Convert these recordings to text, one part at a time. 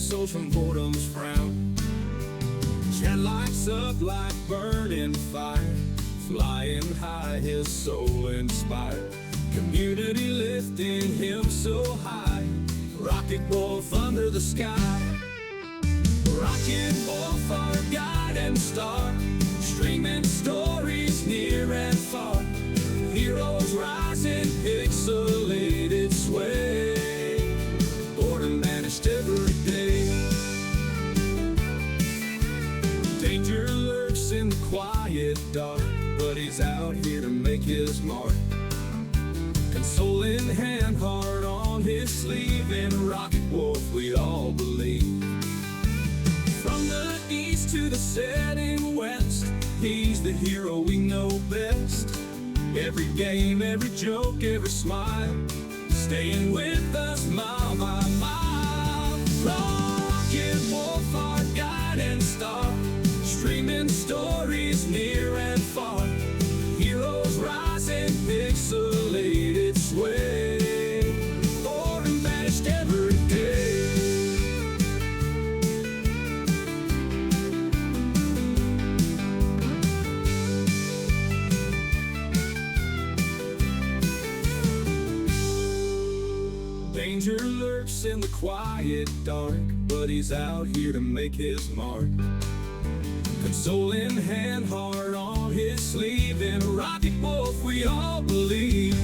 souls from boredom's frown. Chat lights up like burning fire, flying high, his soul inspired. Community lifting him so high, rocket wolf under the sky. Rocket wolf, our guide and star, streaming stories near and far. Heroes rising, pixelated sway, boredom vanished every day. Danger lurks in the quiet dark, but he's out here to make his mark. Console in hand, heart on his sleeve, and rocket wolf we all believe. From the east to the setting west, he's the hero we know best. Every game, every joke, every smile, staying with us mile by mile. Rocket wolf, our guide and star, streaming stories near and far. Heroes rising, pixelated sway, boredom vanished every day. Danger lurks in the quiet dark, but he's out here to make his mark. Console in hand, heart on his sleeve, and a rocket wolf we all believe.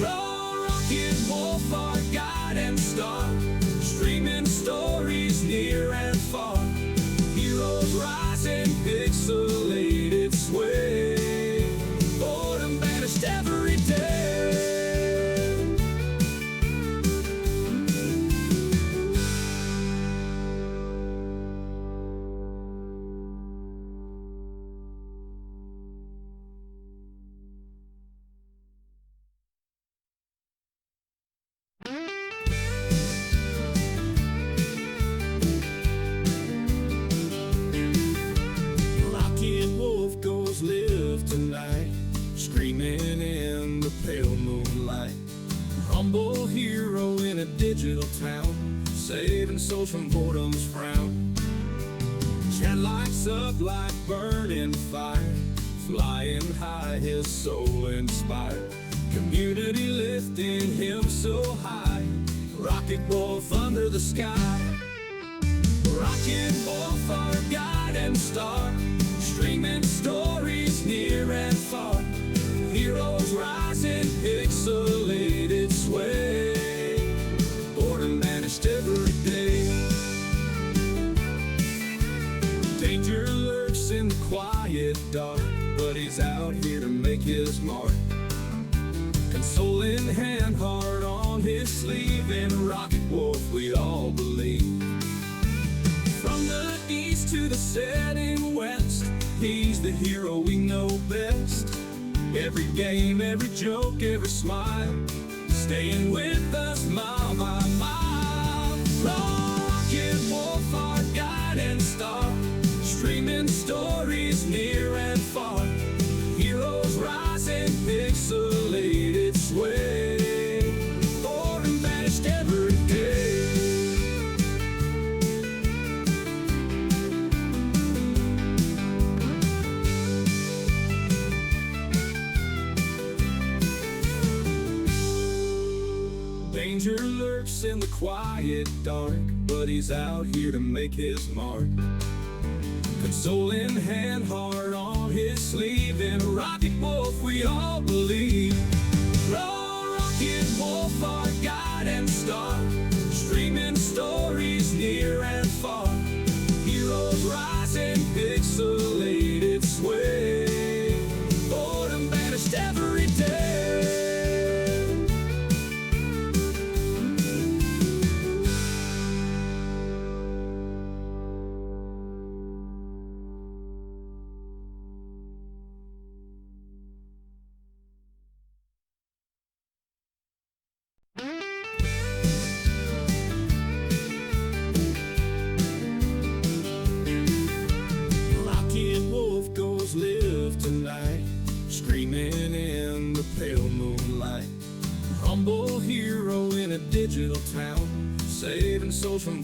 Rocket wolf, our guide and star, streaming stories near and far. Heroes rising, pixelated sway, boredom vanished every day. Live tonight, screaming in the pale moonlight. Humble hero in a digital town, saving souls from boredom's frown. Chat lights up like burning fire, flying high, his soul inspired. Community lifting him so high, rocket wolf under the sky. Rocket wolf, our guide and star, streaming stories near and far. Heroes rising, pixelated sway, boredom vanished every day. Danger lurks in the quiet dark, but he's out here to make his mark. Console in hand, heart on his sleeve, and a rocket wolf we all believe. From the east to the setting west, he's the hero we know best. Every game, every joke, every smile, staying with us mile by mile. Rocket wolf, our guide and star, streaming stories near and far. Heroes rising, pixelated sway, boredom vanished every day. Danger lurks in the quiet dark, but he's out here to make his mark. Console in hand, heart on his sleeve, and a rocket wolf we all believe. Rocket wolf, our guide and star, streaming stories near and far. Heroes rising, pixelated sway, boredom vanished every day.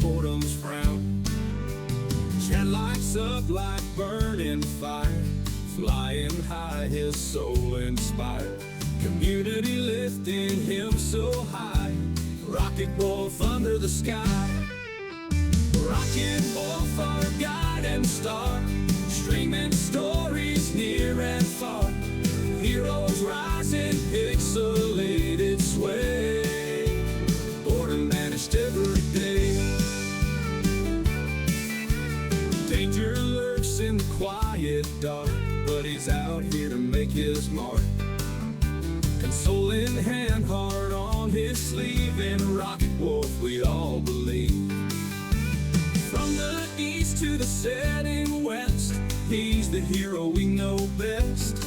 boredom's frown. Chad lights up like burning fire, flying high, his soul inspired. Community lifting him so high, rocket wolf under the sky. Rocket wolf, our guide and star, streaming stories near and far. Heroes rise in pixelated sway, boredom vanished every day. Danger lurks in the quiet dark, but he's out here to make his mark. Console in hand, heart on his sleeve, and rocket wolf we all believe. From the east to the setting west, he's the hero we know best.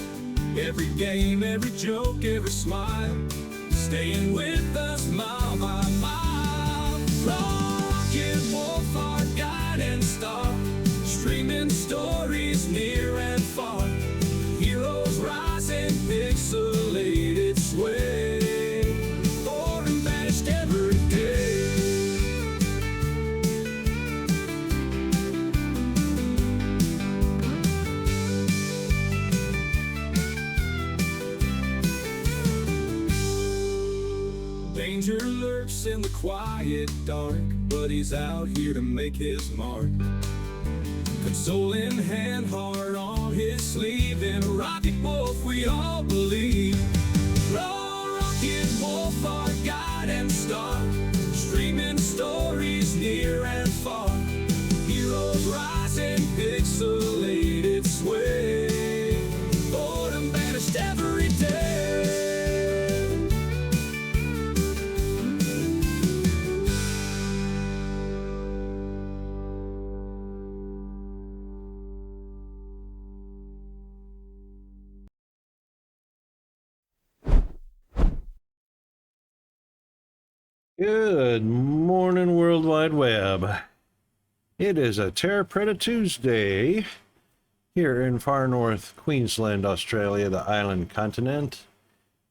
Every game, every joke, every smile, staying with us mile by mile. Rocket wolf, our guide and star, streaming stories near and far. Heroes rise in pixelated sway, boredom vanished every day. Danger lurks in the quiet dark, but he's out here to make his mark. Console in hand, heart on his sleeve, and rocket wolf we all believe. Rocket wolf, our guide and star, streaming stories near and far. Heroes rise in pixelated sway, boredom vanished every day. Good morning, World Wide Web. It is a Terra Preta Tuesday here in far north Queensland, Australia, the island continent,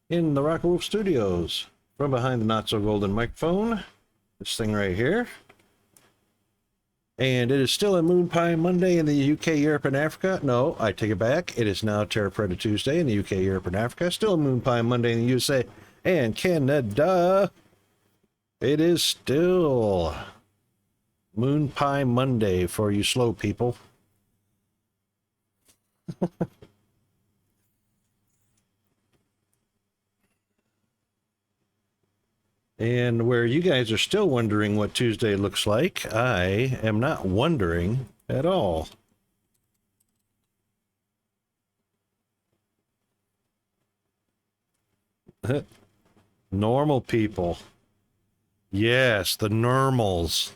in the Rocket Wolf Studios. From behind the not-so-golden microphone, this thing right here. And it is still a Moon Pie Monday in the UK, Europe, and Africa. No, I take it back. It is now Terra Preta Tuesday in the UK, Europe, and Africa. Still a Moon Pie Monday in the USA and Canada. It is still Moon Pie Monday for you slow people. And where you guys are still wondering what Tuesday looks like, I am not wondering at all. Normal people. Yes, the normals.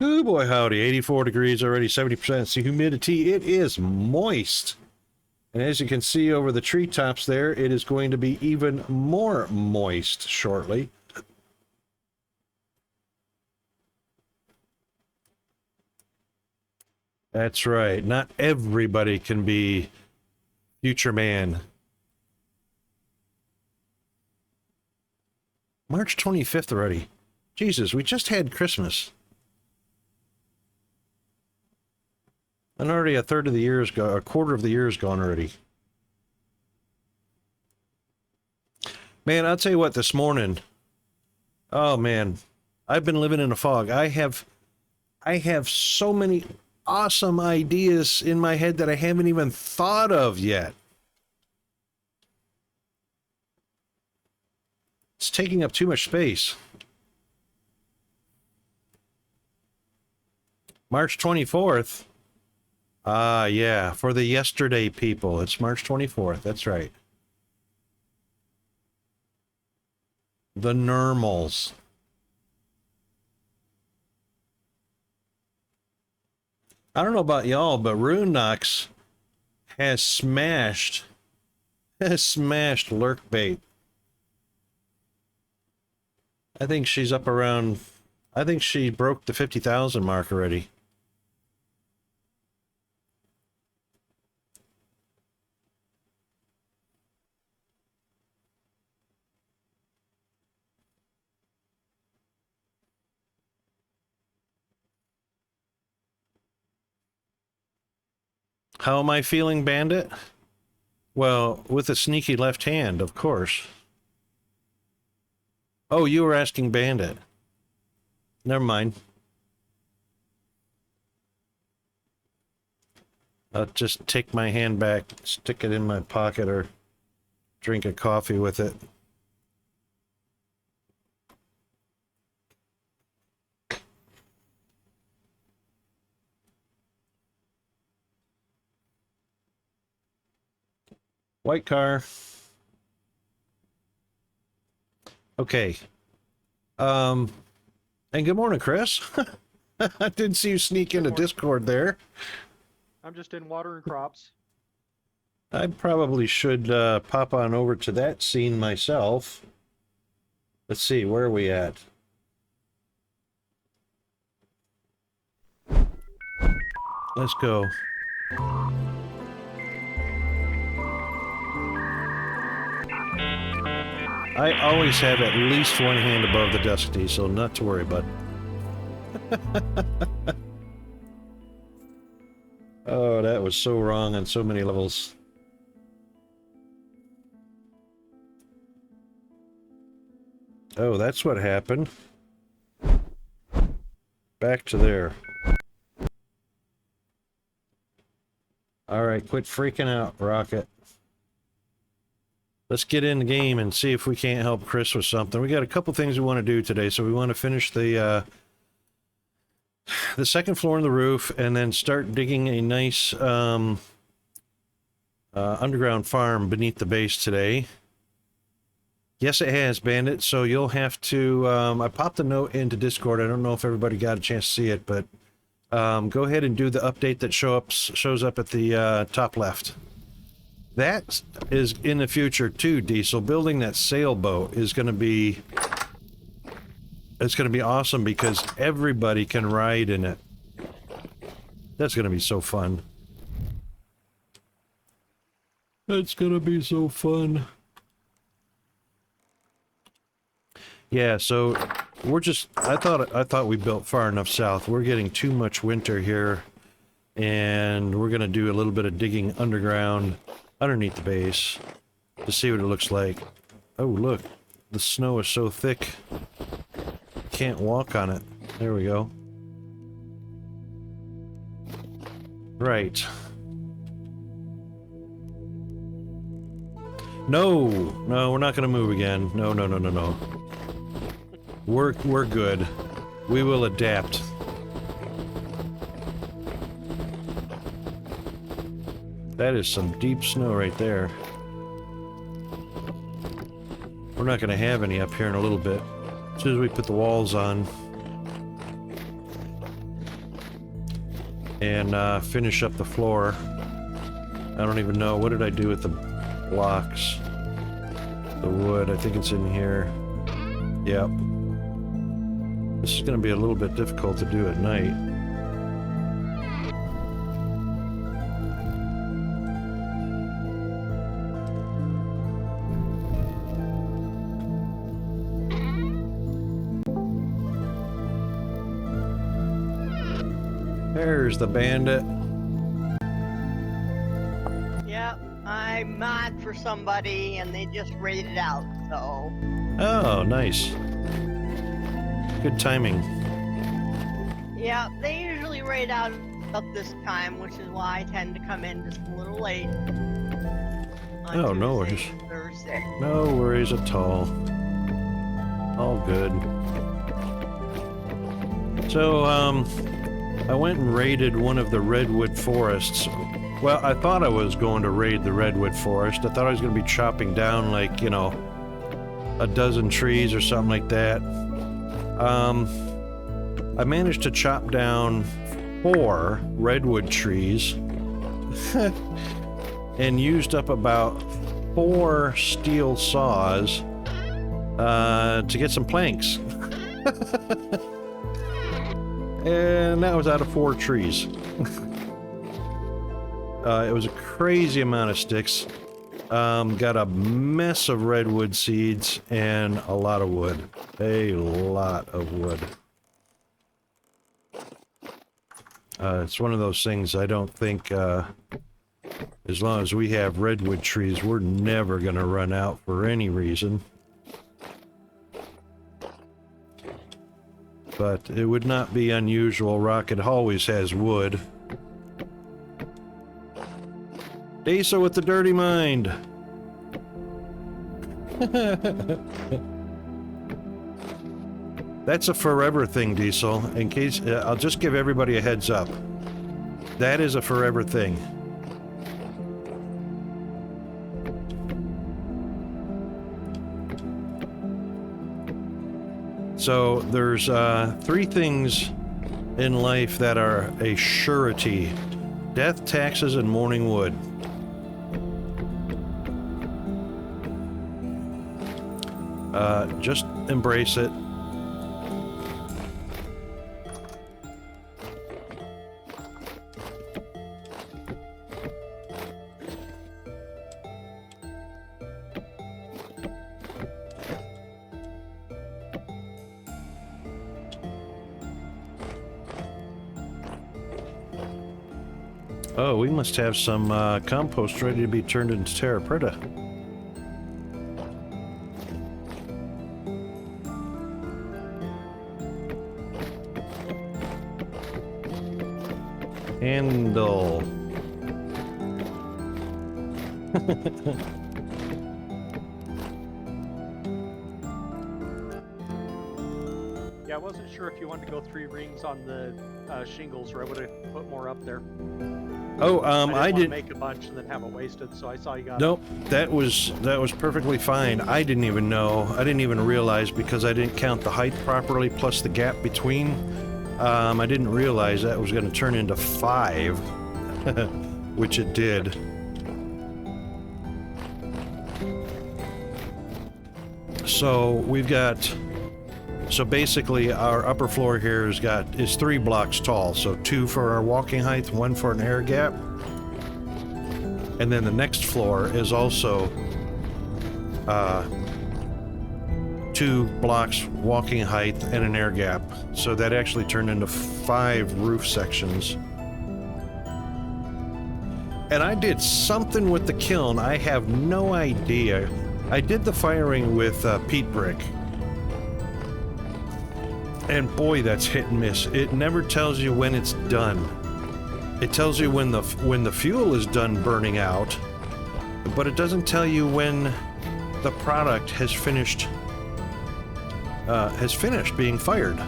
Oh boy, howdy. 84 degrees already, 70% humidity. It is moist. And as you can see over the treetops there, it is going to be even more moist shortly. That's right. Not everybody can be future man. March 25th already. Jesus, we just had Christmas. And already a third of the year is gone, a quarter of the year is gone already. Man, I'll tell you what, this morning, oh man, I've been living in a fog. I have so many awesome ideas in my head that I haven't even thought of yet. It's taking up too much space. March 24th. Ah, yeah, for the yesterday people. It's March 24th. That's right. The normals. I don't know about y'all, but Runenox has smashed lurk bait. I think she's up around, I think she broke the 50,000 mark already. How am I feeling, Bandit? Well, with a sneaky left hand, of course. Oh, you were asking Bandit. Never mind. I'll just take my hand back, stick it in my pocket, or drink a coffee with it. White car. Okay. And good morning, Chris. I didn't see you sneak into Discord there. I'm just in watering crops. I probably should pop on over to that scene myself. Let's see, where are we at? Let's go. I always have at least one hand above the desk, D, so not to worry, bud. Oh, that was so wrong on so many levels. Oh, that's what happened. Back to there. Alright, quit freaking out, Rocket. Let's get in the game and see if we can't help Chris with something. We got a couple things we want to do today, so we want to finish the second floor on the roof, and then start digging a nice underground farm beneath the base today. Yes, it has, Bandit, so you'll have to... I popped a note into Discord. I don't know if everybody got a chance to see it, but go ahead and do the update that shows up at the top left. That is in the future too, Diesel. Building that sailboat is going to be... It's going to be awesome because everybody can ride in it. That's going to be so fun. It's going to be so fun. Yeah, so we're just... I thought we built far enough south. We're getting too much winter here, and we're going to do a little bit of digging underground underneath the base to see what it looks like. Oh, look. The snow is so thick. Can't walk on it. There we go. Right. No, we're not gonna move again. No. We're good. We will adapt. That is some deep snow right there. We're not gonna have any up here in a little bit. As soon as we put the walls on and finish up the floor. I don't even know. What did I do with the blocks? The wood, I think it's in here. Yep. This is going to be a little bit difficult to do at night. There's the bandit. Yep, I mod for somebody and they just raided out, so... Oh, nice. Good timing. Yeah, they usually raid out about this time, which is why I tend to come in just a little late. Oh, no worries. Thursday. No worries at all. All good. So, I went and raided one of the redwood forests. Well, I thought I was going to raid the redwood forest. I thought I was going to be chopping down, like, you know, a dozen trees or something like that. I managed to chop down 4 redwood trees and used up about 4 steel saws to get some planks. And that was out of 4 trees. It was a crazy amount of sticks. Got a mess of redwood seeds and a lot of wood. A lot of wood. It's one of those things I don't think As long as we have redwood trees, we're never going to run out for any reason. But it would not be unusual. Rocket always has wood. Diesel with the dirty mind. That's a forever thing, Diesel. In case, I'll just give everybody a heads up. That is a forever thing. So there's 3 things in life that are a surety: death, taxes, and morning wood. Just embrace it. Oh, we must have some compost ready to be turned into Terra Preta. Handle. Yeah, I wasn't sure if you wanted to go 3 rings on the shingles, or I would have put more up there. Oh, I didn't make a bunch and then have it wasted, so I saw you got. Nope, that was perfectly fine. I didn't even know. I didn't even realize because I didn't count the height properly plus the gap between. I didn't realize that was going to turn into 5, which it did. So we've got. So basically, our upper floor here is 3 blocks tall. So 2 for our walking height, 1 for an air gap, and then the next floor is also 2 blocks walking height and an air gap. So that actually turned into 5 roof sections. And I did something with the kiln. I have no idea. I did the firing with peat brick. And boy, that's hit and miss. It never tells you when it's done. It tells you when the fuel is done burning out, but it doesn't tell you when the product has finished being fired.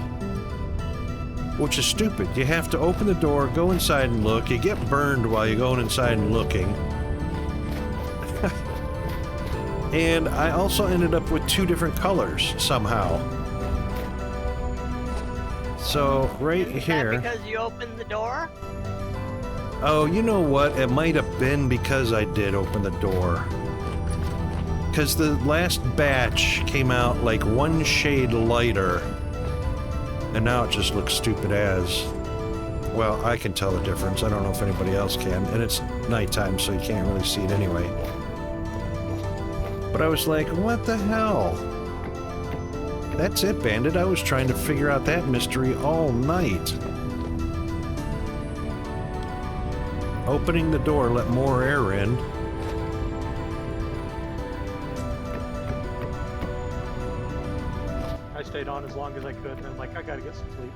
Which is stupid. You have to open the door, go inside and look. You get burned while you're going inside and looking. And I also ended up with 2 different colors somehow. So, right here... Is that because you opened the door? Oh, you know what? It might have been because I did open the door. Because the last batch came out like 1 shade lighter. And now it just looks stupid as... Well, I can tell the difference. I don't know if anybody else can. And it's nighttime, so you can't really see it anyway. But I was like, what the hell? That's it, Bandit. I was trying to figure out that mystery all night. Opening the door, let more air in. I stayed on as long as I could, and I'm like, I gotta get some sleep.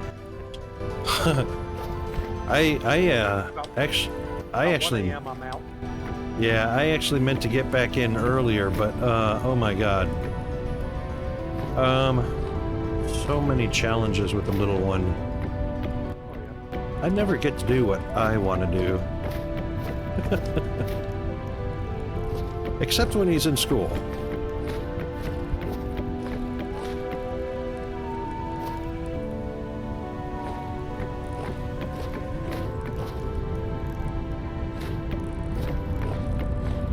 actually, 1 a.m. I'm out. yeah, I actually meant to get back in earlier, but oh my god. So many challenges with the little one. Oh, yeah. I never get to do what I want to do. Except when he's in school.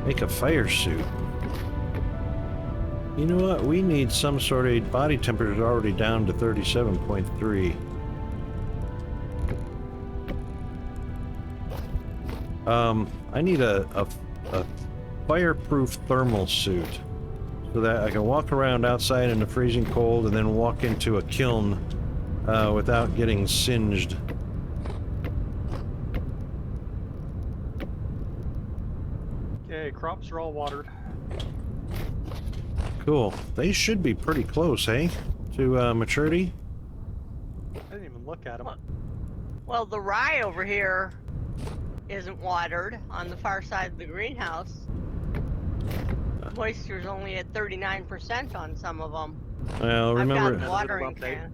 Make a fire suit. You know what? We need some sort of body temperature already down to 37.3. I need a fireproof thermal suit so that I can walk around outside in the freezing cold and then walk into a kiln without getting singed. crops are all watered. Cool. They should be pretty close, hey? To maturity? I didn't even look at them. Well, the rye over here isn't watered on the far side of the greenhouse. Moisture's only at 39% on some of them. Well, remember... I've got watering update. can.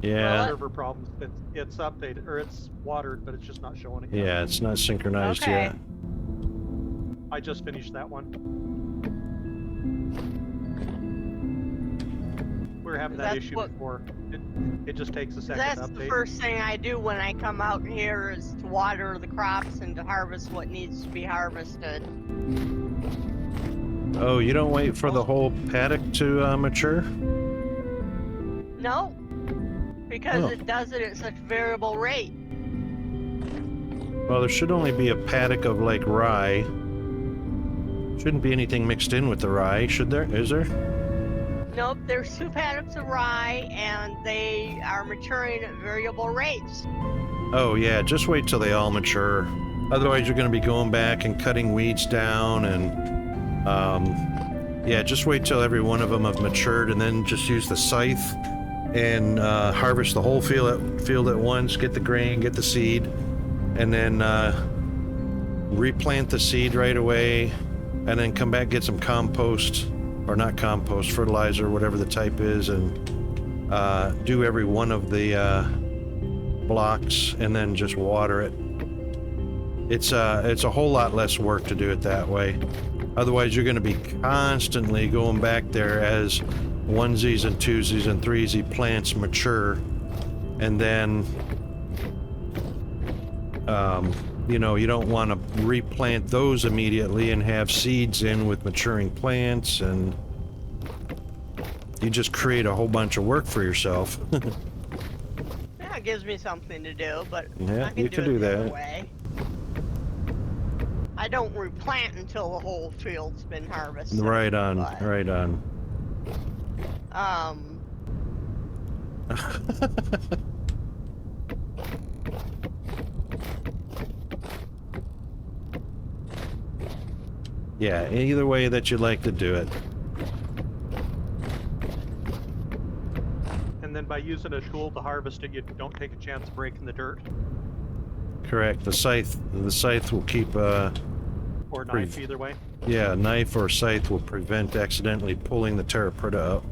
Yeah. Server problems. It's updated, or it's watered, but it's just not showing it yet. Yeah, it's not synchronized Okay. yet. I just finished that one. We were having that That's issue what- before. It just takes a second That's to update. the first thing I do when I come out here is to water the crops and to harvest what needs to be harvested. Oh, you don't wait for the whole paddock to mature? No, because Oh. it does it at such variable rate. Well, there should only be a paddock of, like, rye. Shouldn't be anything mixed in with the rye, should there? Is there? Nope, there's 2 paddocks of rye and they are maturing at variable rates. Oh, yeah, just wait till they all mature. Otherwise, you're going to be going back and cutting weeds down and... yeah, just wait till every one of them have matured and then just use the scythe and harvest the whole field at once, get the grain, get the seed, and then replant the seed right away, and then come back, get some compost, or not compost, fertilizer, whatever the type is, and do every one of the blocks, and then just water it. It's a whole lot less work to do it that way. Otherwise, you're going to be constantly going back there as onesies and twosies and threesies plants mature, and then you know, you don't want to replant those immediately and have seeds in with maturing plants, and you just create a whole bunch of work for yourself. Yeah, it gives me something to do, but Yeah, I can you can do do it the other that. way. I don't replant until the whole field's been harvested. Right on, but, right on. Yeah, either way that you like to do it. And then by using a tool to harvest it, you don't take a chance of breaking the dirt. Correct. The scythe will keep Or knife, either way. yeah, knife or scythe will prevent accidentally pulling the Terra Preta up.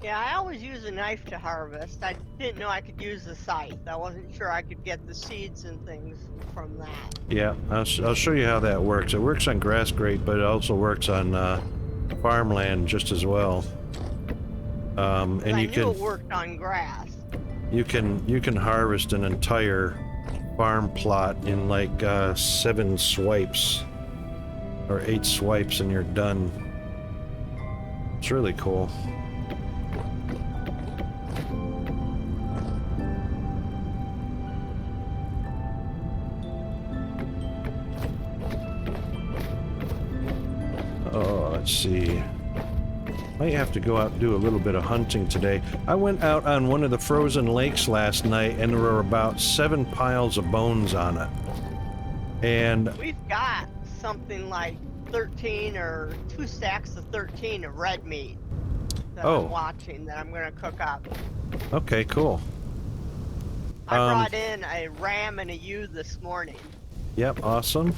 Yeah, I always use a knife to harvest. I didn't know I could use the scythe. I wasn't sure I could get the seeds and things from that. Yeah, I'll show you how that works. It works on grass great, but it also works on farmland just as well. And I you knew it can worked on grass. you can harvest an entire farm plot in like 7 swipes or 8 swipes, and you're done. It's really cool. Oh, let's see. Might have to go out and do a little bit of hunting today. I went out on one of the frozen lakes last night, and there were about 7 piles of bones on it. And We've got something like 13 or 2 stacks of 13 of red meat that Oh. I'm watching that I'm going to cook up. okay, cool. I brought in a ram and a ewe this morning. Yep, awesome.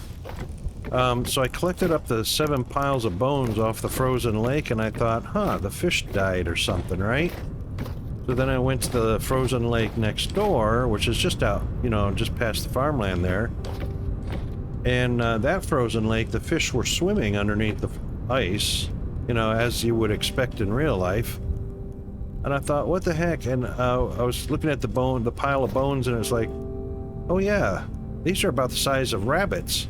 So I collected up the 7 piles of bones off the frozen lake, and I thought, huh, the fish died or something, right? So then I went to the frozen lake next door, which is just out, you know, just past the farmland there. And that frozen lake, the fish were swimming underneath the ice, you know, as you would expect in real life. And I thought, what the heck? And I was looking at the pile of bones, and it was like, oh yeah, these are about the size of rabbits.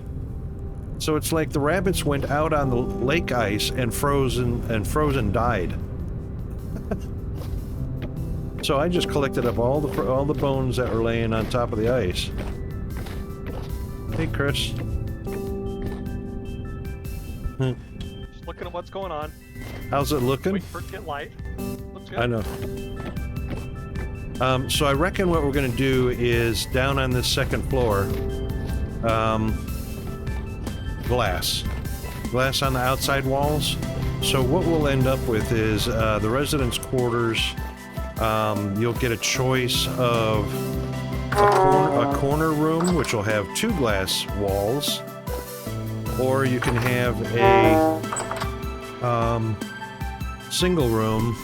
So it's like the rabbits went out on the lake ice and frozen died. So I just collected up all the bones that were laying on top of the ice. Hey, Chris. Just looking at what's going on. How's it looking? Wait for it to get light. Looks good. I know. So I reckon what we're going to do is down on this second floor, glass. glass on the outside walls. So what we'll end up with is the residence quarters. You'll get a choice of a corner room, which will have 2 glass walls, or you can have a single room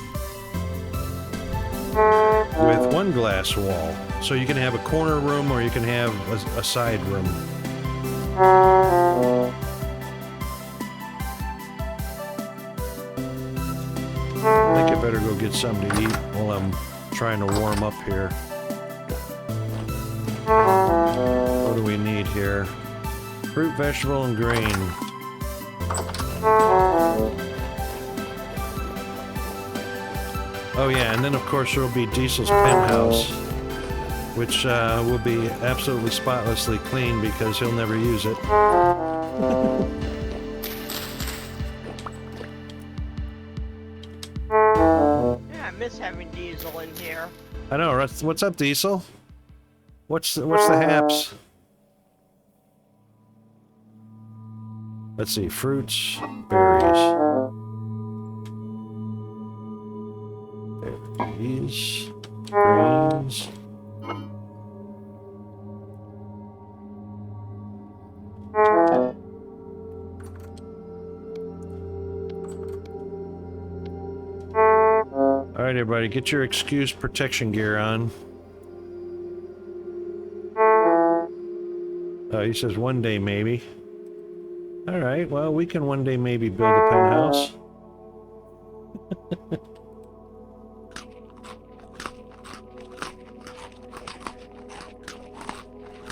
with 1 glass wall. So you can have a corner room, or you can have a side room. I think I better go get something to eat while I'm trying to warm up here. What do we need here? Fruit, vegetable, and grain. Oh yeah, and then of course there will be Diesel's penthouse, which will be absolutely spotlessly clean because he'll never use it. Yeah, I miss having Diesel in here. I know. What's up, Diesel? What's the haps? Let's see, fruits, berries. Berries, grains. All right, everybody, get your excuse protection gear on. Oh, he says one day maybe. All right, well, we can one day maybe build a penthouse.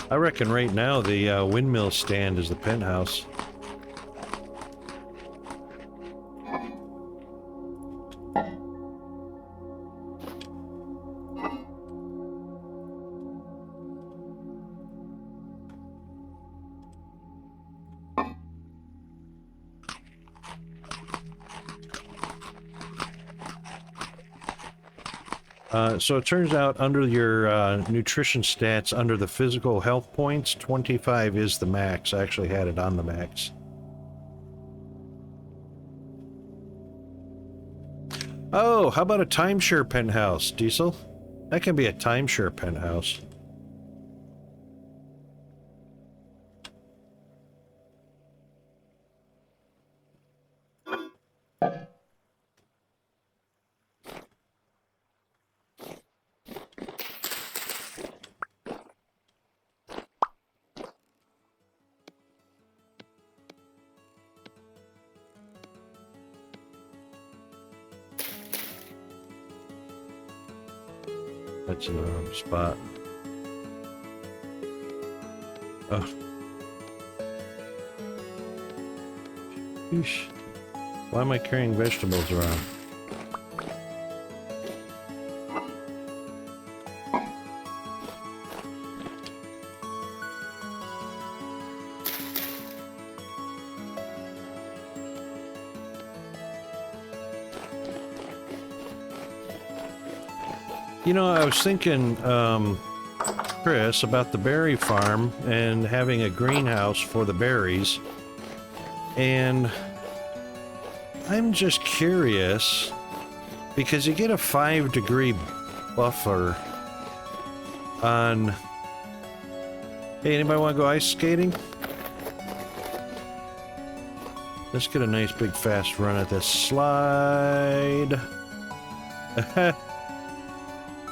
I reckon right now the windmill stand is the penthouse. So it turns out under your nutrition stats, under the physical health points, 25 is the max. I actually had it on the max. Oh, how about a timeshare penthouse, Diesel? That can be a timeshare penthouse. That's in the wrong spot. Oh. Yeesh. Why am I carrying vegetables around? You know, I was thinking, Chris, about the berry farm and having a greenhouse for the berries. And I'm just curious, because you get a 5-degree buffer on... Hey, anybody want to go ice skating? Let's get a nice big fast run at this slide.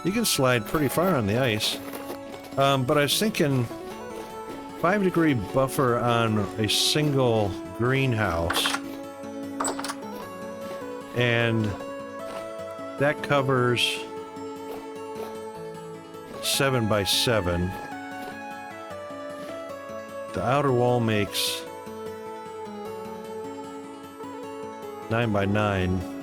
You can slide pretty far on the ice. But I was thinking 5-degree buffer on a single greenhouse. And that covers 7 by 7. The outer wall makes 9 by 9.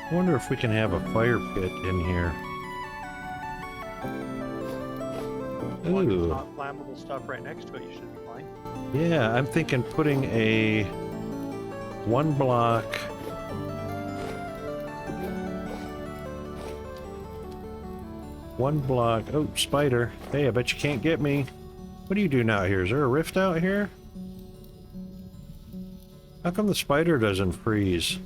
I wonder if we can have a fire pit in here. As Ooh. not flammable stuff right next to it, you should be fine. Yeah, I'm thinking putting a 1 block. One block. Oh, spider. Hey, I bet you can't get me. What do you do now here? Is there a rift out here? How come the spider doesn't freeze?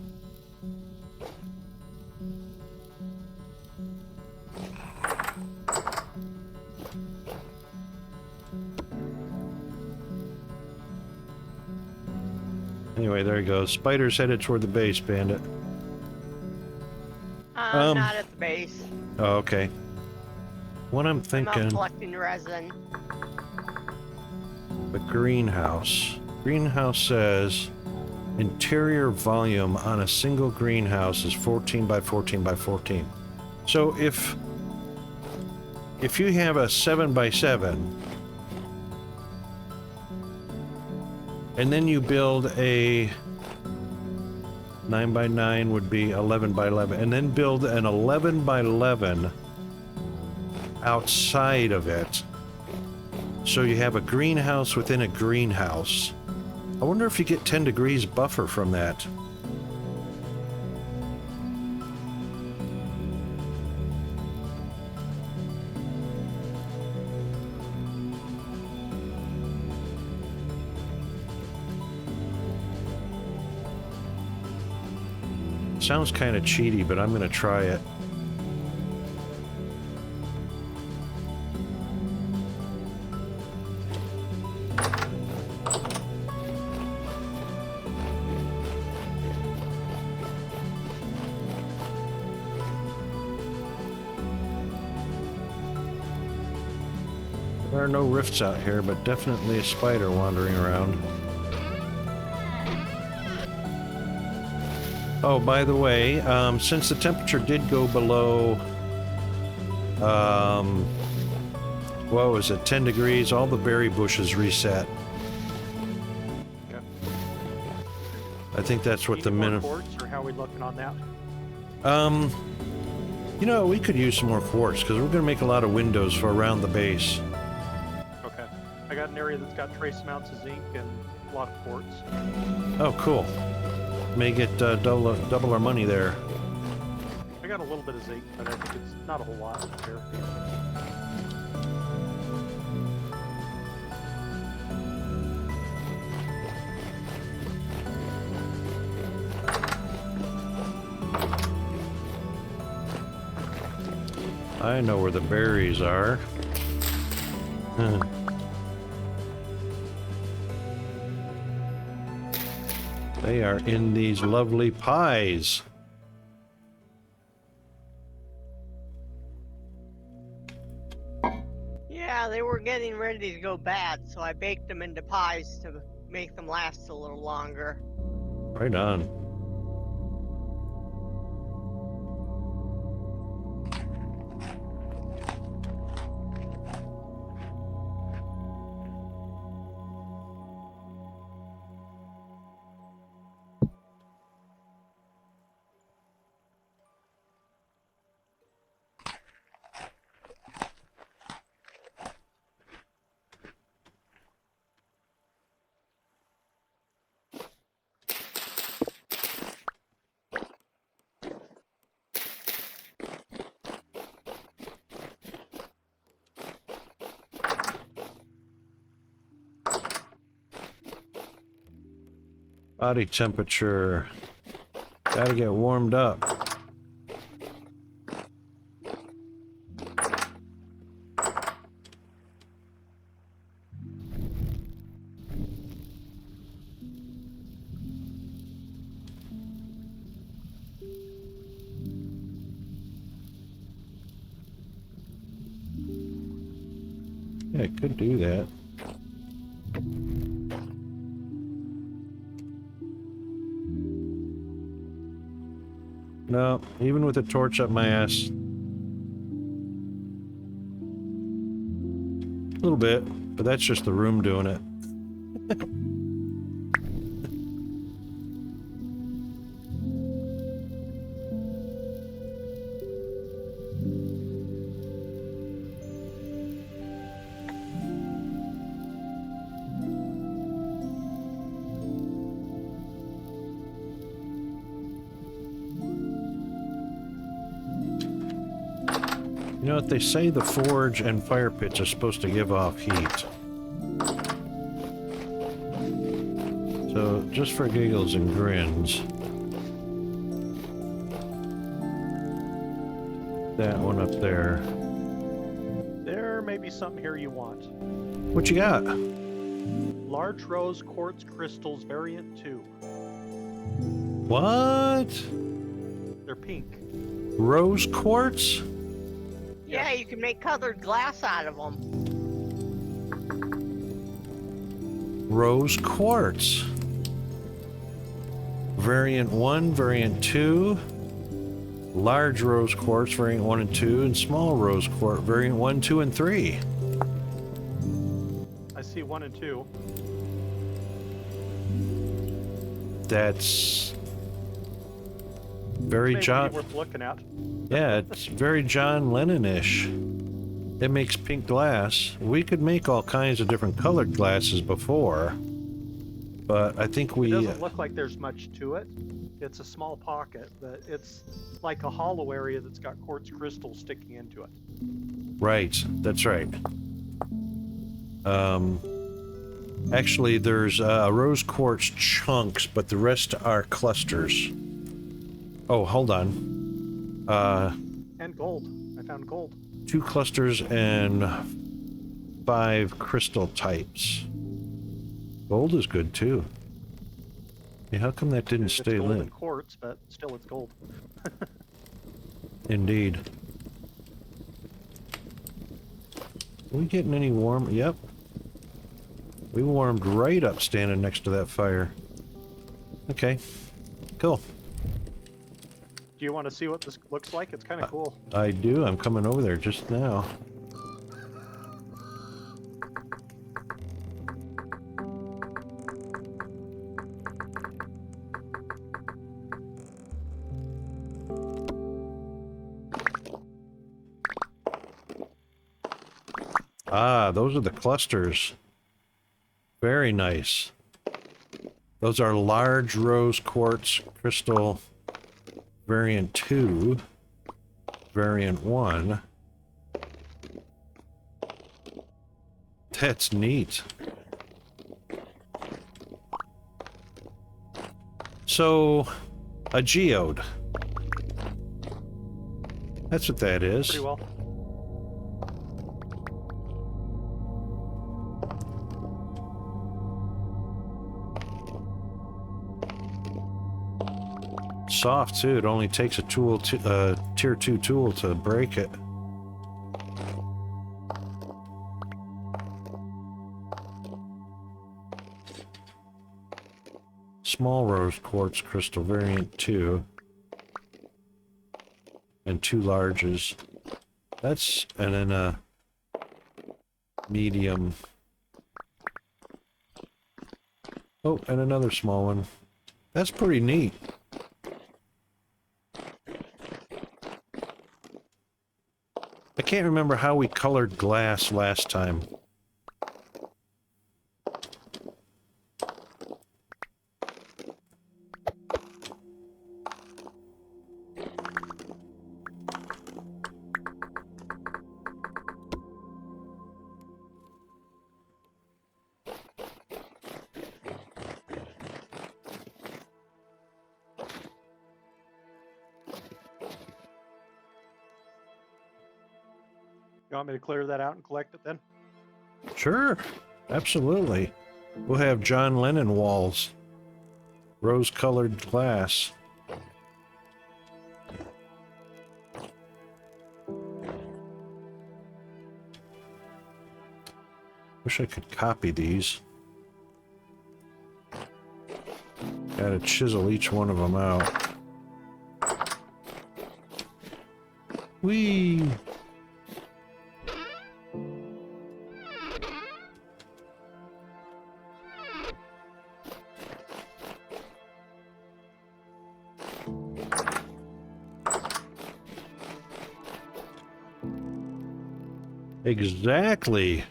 Anyway, there he goes. Spider's headed toward the base, Bandit. Not at the base. Oh, okay. What I'm thinking... I'm collecting resin. The greenhouse. Greenhouse says interior volume on a single greenhouse is 14 by 14 by 14. So if you have a 7 by 7 and then you build a 9 by 9 would be 11 by 11 and then build an 11 by 11 outside of it. So you have a greenhouse within a greenhouse. I wonder if you get 10 degrees buffer from that. Sounds kind of cheaty, but I'm going to try it. There are no rifts out here, but definitely a spider wandering around. Oh, by the way, since the temperature did go below, what was it, 10 degrees, all the berry bushes reset. Okay. I think that's what the minimum... quartz, or how are we looking on that? You know, we could use some more quartz, because we're going to make a lot of windows for around the base. Okay. I got an area that's got trace amounts of zinc and a lot of quartz. Oh, cool. May get double our money there. I got a little bit of zinc, but I think it's not a whole lot there. I know where the berries are. Huh. They are in these lovely pies. Yeah, they were getting ready to go bad, so I baked them into pies to make them last a little longer. Right on. Body temperature. Gotta get warmed up. Yeah, it could do that. No, even with a torch up my ass. A little bit, but that's just the room doing it. know what they say? The forge and fire pits are supposed to give off heat. So, just for giggles and grins. That one up there. There may be something here you want. What you got? Large rose quartz crystals variant 2. What? They're pink. Rose quartz? Yeah, you can make colored glass out of them. Rose quartz. Variant 1, variant 2. Large rose quartz, variant 1 and 2, and small rose quartz, variant 1, 2, and 3. I see 1 and 2. That's very Maybe John. worth looking at. Yeah, it's very John Lennon-ish. It makes pink glass. We could make all kinds of different colored glasses before, but I think It we. doesn't look like there's much to it. It's a small pocket, but it's like a hollow area that's got quartz crystals sticking into it. Right, that's right. Actually, there's rose quartz chunks, but the rest are clusters. Oh, hold on. And gold. I found gold. 2 clusters and 5 crystal types. Gold is good too. Yeah, how come that didn't It's stay gold lit? and quartz, but still it's gold. Indeed. Are we getting any warm? Yep. We warmed right up standing next to that fire. Okay. Cool. Do you want to see what this looks like? It's kind of cool. I do. I'm coming over there just now. Ah, those are the clusters. Very nice. Those are large rose quartz crystal variant 2, variant 1. That's neat. So, a geode. That's what that is. Pretty well. Soft too. It only takes a tool, tier 2 tool to break it. Small rose quartz crystal variant 2. And 2 larges. That's, and then a medium. Oh, and another small one. That's pretty neat. I can't remember how we colored glass last time. You want me to clear that out and collect it then? Sure, absolutely. We'll have John Lennon walls. Rose-colored glass. Wish I could copy these. Gotta chisel each one of them out. Whee! Exactly.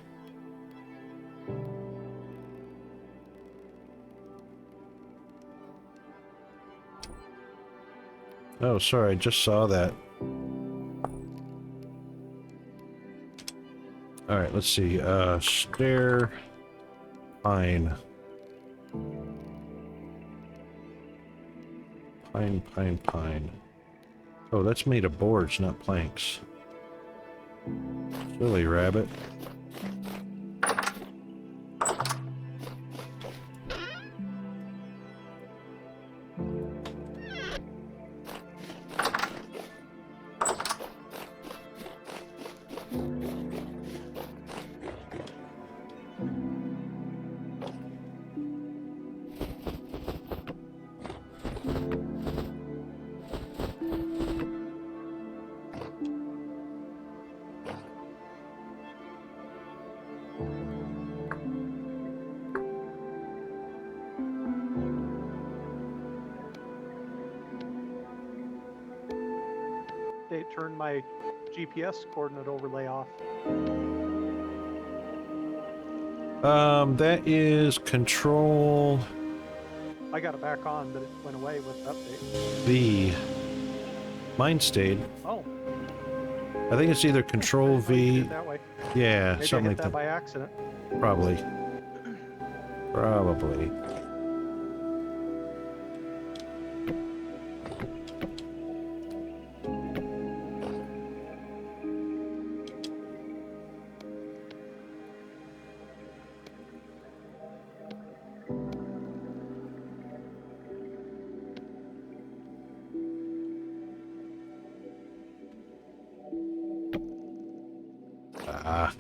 Oh, sorry, I just saw that. All right, let's see. Stair, pine. Pine, pine, pine. Oh, that's made of boards, not planks. Silly rabbit. They turned my GPS coordinate overlay off. That is control I got it back on, but it went away with the update. V. Mine stayed. Oh, I think it's either control I did V. it that way. Yeah, Maybe I something hit like that that. by accident. Probably. Probably. Ah.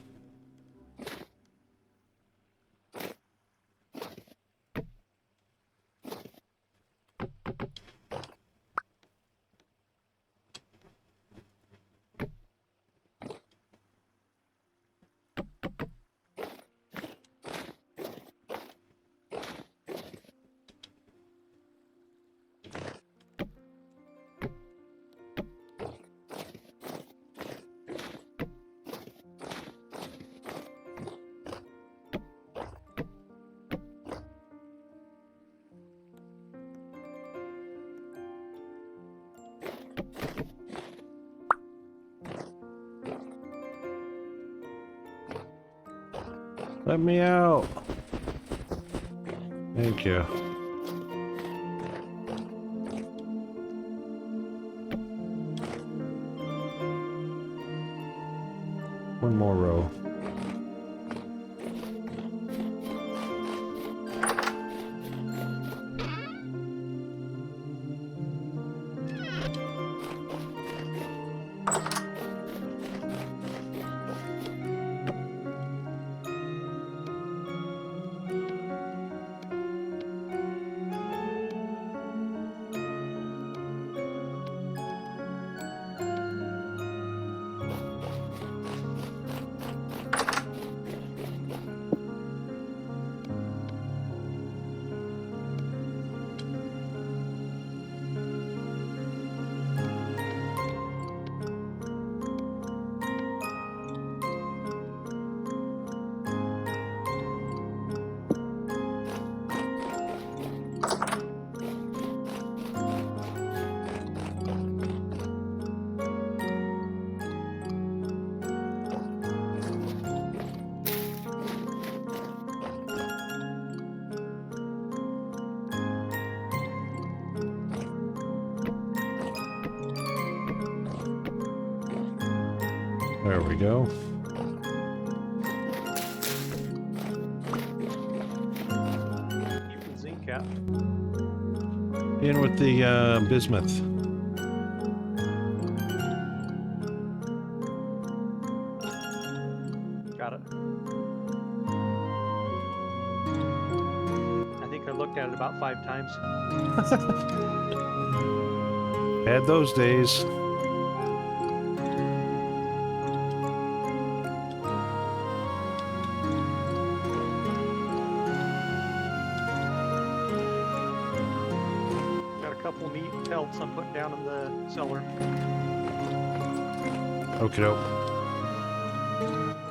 Let me out. Thank you. One more row. There we go. You can zinc out. In with the bismuth. Got it. I think I looked at it about 5 times. Had those days. Got a couple neat pelts I'm putting down in the cellar. Okie doke.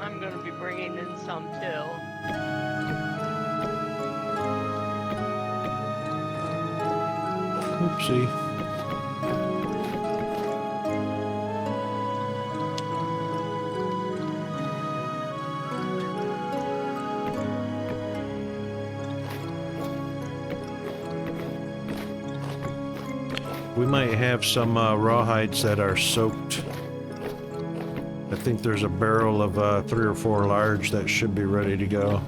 I'm gonna be bringing in some too. Oopsie. We might have some rawhides that are soaked. I think there's a barrel of 3 or 4 large that should be ready to go.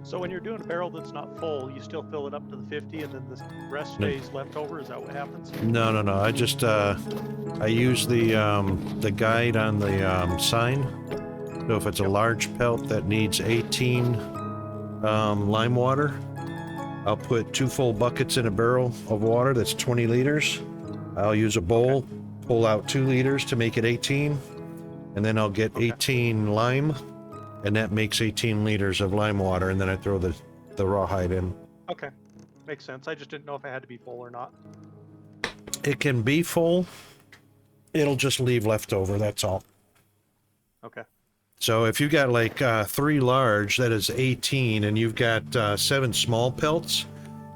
So when you're doing a barrel that's not full, you still fill it up to the 50 and then the rest stays left over? Is that what happens? No, no, no. I just I use the guide on the sign. So if it's a large pelt that needs 18 lime water, I'll put 2 full buckets in a barrel of water that's 20 liters. I'll use a bowl, pull out 2 liters to make it 18, and then I'll get 18 lime, and that makes 18 liters of lime water, and then I throw the rawhide in. Okay, makes sense. I just didn't know if it had to be full or not. It can be full. It'll just leave leftover, that's all. Okay. So if you got like 3 large, that is 18, and you've got 7 small pelts,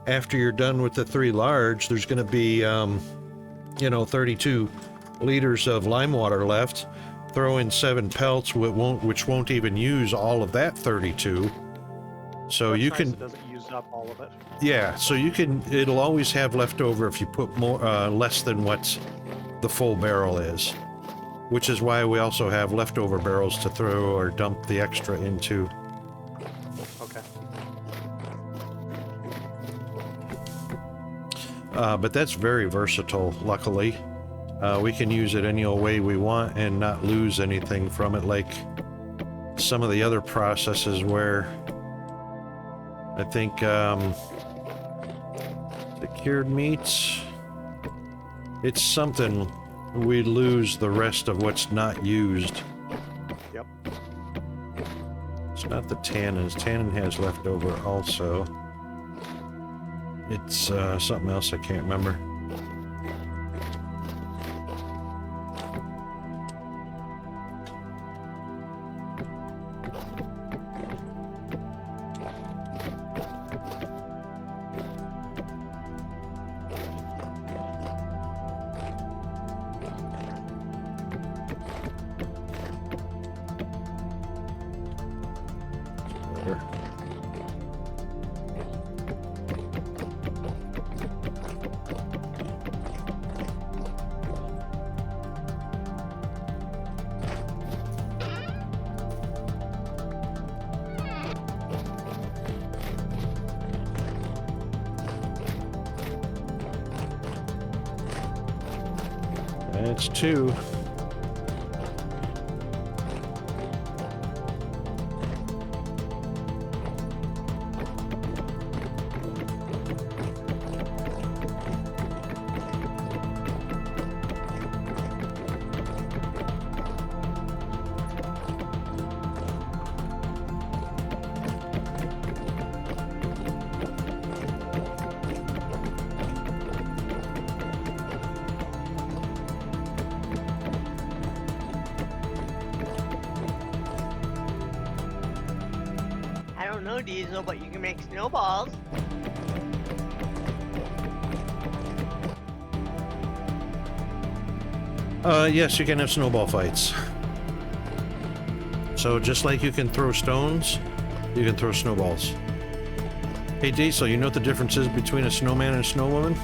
after you're done with the 3 large, there's going to be, 32 liters of lime water left. Throw in 7 pelts, which won't even use all of that 32. So That's you nice, can, it doesn't use up all of it. yeah. So you can, it'll always have leftover if you put more, less than what the full barrel is. Which is why we also have leftover barrels to throw or dump the extra into. Okay. But that's very versatile, luckily. We can use it any old way we want and not lose anything from it, like some of the other processes where I think the cured meats, it's something we lose the rest of what's not used. Yep. It's not the tannins. Tannin has leftover also. It's something else I can't remember. That's 2. I don't know, Diesel, but you can make snowballs. Yes, you can have snowball fights. So just like you can throw stones, you can throw snowballs. Hey Diesel, you know what the difference is between a snowman and a snowwoman?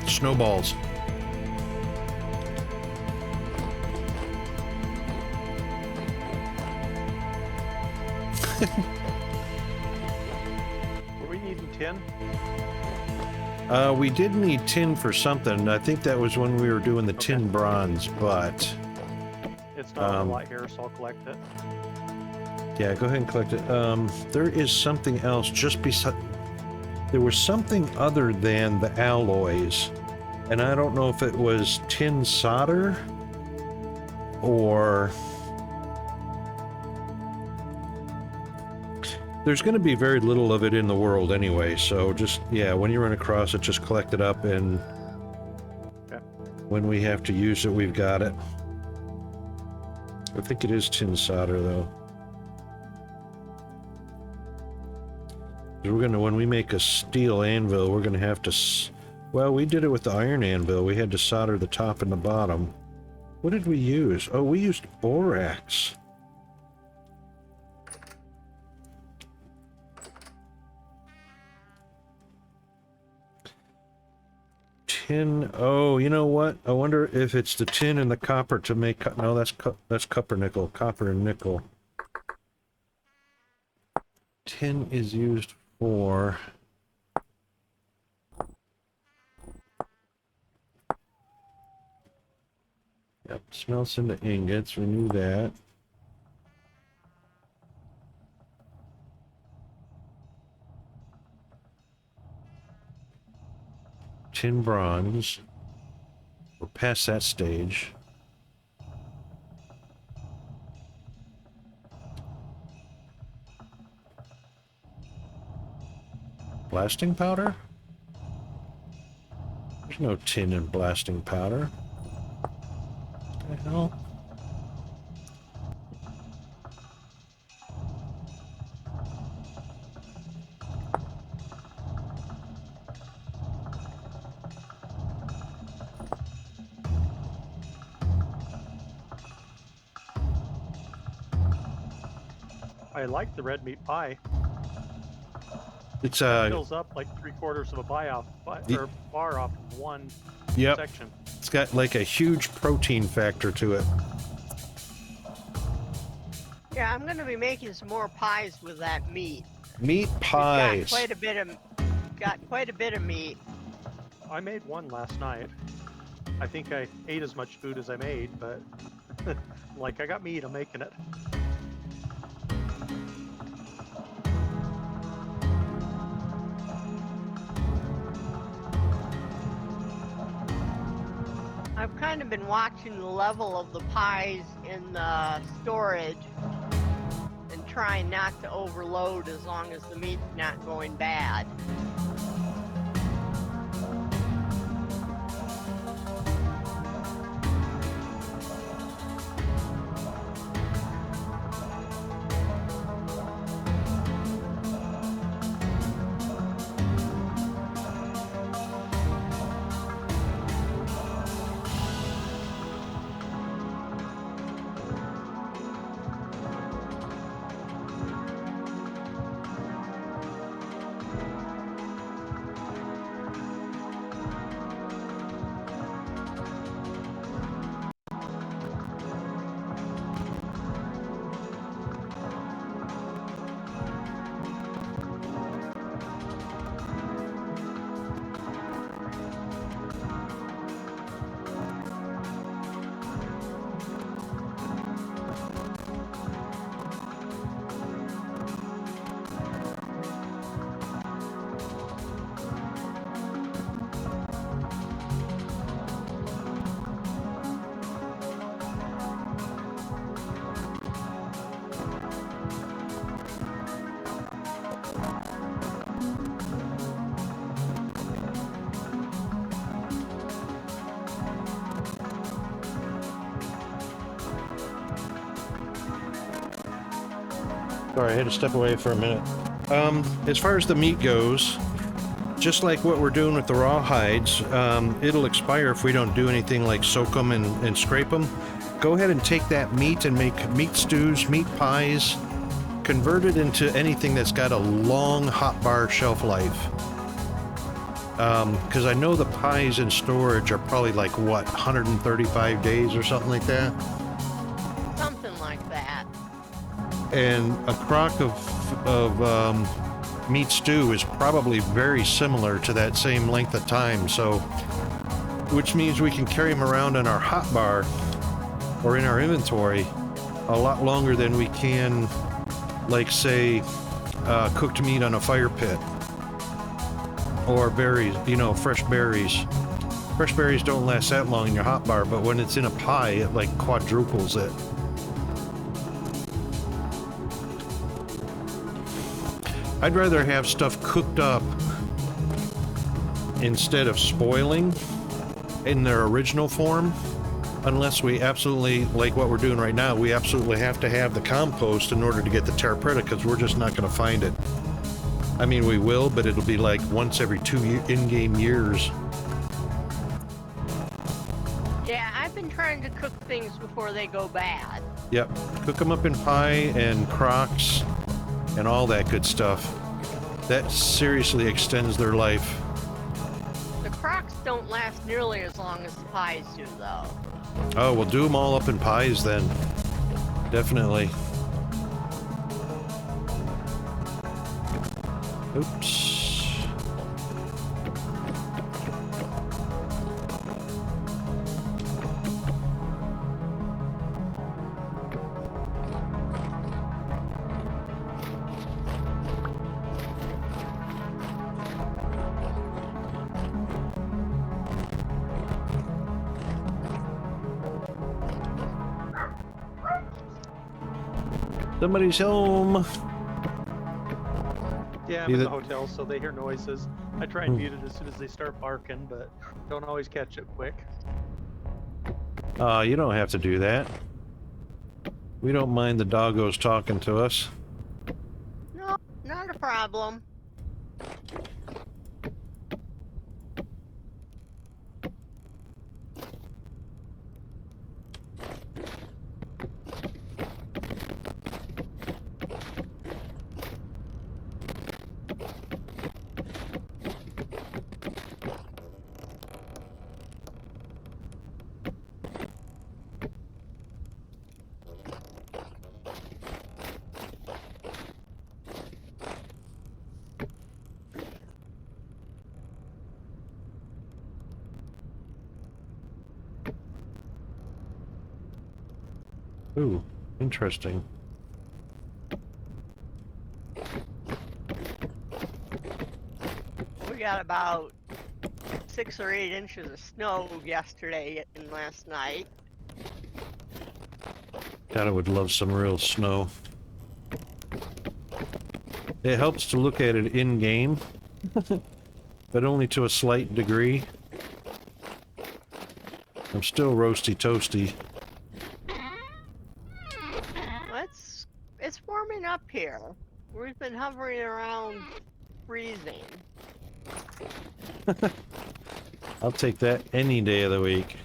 Snowballs. Were we needing tin? We did need tin for something. I think that was when we were doing the tin bronze, but It's not a lot here, so I'll collect it. yeah, go ahead and collect it. There is something else just beside. There was something other than the alloys, and I don't know if it was tin solder or. There's going to be very little of it in the world anyway, so just, yeah, when you run across it, just collect it up, and when we have to use it, we've got it. I think it is tin solder, though. We're gonna, when we make a steel anvil, we're gonna have to, well, we did it with the iron anvil. We had to solder the top and the bottom. What did we use? Oh, we used borax. tin. Oh, you know what? I wonder if it's the tin and the copper to make... No, that's copper nickel. Copper and nickel. Tin is used for... Yep, smelts into ingots. We knew that. Tin bronze. We're past that stage. Blasting powder? There's no tin in blasting powder. What the hell? I like the red meat pie. It's It fills up like 3/4 of a bar off of one yep. section. It's got like a huge protein factor to it. Yeah, I'm gonna be making some more pies with that meat. Meat pies. Got quite a bit of meat. I made one last night. I think I ate as much food as I made, but like I got meat, I'm making it. I've kind of been watching the level of the pies in the storage and trying not to overload as long as the meat's not going bad. Sorry, I had to step away for a minute. As far as the meat goes, just like what we're doing with the raw hides, it'll expire if we don't do anything like soak them and scrape them. Go ahead and take that meat and make meat stews, meat pies, convert it into anything that's got a long hot bar shelf life. Because I know the pies in storage are probably like, what, 135 days or something like that? Something like that. And a crock of meat stew is probably very similar to that same length of time, so which means we can carry them around in our hot bar or in our inventory a lot longer than we can, like, say, cooked meat on a fire pit or berries, you know, fresh berries. Fresh berries don't last that long in your hot bar, but when it's in a pie, it like quadruples it. I'd rather have stuff cooked up instead of spoiling in their original form, unless we absolutely, like what we're doing right now, we absolutely have to have the compost in order to get the Terra Preta, because we're just not going to find it. I mean, we will, but it'll be like once every 2 in-game years. Yeah, I've been trying to cook things before they go bad. Yep, cook them up in pie and crocks and all that good stuff. That seriously extends their life. The crocks don't last nearly as long as the pies do, though. Oh, we'll do them all up in pies then. Definitely. Oops. Somebody's home. Yeah, I'm in Either- the hotel, so they hear noises. I try and mute it as soon as they start barking, but don't always catch it quick. You don't have to do that. We don't mind the doggos talking to us. No, not a problem. Ooh, interesting. We got about 6 or 8 inches of snow yesterday and last night. God, I would love some real snow. It helps to look at it in-game, but only to a slight degree. I'm still roasty toasty. It's warming up here. We've been hovering around freezing. I'll take that any day of the week.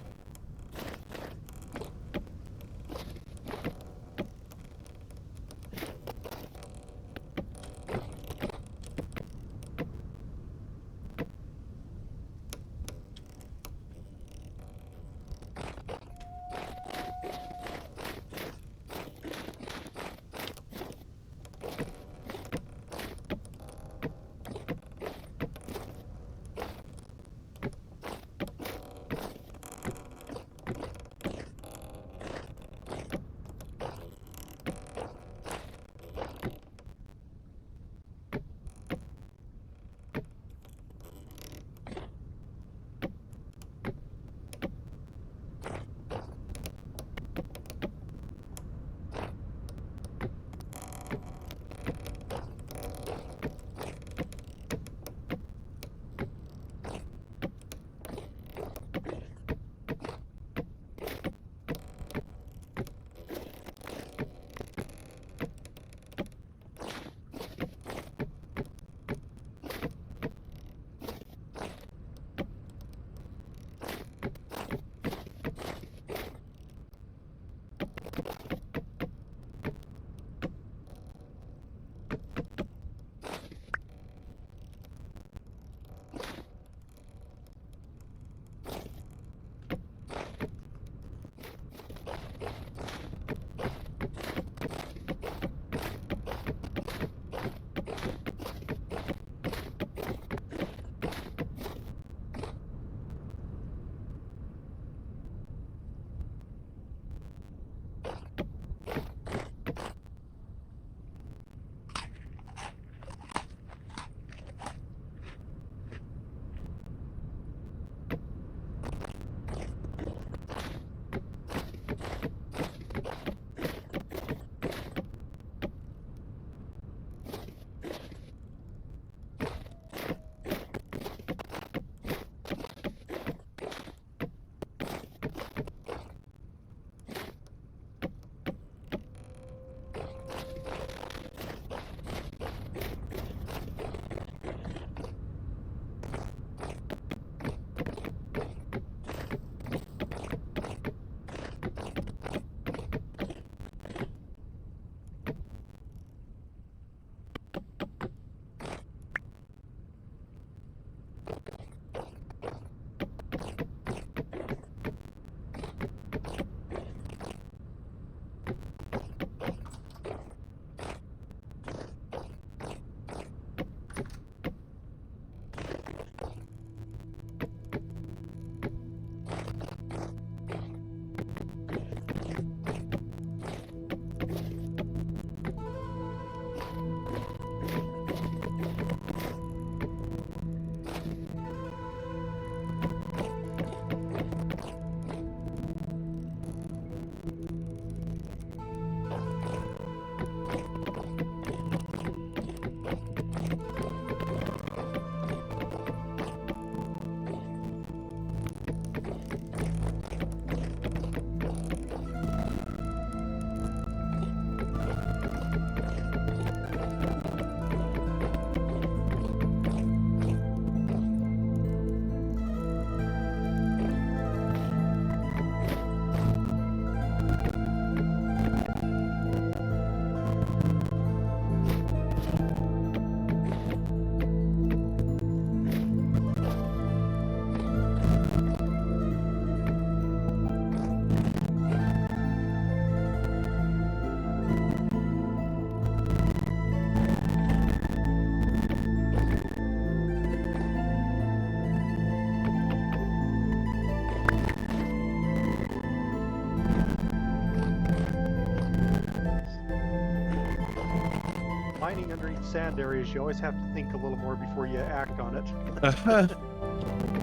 sand areas, you always have to think a little more before you act on it.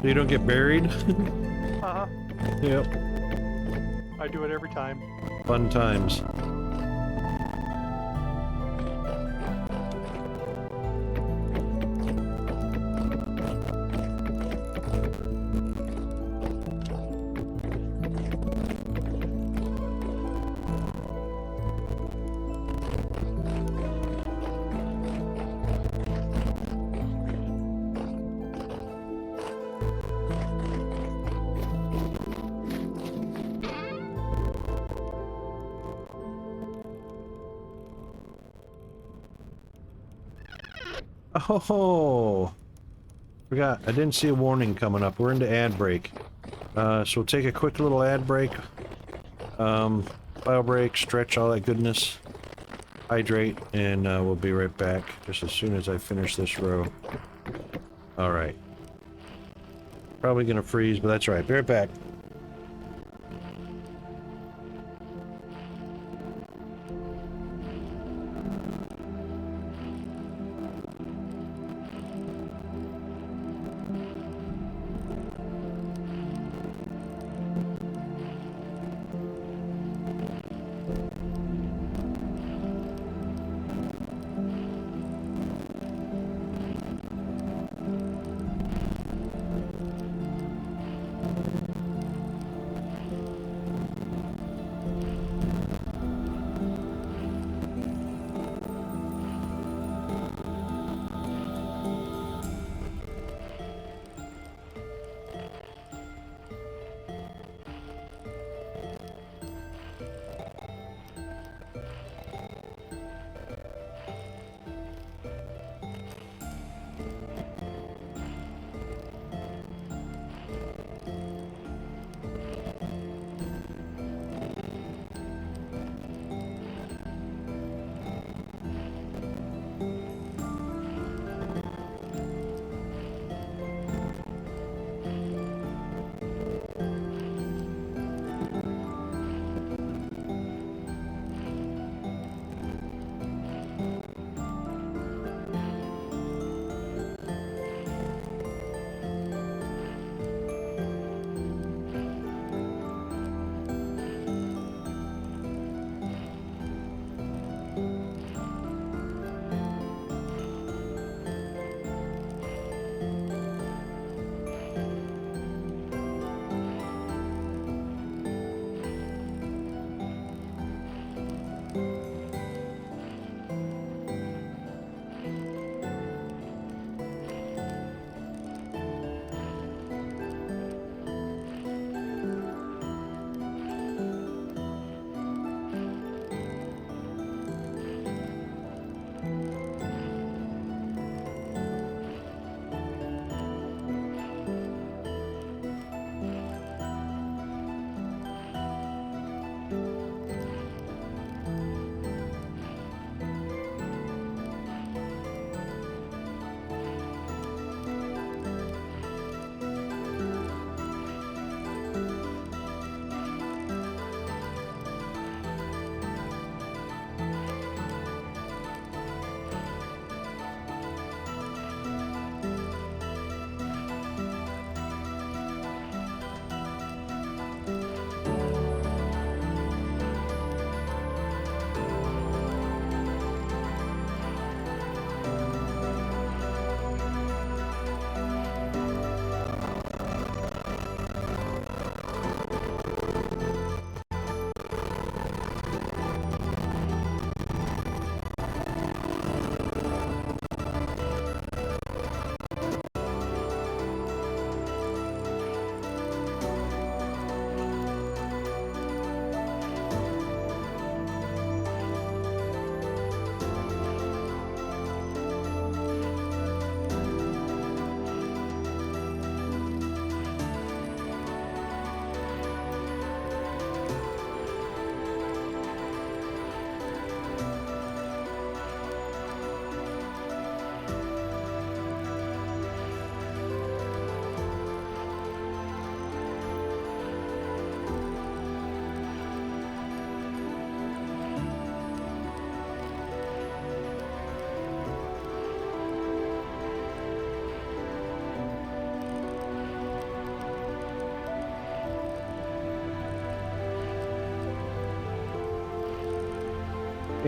So you don't get buried. Uh-huh. Yep. I do it every time. Fun times. Oh, forgot. I didn't see a warning coming up. We're into ad break. So we'll take a quick little ad break. Bio break, stretch, all that goodness. Hydrate, and we'll be right back just as soon as I finish this row. Alright. Probably gonna freeze, but that's right. Be right back.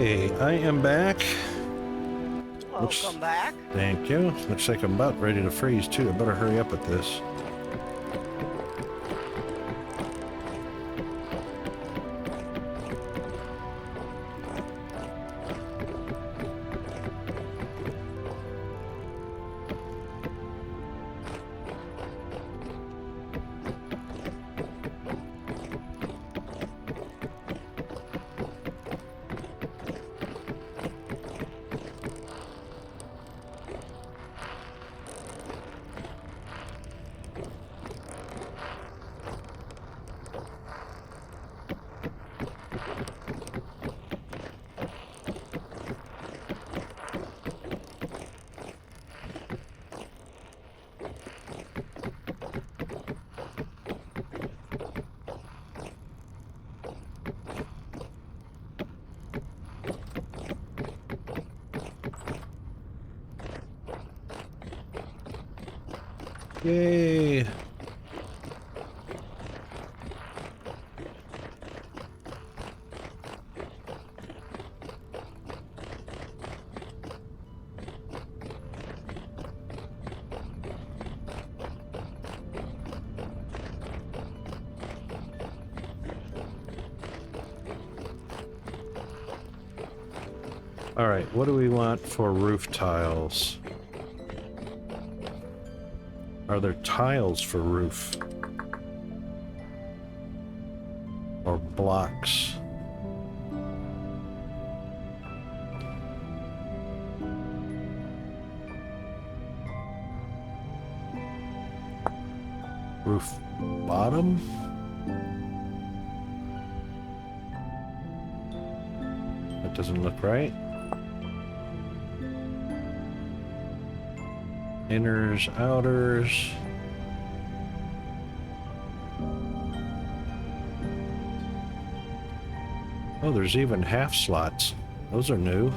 Hey, I am back. Welcome back. Thank you. Looks like I'm about ready to freeze too. I better hurry up with this. Yay! All right, what do we want for roof tiles? Are there tiles for roof? Or blocks? Roof bottom? That doesn't look right. Inners, outers. Oh, there's even half slots. Those are new.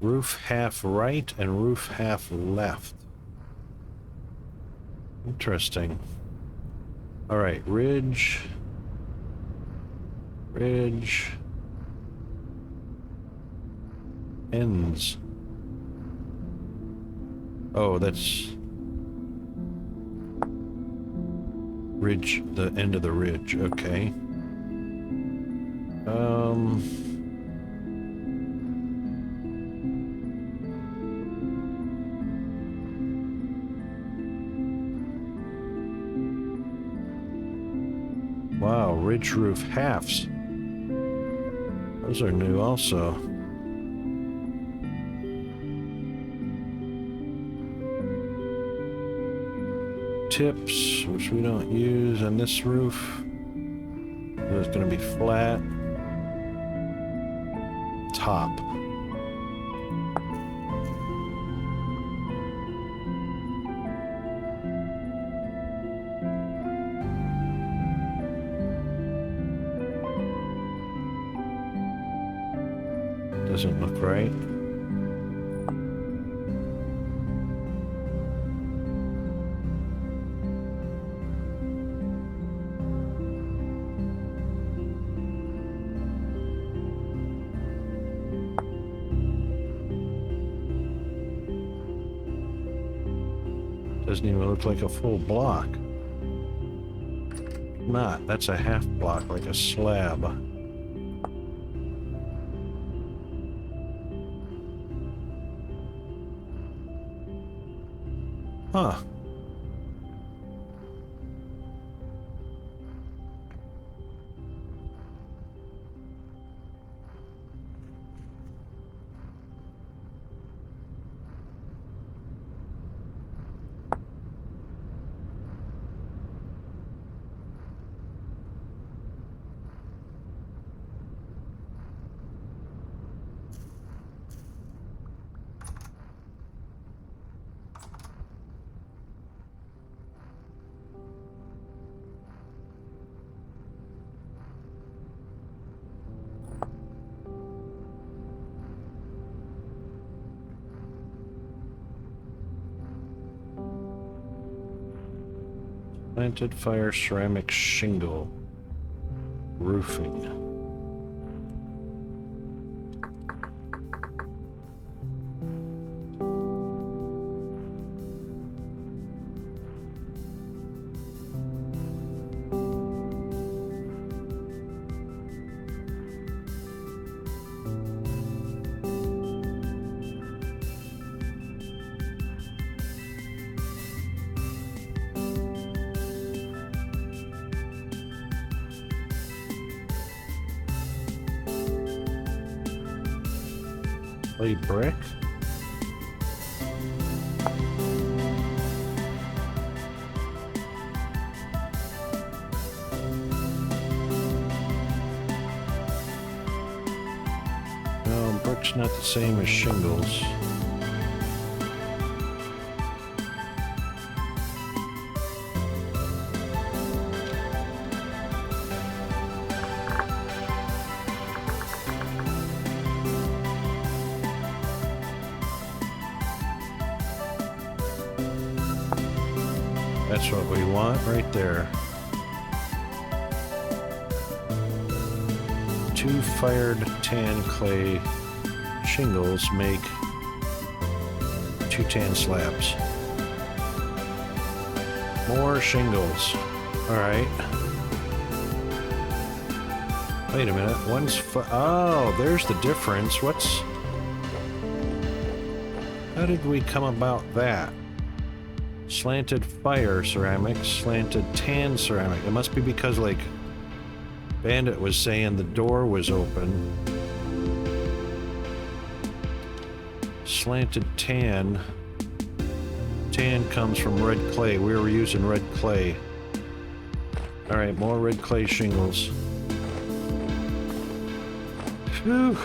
Roof half right and roof half left. Interesting. All right, ridge. Ridge. Ends. Oh, that's ridge, the end of the ridge. Okay. Wow, ridge roof halves. Those are new also. Tips, which we don't use, and this roof is going to be flat. Top. Doesn't look right. Doesn't even look like a full block. Not, that's a half block, like a slab. Huh. Planted fire ceramic shingle. Roofing. Clay brick. No, brick's not the same as shingles. That's what we want right there. 2 fired tan clay shingles make 2 tan slabs. More shingles. Alright. Wait a minute. One's oh, there's the difference. How did we come about that? Slanted fire ceramic, slanted tan ceramic. It must be because, like, Bandit was saying the door was open. Slanted tan. Tan comes from red clay. We were using red clay. Alright, more red clay shingles. Phew.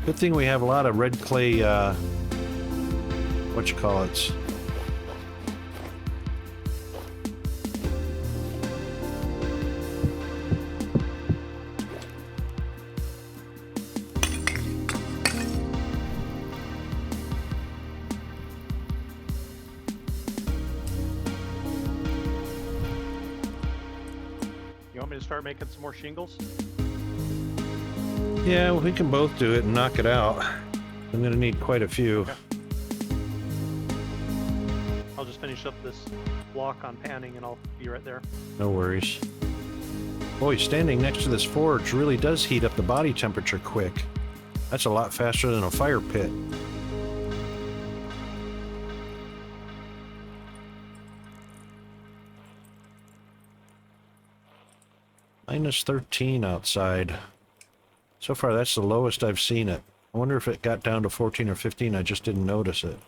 Good thing we have a lot of red clay, whatchamacallits. You want me to start making some more shingles? Yeah, we can both do it and knock it out. I'm gonna need quite a few. Okay. I'll just finish up this block on panning and I'll be right there. No worries. Boy, standing next to this forge really does heat up the body temperature quick. That's a lot faster than a fire pit. Minus 13 outside. So far, that's the lowest I've seen it. I wonder if it got down to 14 or 15. I just didn't notice it.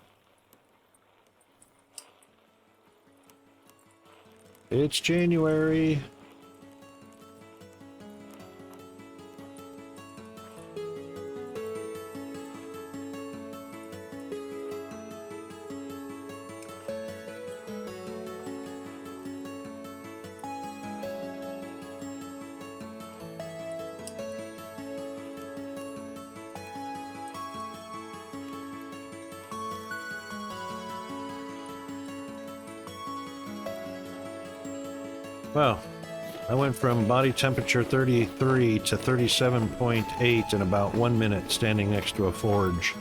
It's January. Well, I went from body temperature 33 to 37.8 in about 1 minute standing next to a forge.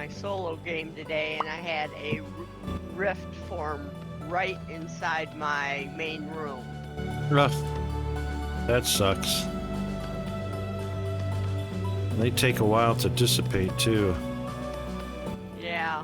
my solo game today, and I had a rift form right inside my main room. Ugh, that sucks. They take a while to dissipate too. Yeah.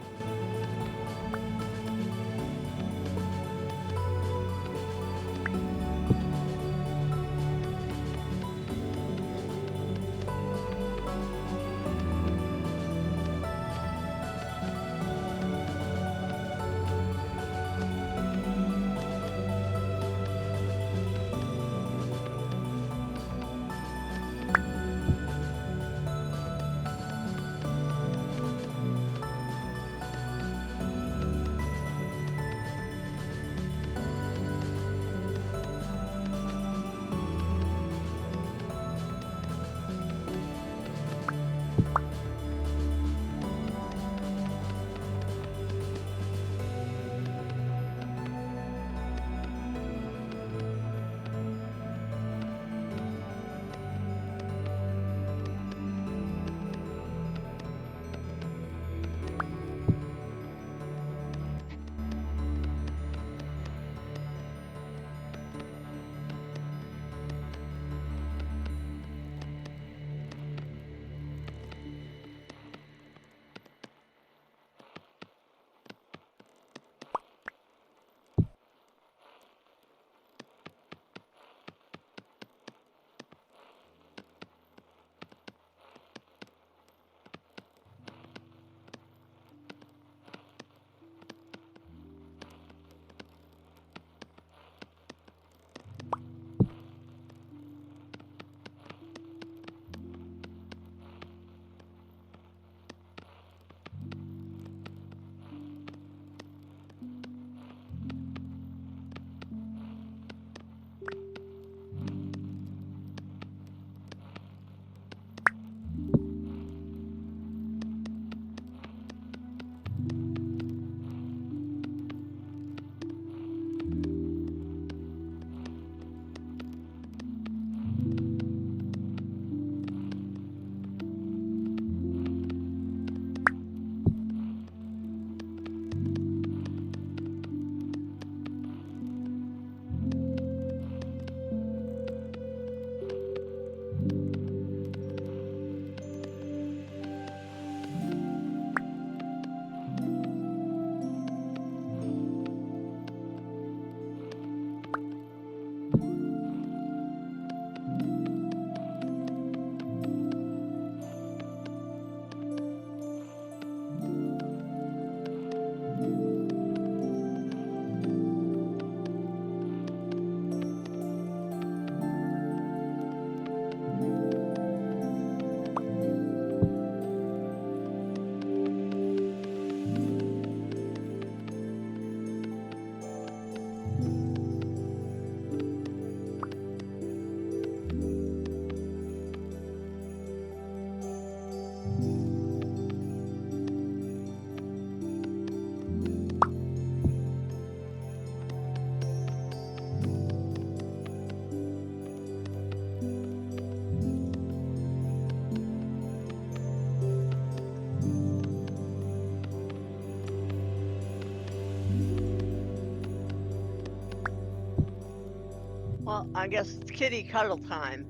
Well, I guess it's kitty cuddle time.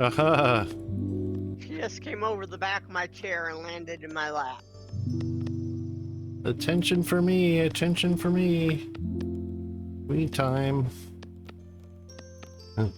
Aha! She just came over the back of my chair and landed in my lap. Attention for me, attention for me. Me time. Huh.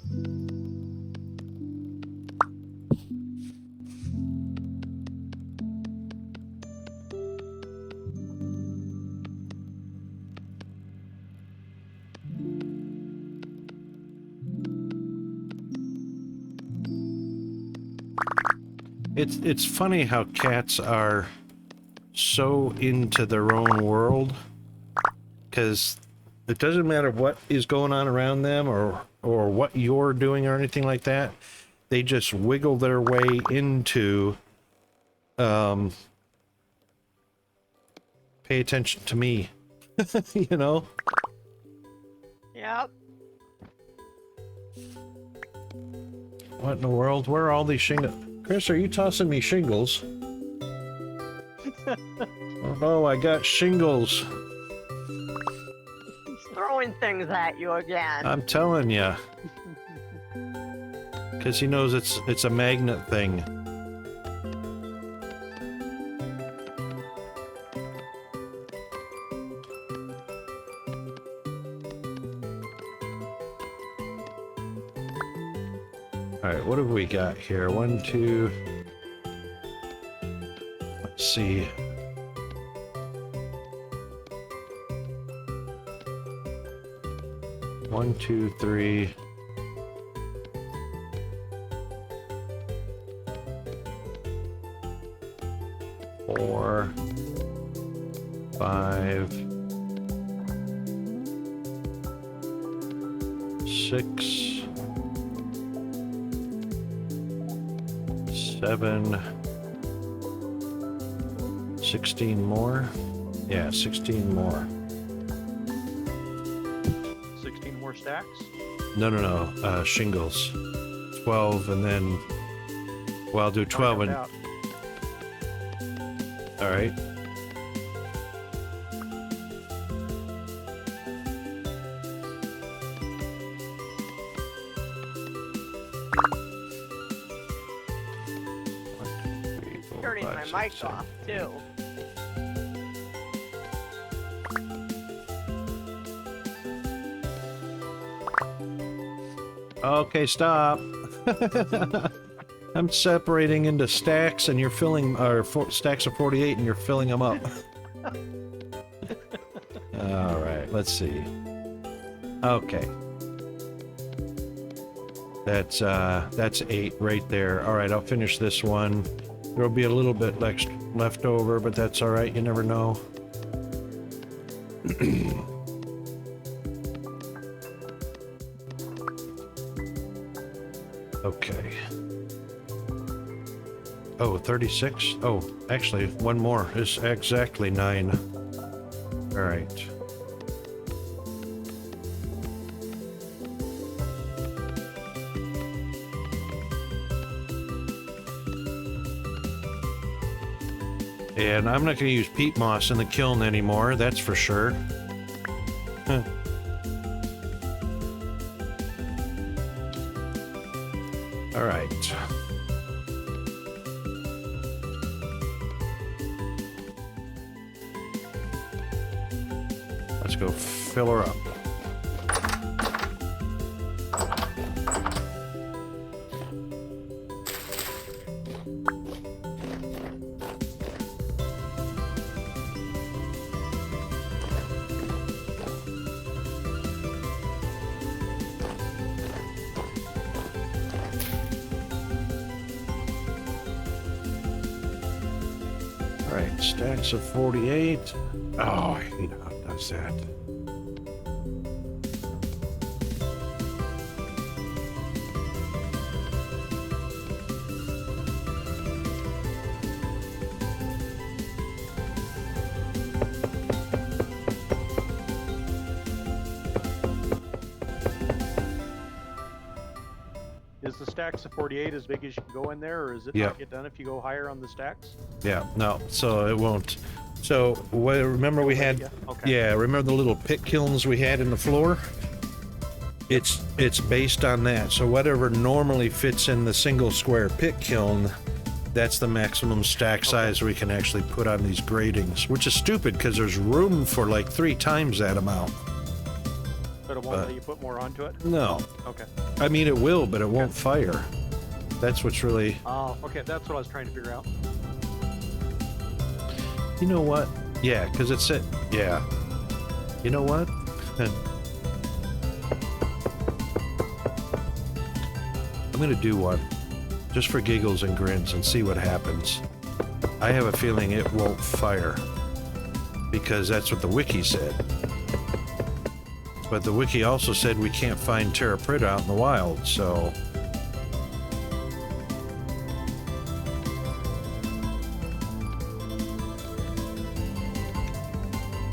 It's funny how cats are so into their own world, because it doesn't matter what is going on around them or what you're doing or anything like that. They just wiggle their way into pay attention to me. You know? Yep. What in the world? Where are all these shingles? Chris, are you tossing me shingles? Oh no, I got shingles. He's throwing things at you again. I'm telling you. Because he knows it's a magnet thing. Alright, what have we got here? 1, 2... Let's see. One, two, three. Four, 5, 6, 7, 16 more. Yeah, 16 more. 16 more stacks. No, shingles. 12 and then, well, I'll do 12 and, Out. all right. Turning my mic off too. Okay, stop. I'm separating into stacks and you're filling, or stacks of 48 and you're filling them up. All right, let's see. Okay. That's 8 right there. All right, I'll finish this one. There'll be a little bit left over, but that's all right. You never know. Okay. Oh, 36? Oh, actually, one more. It's exactly 9. All right. And I'm not going to use peat moss in the kiln anymore, that's for sure. Huh. All right. Let's go fill her up. All right, stacks of 48. Oh, I hate how it does that. Is the stacks of 48 as big as you can go in there, or is it Yeah. not get done if you go higher on the stacks? Yeah, no, so it won't. So, remember we had, Yeah. Okay. yeah, remember the little pit kilns we had in the floor? It's based on that. So whatever normally fits in the single square pit kiln, that's the maximum stack size we can actually put on these gratings, which is stupid because there's room for like 3 times that amount. But it won't let you put more onto it? No, Okay. I mean it will, but it won't fire. That's what's really, Oh, okay. That's what I was trying to figure out. you know what? Yeah, because it's it. Yeah. You know what? I'm gonna do one, just for giggles and grins, and see what happens. I have a feeling it won't fire, because that's what the wiki said. But the wiki also said we can't find Terra Preta out in the wild, so...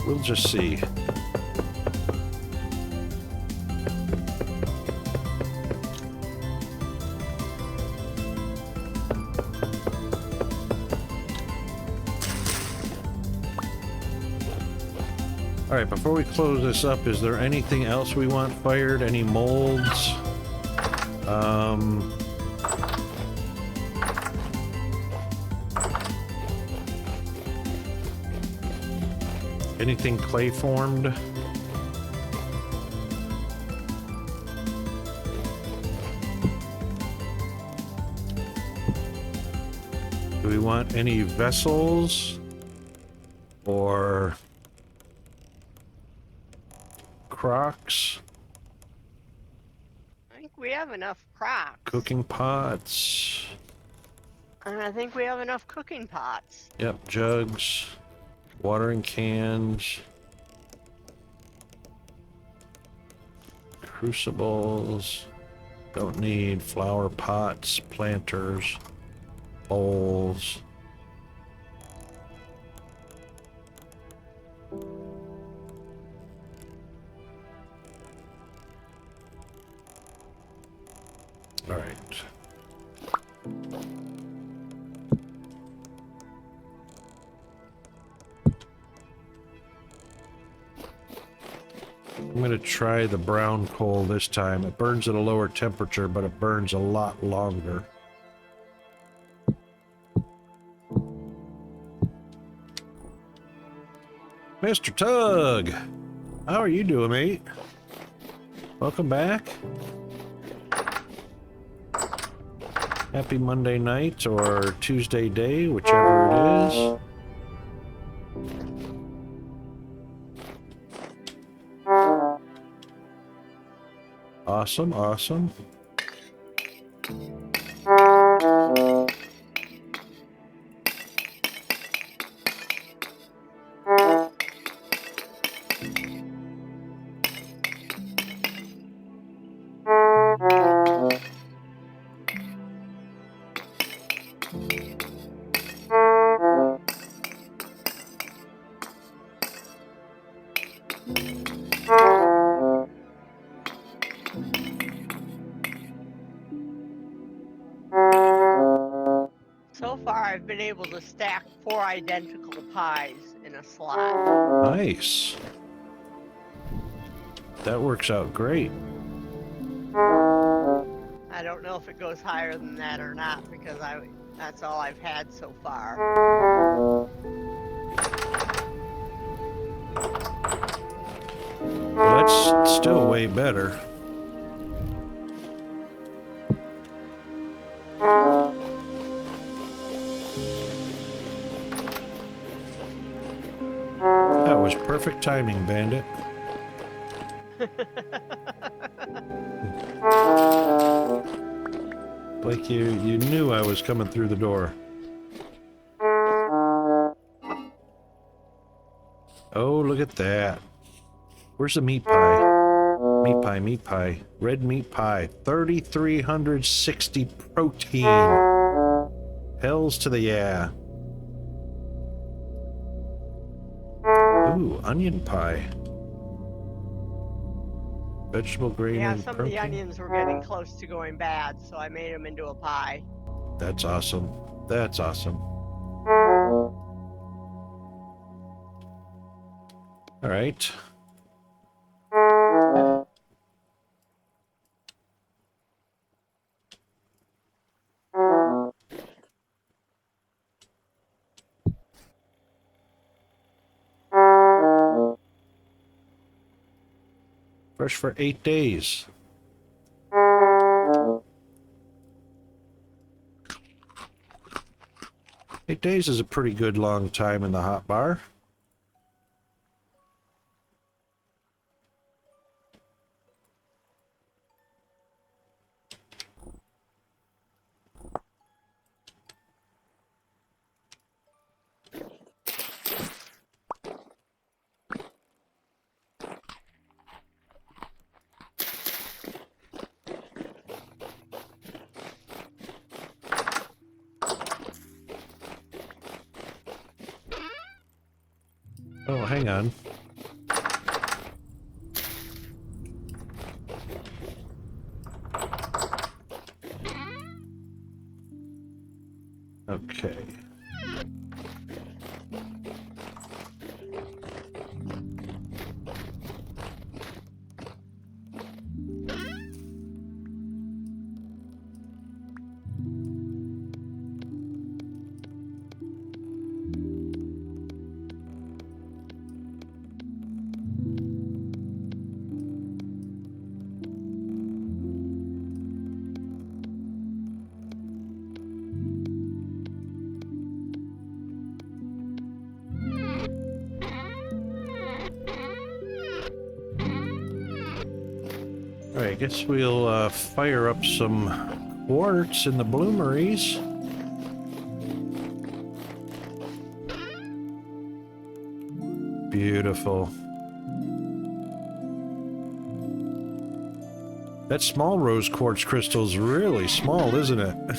we'll just see. All right, before we close this up, is there anything else we want fired? Any molds? Anything clay formed? Do we want any vessels or crocks? I think we have enough crops. Cooking pots? And I think we have enough cooking pots. Yep, jugs, watering cans, crucibles. Don't need flower pots, planters, bowls. All right. I'm going to try the brown coal this time. It burns at a lower temperature, but it burns a lot longer. Mr. Tug, how are you doing, mate? Welcome back. Happy Monday night or Tuesday day, whichever it is. Awesome, awesome. So far, I've been able to stack 4 identical pies in a slot. Nice. That works out great. I don't know if it goes higher than that or not because that's all I've had so far. Well, that's still way better. That was perfect timing, Bandit. Like you knew I was coming through the door. Oh, look at that. Where's the meat pie? Meat pie, meat pie. Red meat pie. 3,360 protein. Hells to the yeah. Ooh, onion pie. Vegetable grain Yeah, and some protein. of the onions were getting close to going bad, so I made them into a pie. That's awesome. That's awesome. All right. Fresh for 8 days. Eight days is a pretty good long time in the hot bar. Oh, hang on. Okay. Alright, I guess we'll fire up some quartz in the bloomeries. Beautiful. That small rose quartz crystal's really small, isn't it?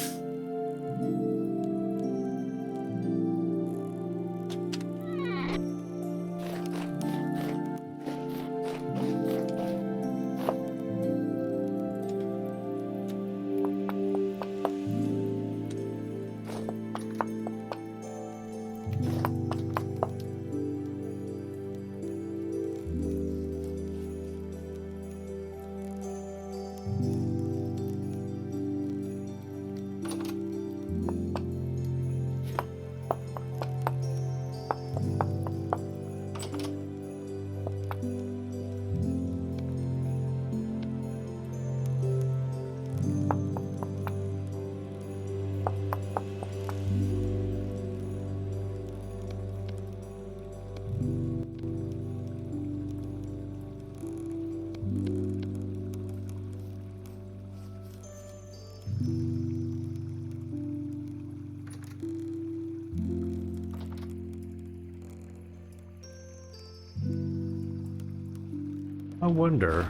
I wonder.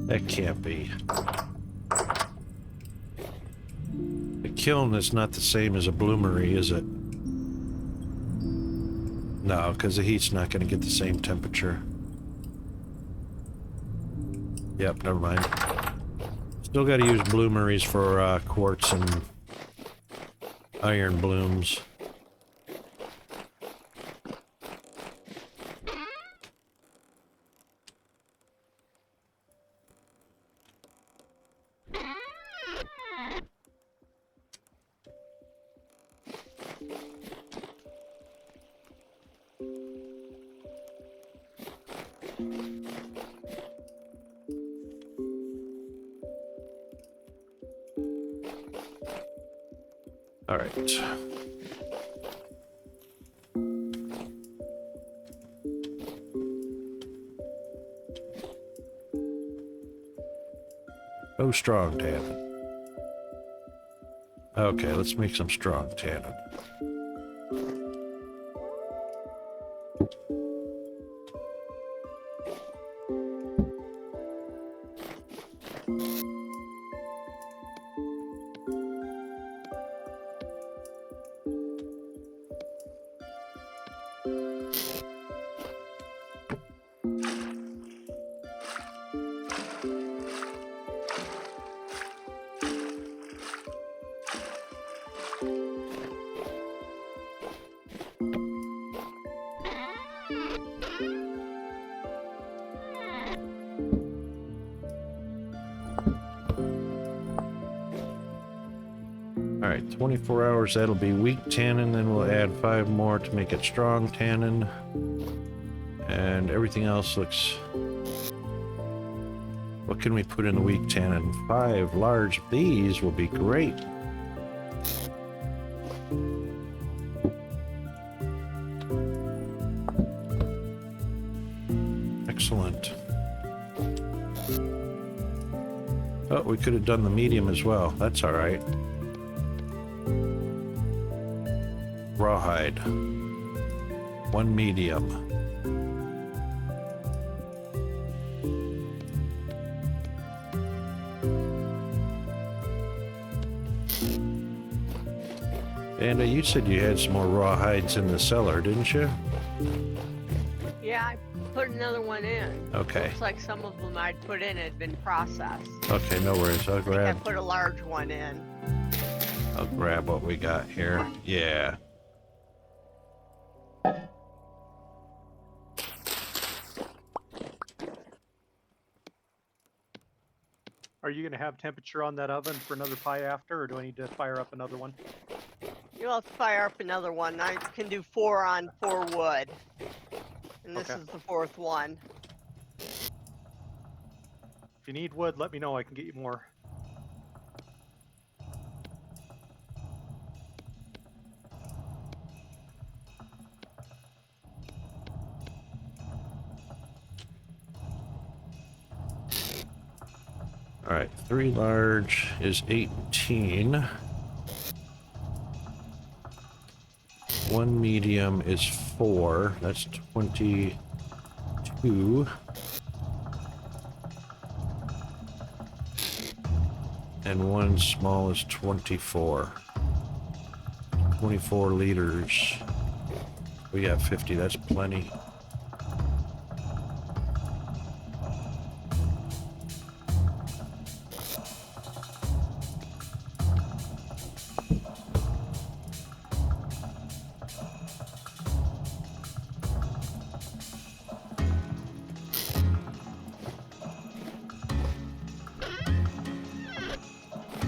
That can't be. The kiln is not the same as a bloomery, is it? No, because the heat's not going to get the same temperature. Yep, never mind. Still got to use bloomeries for quartz and iron blooms. All right. Oh, strong tannin. Okay, let's make some strong tannin. All right, 24 hours, that'll be weak tannin, then we'll add 5 more to make it strong tannin. And everything else looks... What can we put in the weak tannin? 5 large bees will be great. Excellent. Oh, we could have done the medium as well. That's all right. Rawhide. 1 medium. And you said you had some more rawhides in the cellar, didn't you? Yeah, I put another one in. Okay. Looks like some of them I'd put in had been processed. Okay, no worries. I'll I grab put a large one in. what we got here. Yeah. Are you going to have temperature on that oven for another pie after, or do I need to fire up another one? You'll have to fire up another one. I can do 4 on 4 wood. And this Okay. is the 4th one. If you need wood, let me know. I can get you more. All right, 3 large is 18. 1 medium is 4. That's 22. And 1 small is 24. 24 liters. We got 50, that's plenty.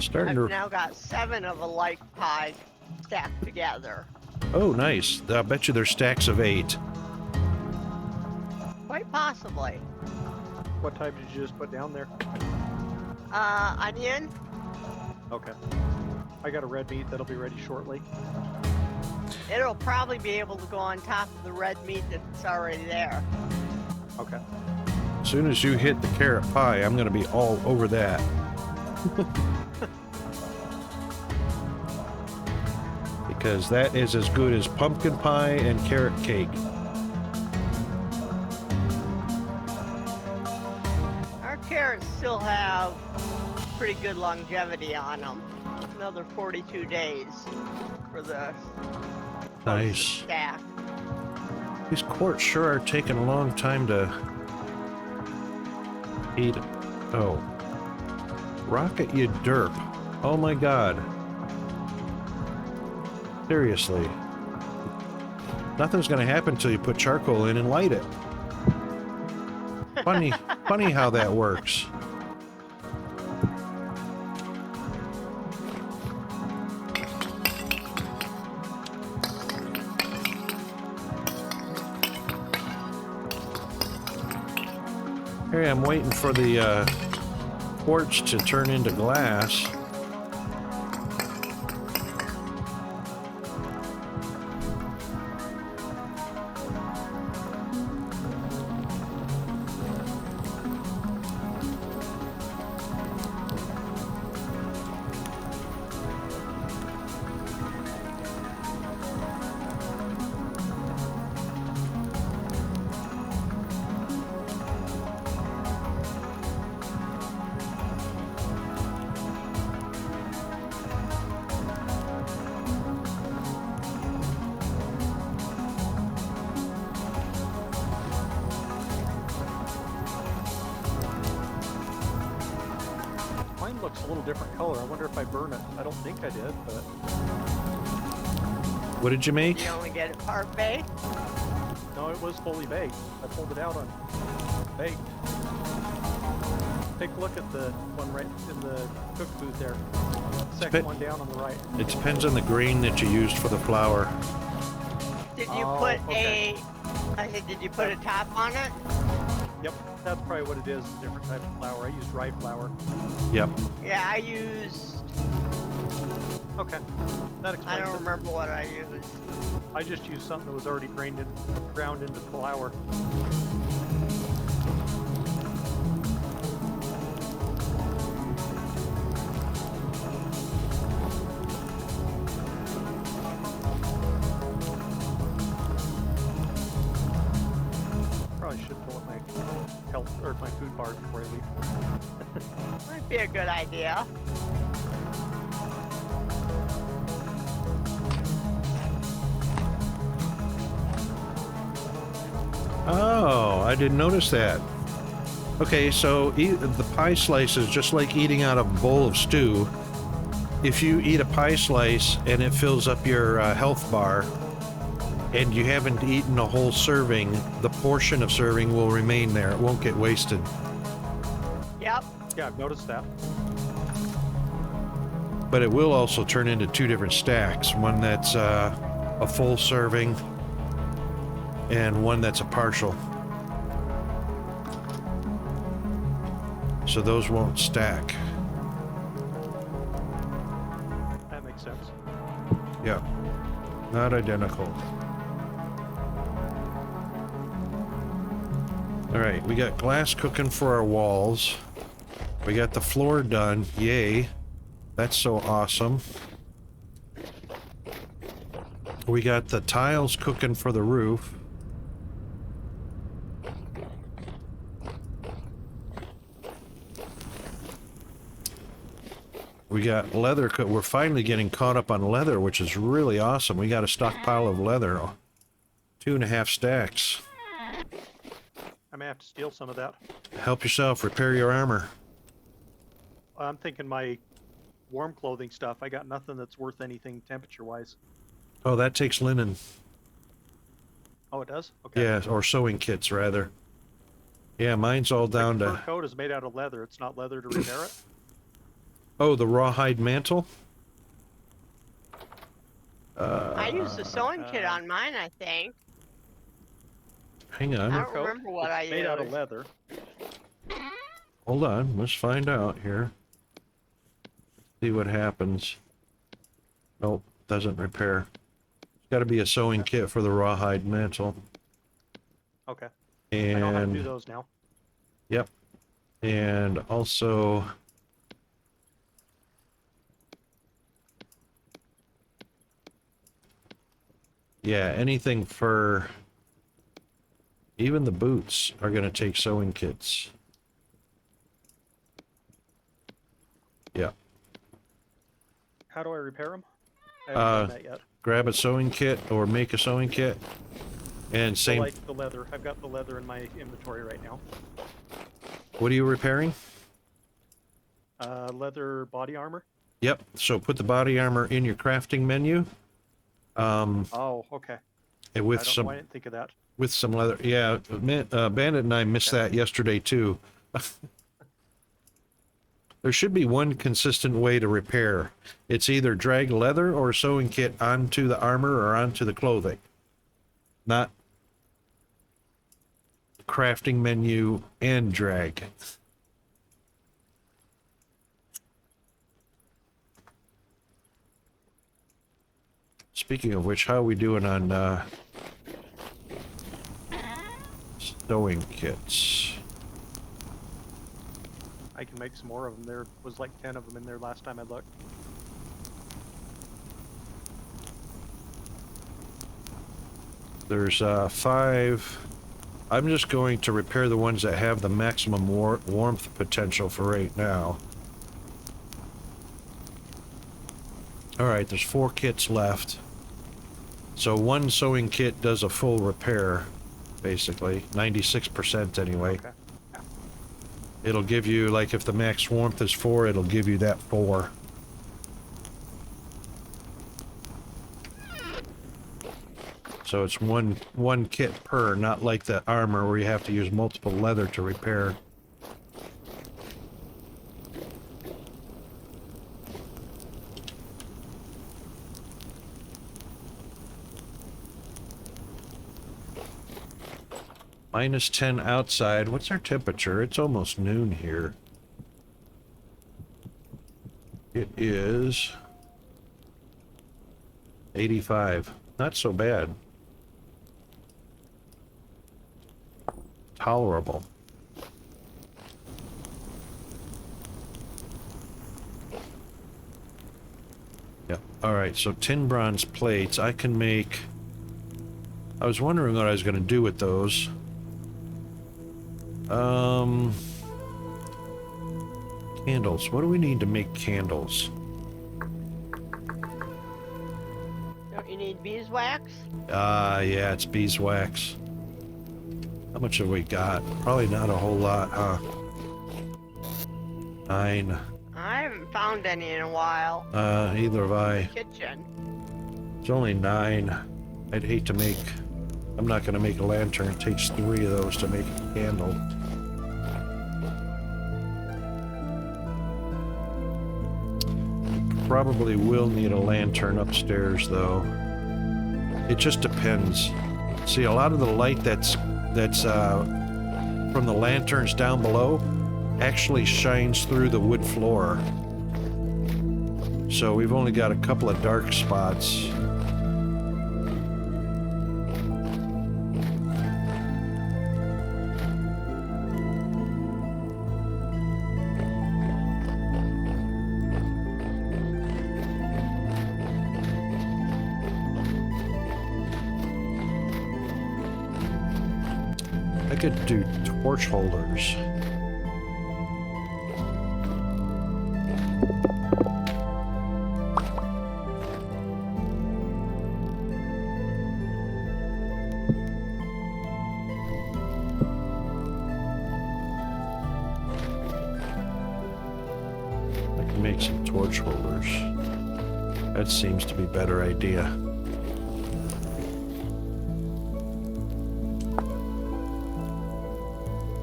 Starting I've to... now got 7 of a like pie stacked together. Oh, nice. I'll bet you there's stacks of 8. Quite possibly. What type did you just put down there? Onion. Okay. I got a red meat that'll be ready shortly. It'll probably be able to go on top of the red meat that's already there. Okay. As soon as you hit the carrot pie, I'm going to be all over that. Because that is as good as pumpkin pie and carrot cake. Our carrots still have pretty good longevity on them. Another 42 days for the Nice. stack. These quarts sure are taking a long time to eat. Oh. Rocket, you derp. Oh my god. Seriously. Nothing's gonna happen until you put charcoal in and light it. Funny how that works. Here I'm waiting for the quartz to turn into glass. Mine looks a little different color. I wonder if I burn it. I don't think I did, but What did you make? You only get it part baked. no, it was fully baked. I pulled it out on baked. Take a look at the one right in the cook booth there. Second one down on the right. It depends on the grain that you used for the flour. Did you Oh, put okay. I said, did you put a top on it? Yep, that's probably what it is. Different type of flour. I used rye flour. Yep. Yeah, I used. Okay, that I explains don't it. remember what I used. I just used something that was already ground into flour. Probably should pull up my health or my food bar before I leave. Might be a good idea. Oh, I didn't notice that. Okay, so the pie slice is just like eating out of a bowl of stew. If you eat a pie slice and it fills up your health bar, and you haven't eaten a whole serving, the portion of serving will remain there. It won't get wasted. Yep. Yeah, I've noticed that. But it will also turn into 2 different stacks. One that's a full serving and one that's a partial. So those won't stack. That makes sense. Yeah, not identical. All right, we got glass cooking for our walls. We got the floor done. Yay. That's so awesome. We got the tiles cooking for the roof. We got leather. We're finally getting caught up on leather, which is really awesome. We got a stockpile of leather. 2.5 stacks. I may have to steal some of that. Help yourself. Repair your armor. I'm thinking my warm clothing stuff. I got nothing that's worth anything temperature-wise. Oh, that takes linen. Oh, it does? Okay. Yeah, or sewing kits, rather. Yeah, mine's all down The to... fur coat is made out of leather. It's not leather to repair it? Oh, the rawhide mantle? I used a sewing kit on mine, I think. Hang on. I don't remember what I It's made out of used. leather. Hold on. Let's find out here. See what happens. Nope, doesn't repair. It's got to be a sewing kit for the rawhide mantle. Okay. I know how to do And... those now. Yep. And also... Yeah, anything for... Even the boots are going to take sewing kits. Yeah. How do I repair them? I haven't done that yet. Grab a sewing kit or make a sewing kit. And So same... like the leather. I've got the leather in my inventory right now. What are you repairing? Leather body armor. Yep. So put the body armor in your crafting menu. Oh, okay. And I with don't know some... why I didn't think of that. With some leather. Yeah, Bandit and I missed that yesterday too. There should be one consistent way to repair. It's either drag leather or sewing kit onto the armor or onto the clothing. Not crafting menu and drag. Speaking of which, how are we doing on sewing kits? I can make some more of them. There was like 10 of them in there last time I looked. There's 5. I'm just going to repair the ones that have the maximum warmth potential for right now. Alright, there's 4 kits left. So one sewing kit does a full repair, basically. 96% anyway. Okay. It'll give you, like, if the max warmth is 4, it'll give you that 4. So it's one kit per, not like the armor where you have to use multiple leather to repair. Minus 10 outside. What's our temperature? It's almost noon here. It is 85. Not so bad. Tolerable. Yep. Alright, so tin bronze plates. I can make... I was wondering what I was going to do with those. Candles. What do we need to make candles? Don't you need beeswax? Yeah, it's beeswax. How much have we got? Probably not a whole lot, huh? 9. I haven't found any in a while. Either have I. Kitchen. It's only 9. I'd hate to make... I'm not going to make a lantern. It takes 3 of those to make a candle. Probably will need a lantern upstairs, though. It just depends. See, a lot of the light that's from the lanterns down below actually shines through the wood floor. So we've only got a couple of dark spots. I could do torch holders. I can make some torch holders. That seems to be a better idea.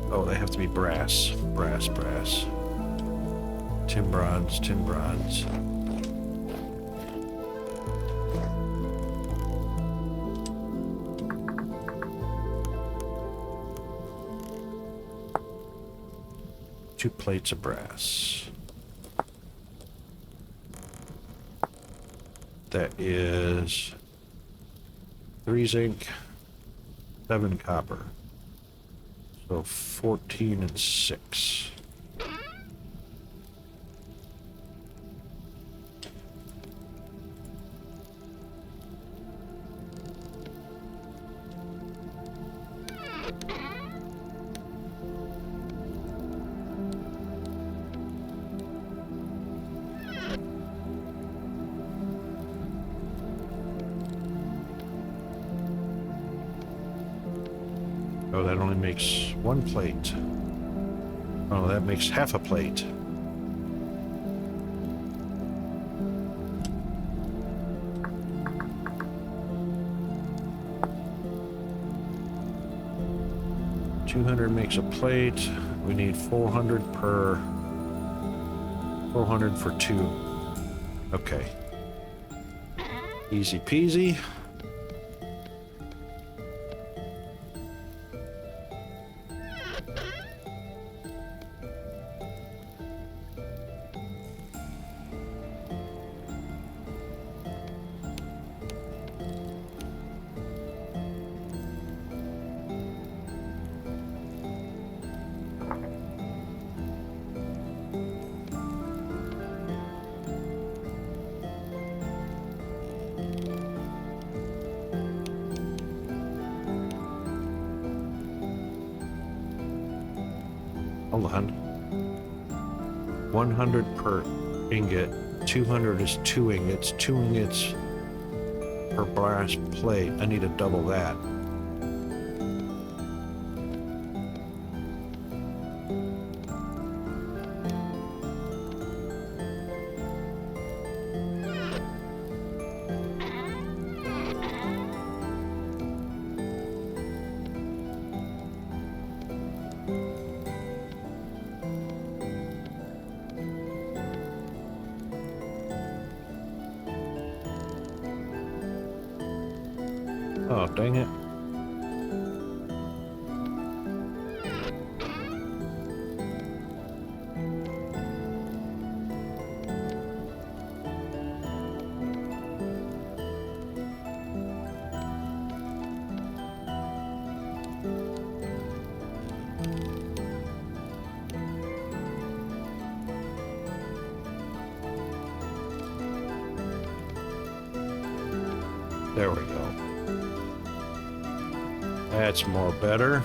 Oh, they have to be brass. Brass. Tin bronze. 2 plates of brass. That is 3 zinc, 7 copper. So 14 and 6. Oh, that only makes 1 plate. Oh, that makes half a plate. $200 makes a plate. We need 400 per. 400 for 2. Okay. Easy peasy. Hold on. 100 per ingot. 200 is 2 ingots. 2 ingots per brass plate. I need to double that. Oh, dang it. There we go. That's more better.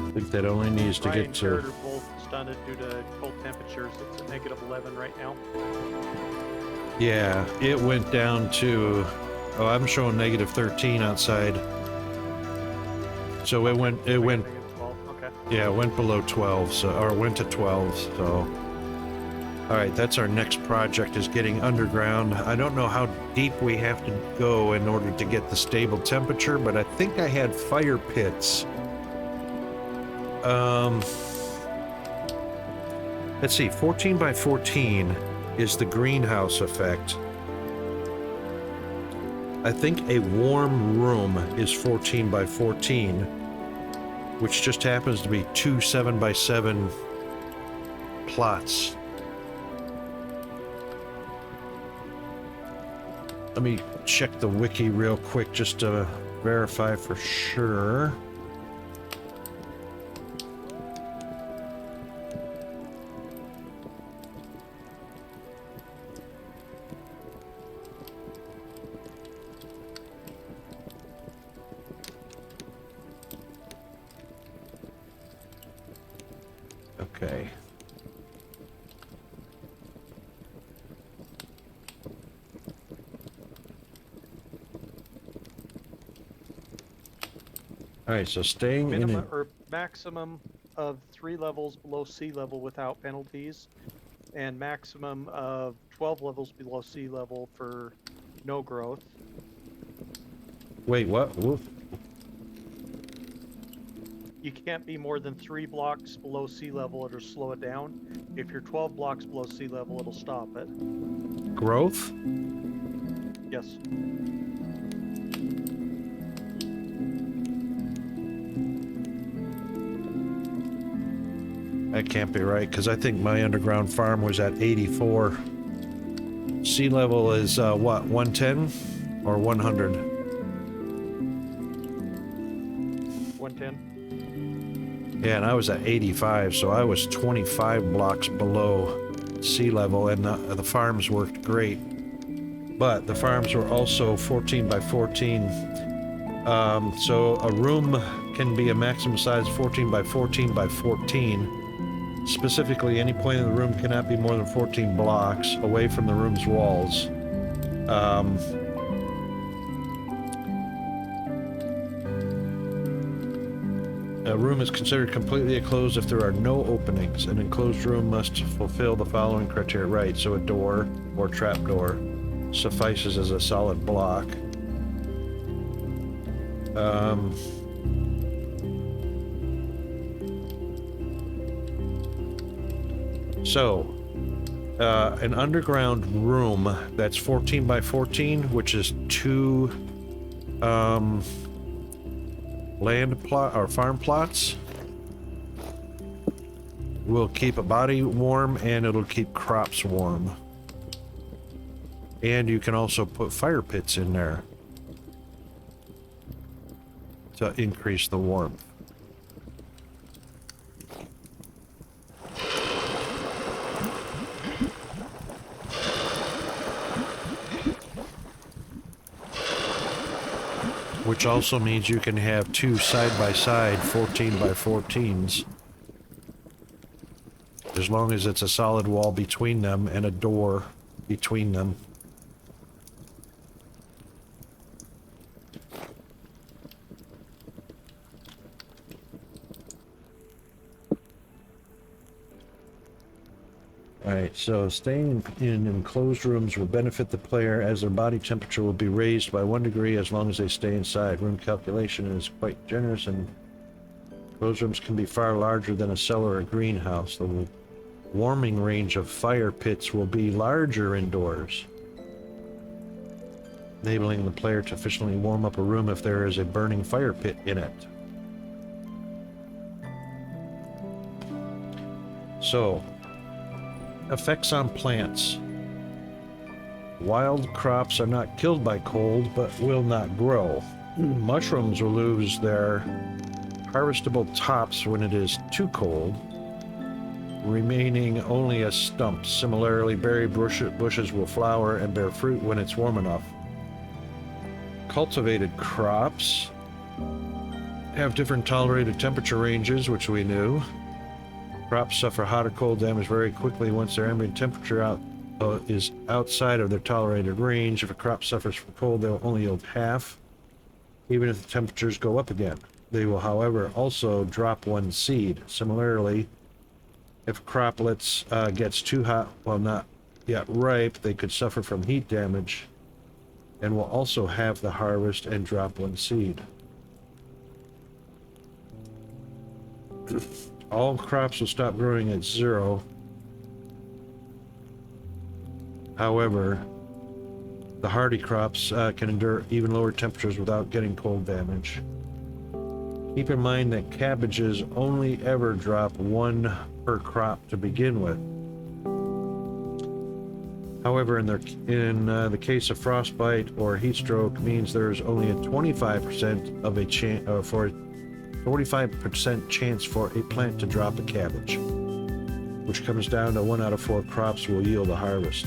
I think that only needs to get to... Inverter both stunted due to cold temperatures. It's at -11 right now. Yeah, it went down to... Oh, I'm showing -13 outside. So it went... I think it's 12. Okay. Yeah, it went below 12, so... Or it went to 12, so... All right, that's our next project, is getting underground. I don't know how deep we have to go in order to get the stable temperature, but I think I had fire pits. Let's see, 14 by 14 is the greenhouse effect. I think a warm room is 14 by 14, which just happens to be two 7 by 7 plots. Let me check the wiki real quick just to verify for sure. Okay. All right, so staying in Minimum it. or maximum of 3 levels below sea level without penalties, and maximum of 12 levels below sea level for no growth. Wait, what? Woof. You can't be more than 3 blocks below sea level, it'll slow it down. If you're 12 blocks below sea level, it'll stop it. Growth? Yes. That can't be right, because I think my underground farm was at 84. Sea level is what, 110 or 100? 110. Yeah, and I was at 85, so I was 25 blocks below sea level, and the farms worked great. But the farms were also 14 by 14. So a room can be a maximum size 14 by 14 by 14. Specifically, any point in the room cannot be more than 14 blocks away from the room's walls. A room is considered completely enclosed if there are no openings. An enclosed room must fulfill the following criteria. Right, so a door or trap door suffices as a solid block. An underground room that's 14 by 14, which is 2 land plot or farm plots, will keep a body warm and it'll keep crops warm. And you can also put fire pits in there to increase the warmth. Which also means you can have 2 side-by-side 14 by 14s. As long as it's a solid wall between them and a door between them. Alright, so staying in enclosed rooms will benefit the player as their body temperature will be raised by 1 degree as long as they stay inside. Room calculation is quite generous, and enclosed rooms can be far larger than a cellar or greenhouse. The warming range of fire pits will be larger indoors, enabling the player to efficiently warm up a room if there is a burning fire pit in it. So, effects on plants. Wild crops are not killed by cold, but will not grow. Mushrooms will lose their harvestable tops when it is too cold, remaining only as stumps. Similarly, berry bushes will flower and bear fruit when it's warm enough. Cultivated crops have different tolerated temperature ranges, which we knew. Crops suffer hot or cold damage very quickly once their ambient temperature is outside of their tolerated range. If a crop suffers from cold, they will only yield half, even if the temperatures go up again. They will, however, also drop 1 seed. Similarly, If croplets gets too hot while not yet ripe, they could suffer from heat damage and will also have the harvest and drop one seed. All crops will stop growing at 0. However, the hardy crops can endure even lower temperatures without getting cold damage. Keep in mind that cabbages only ever drop 1 per crop to begin with. However, in the case of frostbite or heat stroke, means there is only a 25% of a 45% chance for a plant to drop a cabbage, which comes down to 1 out of 4 crops will yield a harvest.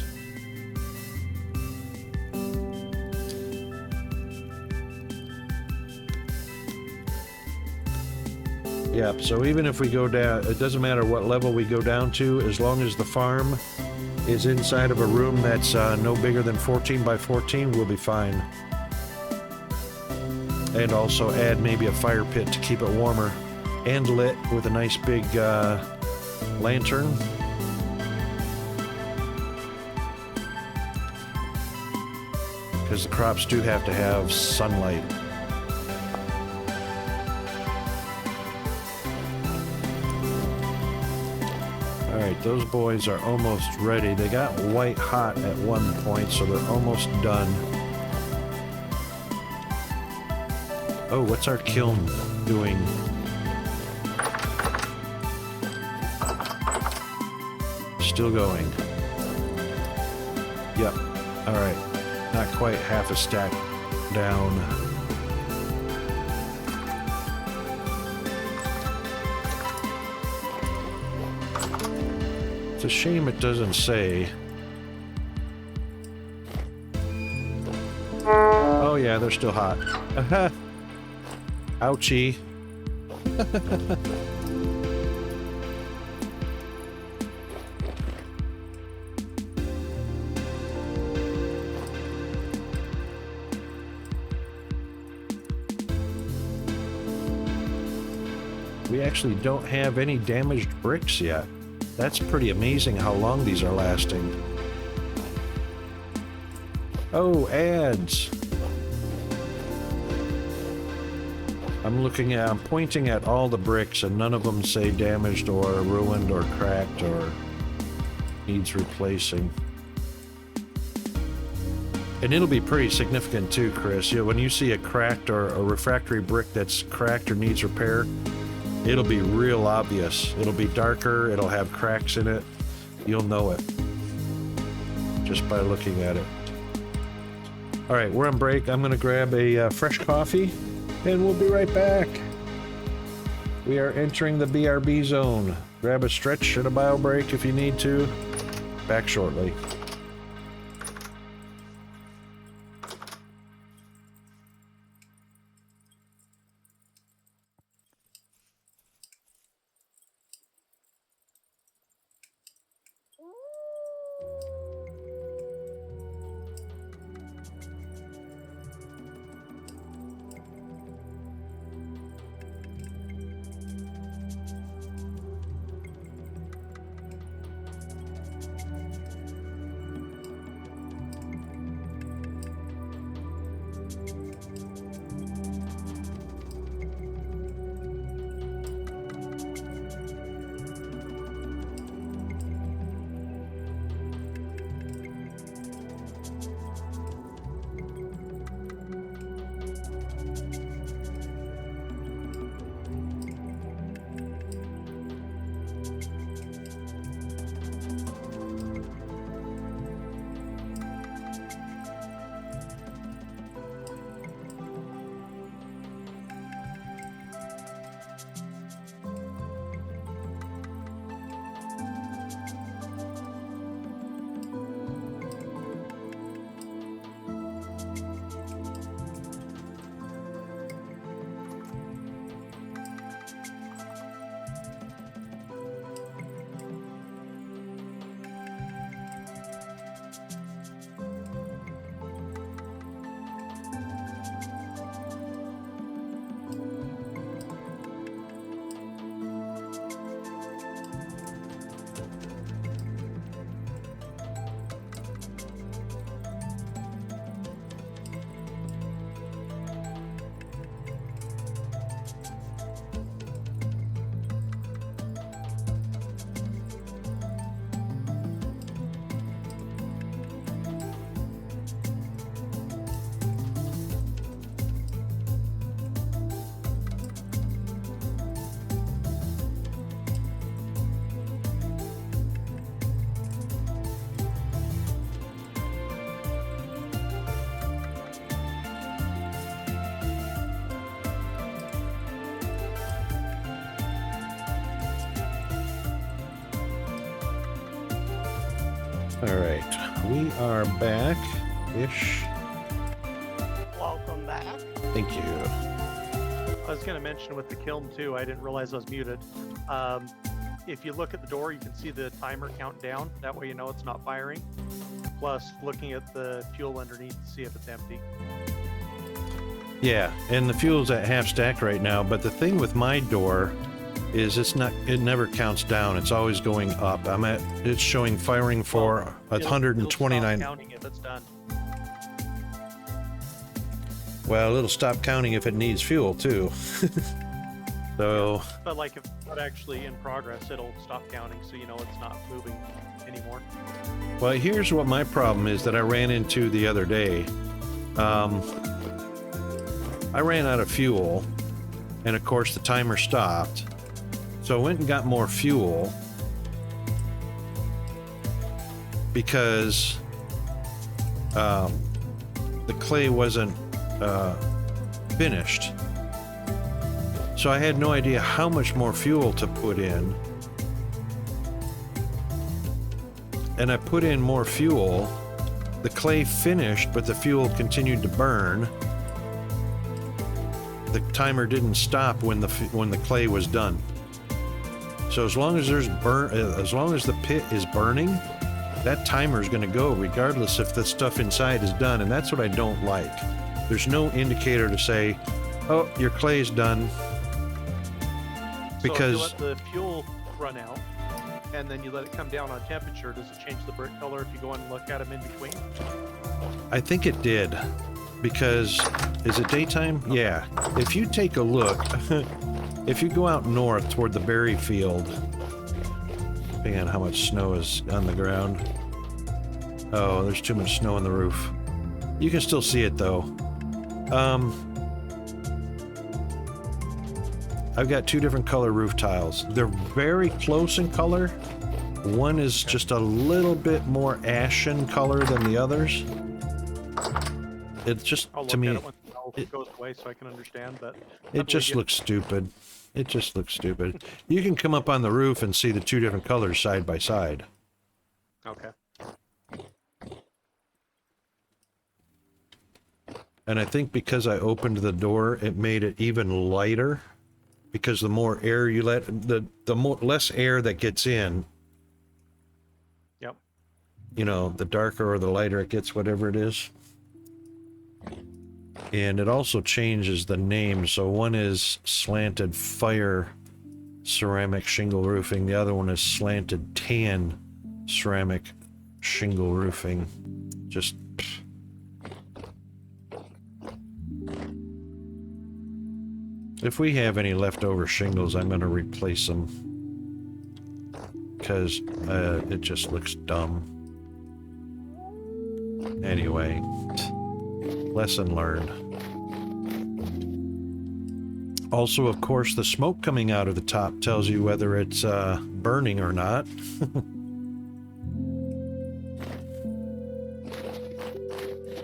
Yep, so even if we go down, it doesn't matter what level we go down to, as long as the farm is inside of a room that's no bigger than 14 by 14, we'll be fine. And also add maybe a fire pit to keep it warmer and lit with a nice big lantern. Because the crops do have to have sunlight. Alright, those boys are almost ready. They got white hot at one point, so they're almost done. Oh, what's our kiln doing? Still going. Yep. Alright. Not quite half a stack down. It's a shame it doesn't say. Oh yeah, they're still hot. Ouchie. We actually don't have any damaged bricks yet. That's pretty amazing how long these are lasting. Oh, ads. I'm pointing at all the bricks and none of them say damaged or ruined or cracked or needs replacing. And it'll be pretty significant too, Chris. You know, when you see a cracked or a refractory brick that's cracked or needs repair, it'll be real obvious. It'll be darker, it'll have cracks in it. You'll know it just by looking at it. All right, we're on break. I'm gonna grab a fresh coffee and we'll be right back. We are entering the BRB zone. Grab a stretch and a bio break if you need to. Back shortly. All right, we are back-ish. Welcome back. Thank you. I was going to mention with the kiln too, I didn't realize I was muted. If you look at the door, you can see the timer count down. That way you know it's not firing. Plus, looking at the fuel underneath to see if it's empty. Yeah, and the fuel's at half stack right now, but the thing with my door is it never counts down. It's always going up. It's showing firing for It'll 129. stop counting if it's done. Well, it'll stop counting if it needs fuel too. So, But like if it's not actually in progress, it'll stop counting, so you know it's not moving anymore. well, here's what my problem is that I ran into the other day. I ran out of fuel, and of course the timer stopped. So I went and got more fuel because the clay wasn't finished. So I had no idea how much more fuel to put in. And I put in more fuel. The clay finished, but the fuel continued to burn. The timer didn't stop when the clay was done. So as long as as long as the pit is burning, that timer is going to go regardless if the stuff inside is done, and that's what I don't like. There's no indicator to say, "Oh, your clay's done." Because so if you let the fuel run out and then you let it come down on temperature, does it change the brick color if you go and look at them in between? I think it did. Because, is it daytime? Yeah. If you take a look, if you go out north toward the berry field, depending on how much snow is on the ground. Oh, there's too much snow on the roof. You can still see it though. I've got two different color roof tiles. They're very close in color. One is just a little bit more ashen color than the others. It's just, I'll look to me, at it when it goes away so I can understand, but it just looks stupid. It just looks stupid. You can come up on the roof and see the two different colors side by side. okay. And I think because I opened the door, it made it even lighter. Because the more air you let, the less air that gets in, Yep. you know, the darker or the lighter it gets, whatever it is. And it also changes the name. So one is Slanted Fire Ceramic Shingle Roofing. The other one is Slanted Tan Ceramic Shingle Roofing. Just... If we have any leftover shingles, I'm going to replace them. Because it just looks dumb. Anyway, lesson learned. Also, of course, the smoke coming out of the top tells you whether it's burning or not.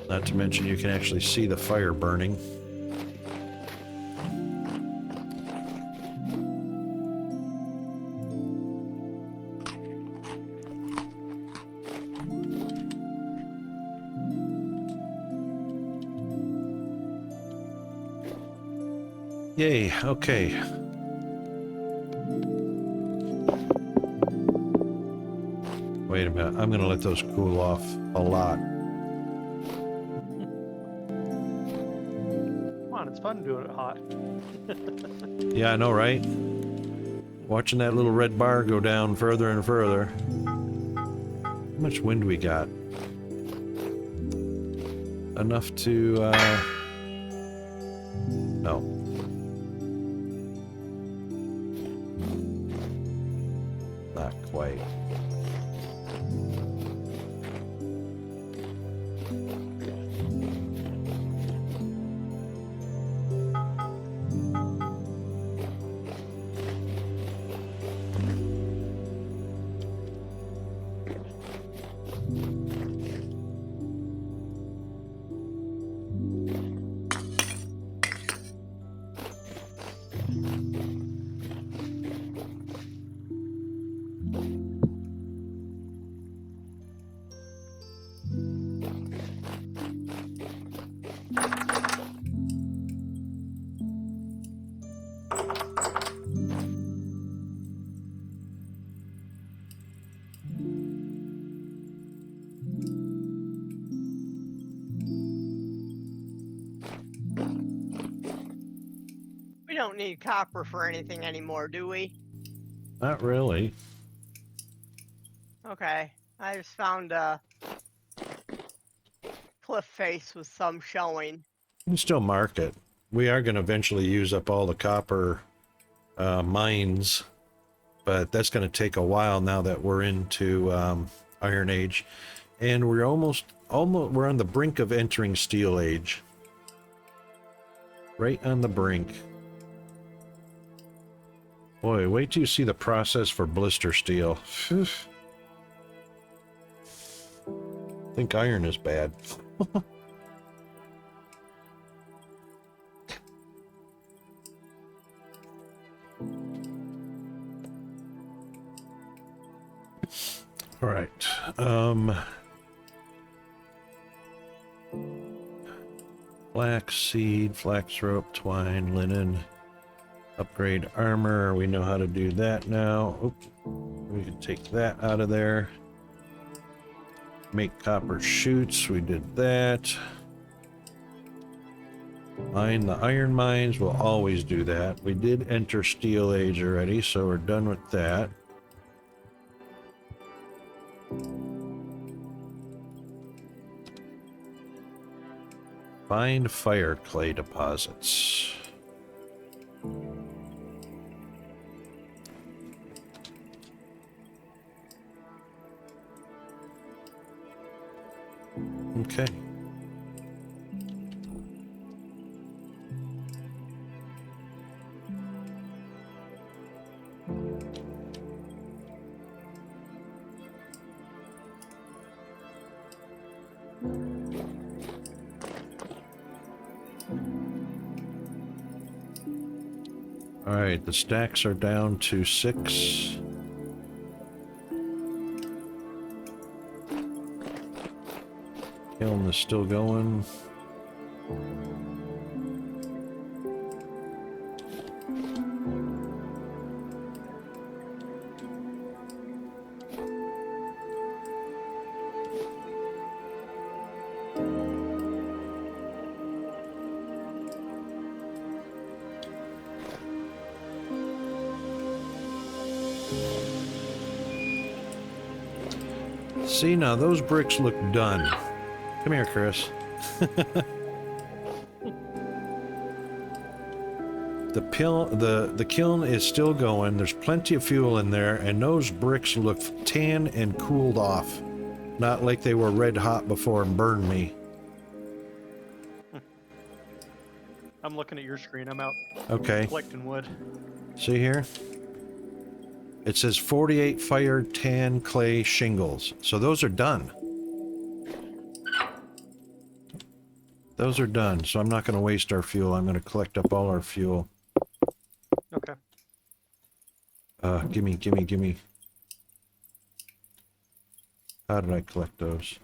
Not to mention you can actually see the fire burning. Yay, okay. Wait a minute, I'm gonna let those cool off a lot. Come on, it's fun doing it hot. Yeah, I know, right? Watching that little red bar go down further and further. How much wind we got? Enough to, no. Not quite. don't need copper for anything anymore, do we? Not really. Okay. I just found a cliff face with some showing. You can still mark it. We are going to eventually use up all the copper mines, but that's going to take a while now that we're into Iron Age, and we're almost we're on the brink of entering Steel Age. Right on the brink. Boy, wait till you see the process for blister steel. Phew. I think iron is bad. All right. Flax seed, flax rope, twine, linen. Upgrade armor. We know how to do that now. Oop. We can take that out of there. Make copper chutes. We did that. Mine the iron mines. We'll always do that. We did enter Steel Age already, so we're done with that. Find fire clay deposits. Okay. All right, the stacks are down to 6. Kiln is still going. See, now those bricks look done. Come here, Chris. The kiln is still going. There's plenty of fuel in there, and those bricks look tan and cooled off. Not like they were red hot before and burned me. I'm looking at your screen. I'm out Okay. collecting wood. See here? It says 48 fire tan clay shingles. So those are done. Those are done. So I'm not going to waste our fuel. I'm going to collect up all our fuel. Okay. Gimme. How did I collect those?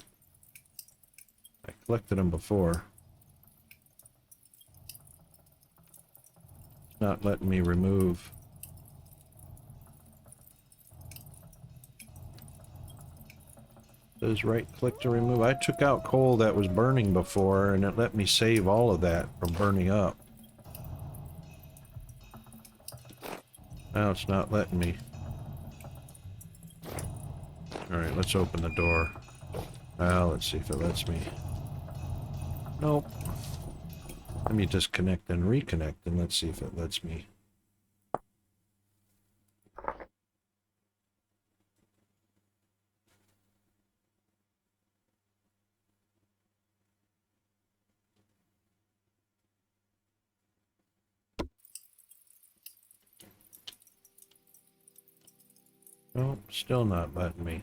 I collected them before. It's not letting me remove. Does right click to remove. I took out coal that was burning before and it let me save all of that from burning up. Now it's not letting me. Alright, let's open the door. Well, let's see if it lets me. Nope. Let me disconnect and reconnect and let's see if it lets me. Nope, still not letting me.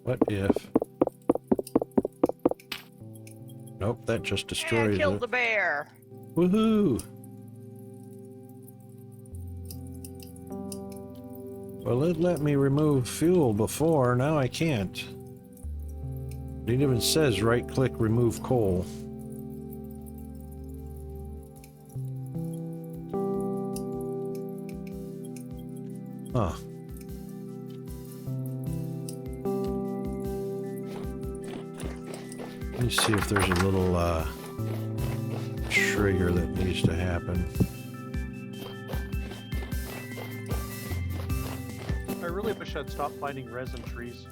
What if? Nope, that just destroys I killed it. the bear. Woohoo! Well, it let me remove fuel before, now I can't. It even says right-click, remove coal. Huh. Let me see if there's a little, trigger that needs to happen. I really wish I'd stop finding resin trees.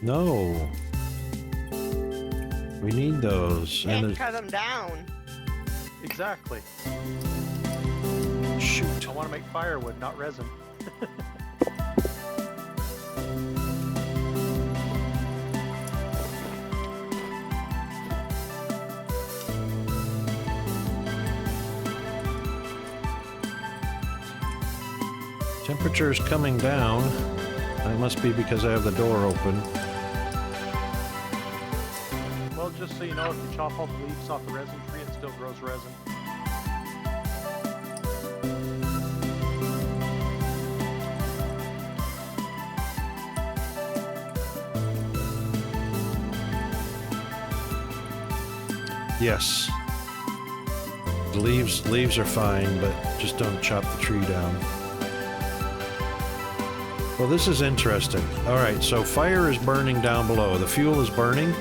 No. We need those. Can't And cut them down. Exactly. shoot. I want to make firewood, not resin. Temperature's coming down. That must be because I have the door open. Well, just so you know, if you chop all the leaves off the resin tree, it still grows resin. Yes. The leaves are fine, but just don't chop the tree down. Well, this is interesting. All right, so fire is burning down below. The fuel is burning,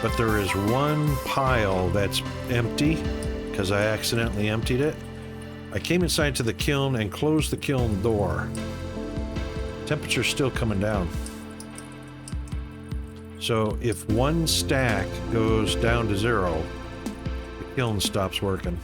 but there is one pile that's empty because I accidentally emptied it. I came inside to the kiln and closed the kiln door. Temperature's still coming down. So if one stack goes down to 0, the kiln stops working.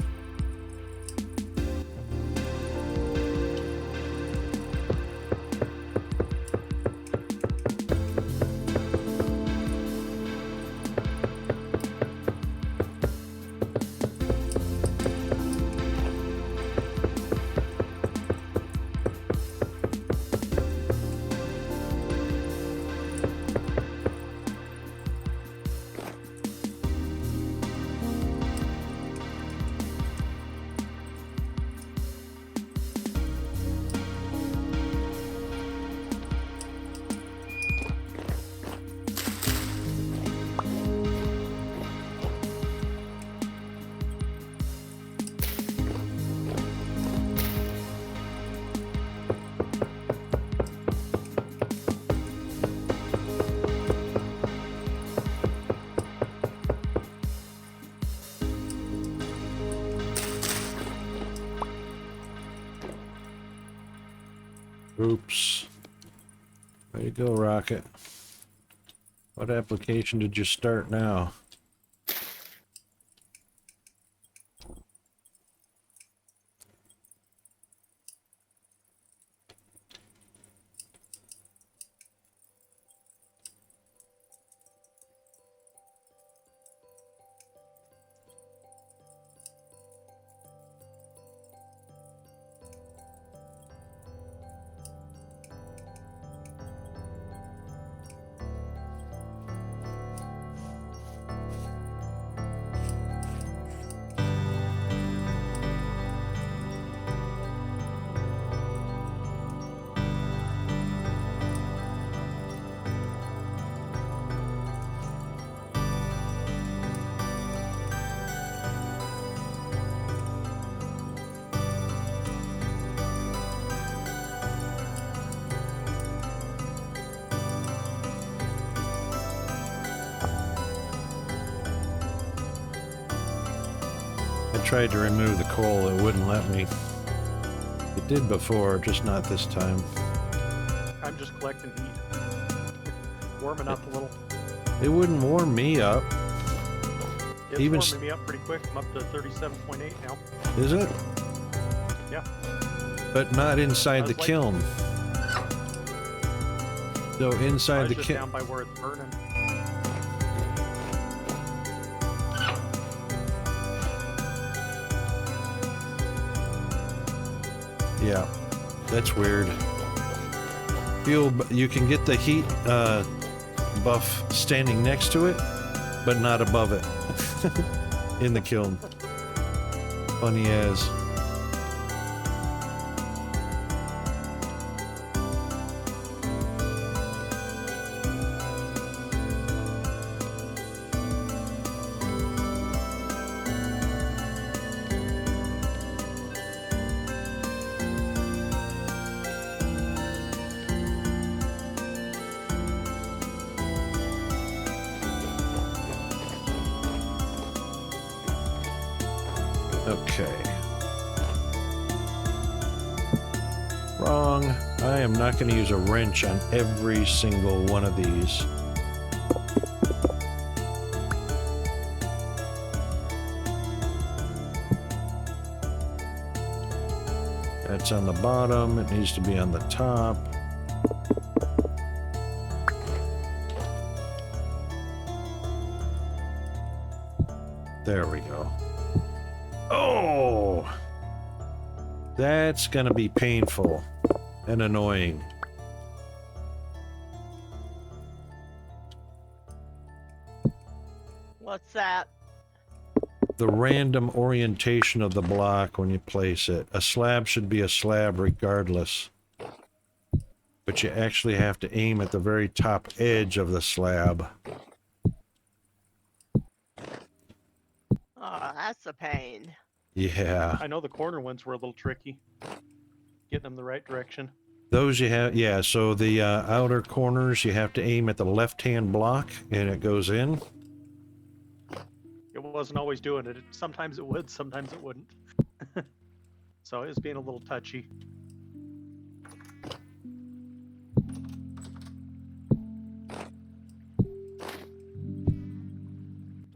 Oops. Way to go, Rocket. What application did you start now? I tried to remove the coal, it wouldn't let me. It did before, just not this time. I'm just collecting heat. Warming up a little. It wouldn't warm me up. It's Even warming me up pretty quick. I'm up to 37.8 now. Is it? Yeah. But not inside the like- kiln. So I inside was the just kiln. down by where it's burning. Yeah, that's weird. You can get the heat buff standing next to it, but not above it in the kiln. Funny as. Okay. Wrong. I am not going to use a wrench on every single one of these. That's on the bottom. It needs to be on the top. There we go. Oh! That's gonna be painful and annoying. What's that? The random orientation of the block when you place it. A slab should be a slab regardless. But you actually have to aim at the very top edge of the slab. Oh, that's a pain. Yeah. I know the corner ones were a little tricky. Getting them the right direction. Those you have, yeah, so the outer corners you have to aim at the left-hand block and it goes in. It wasn't always doing it. Sometimes it would, sometimes it wouldn't. So it was being a little touchy.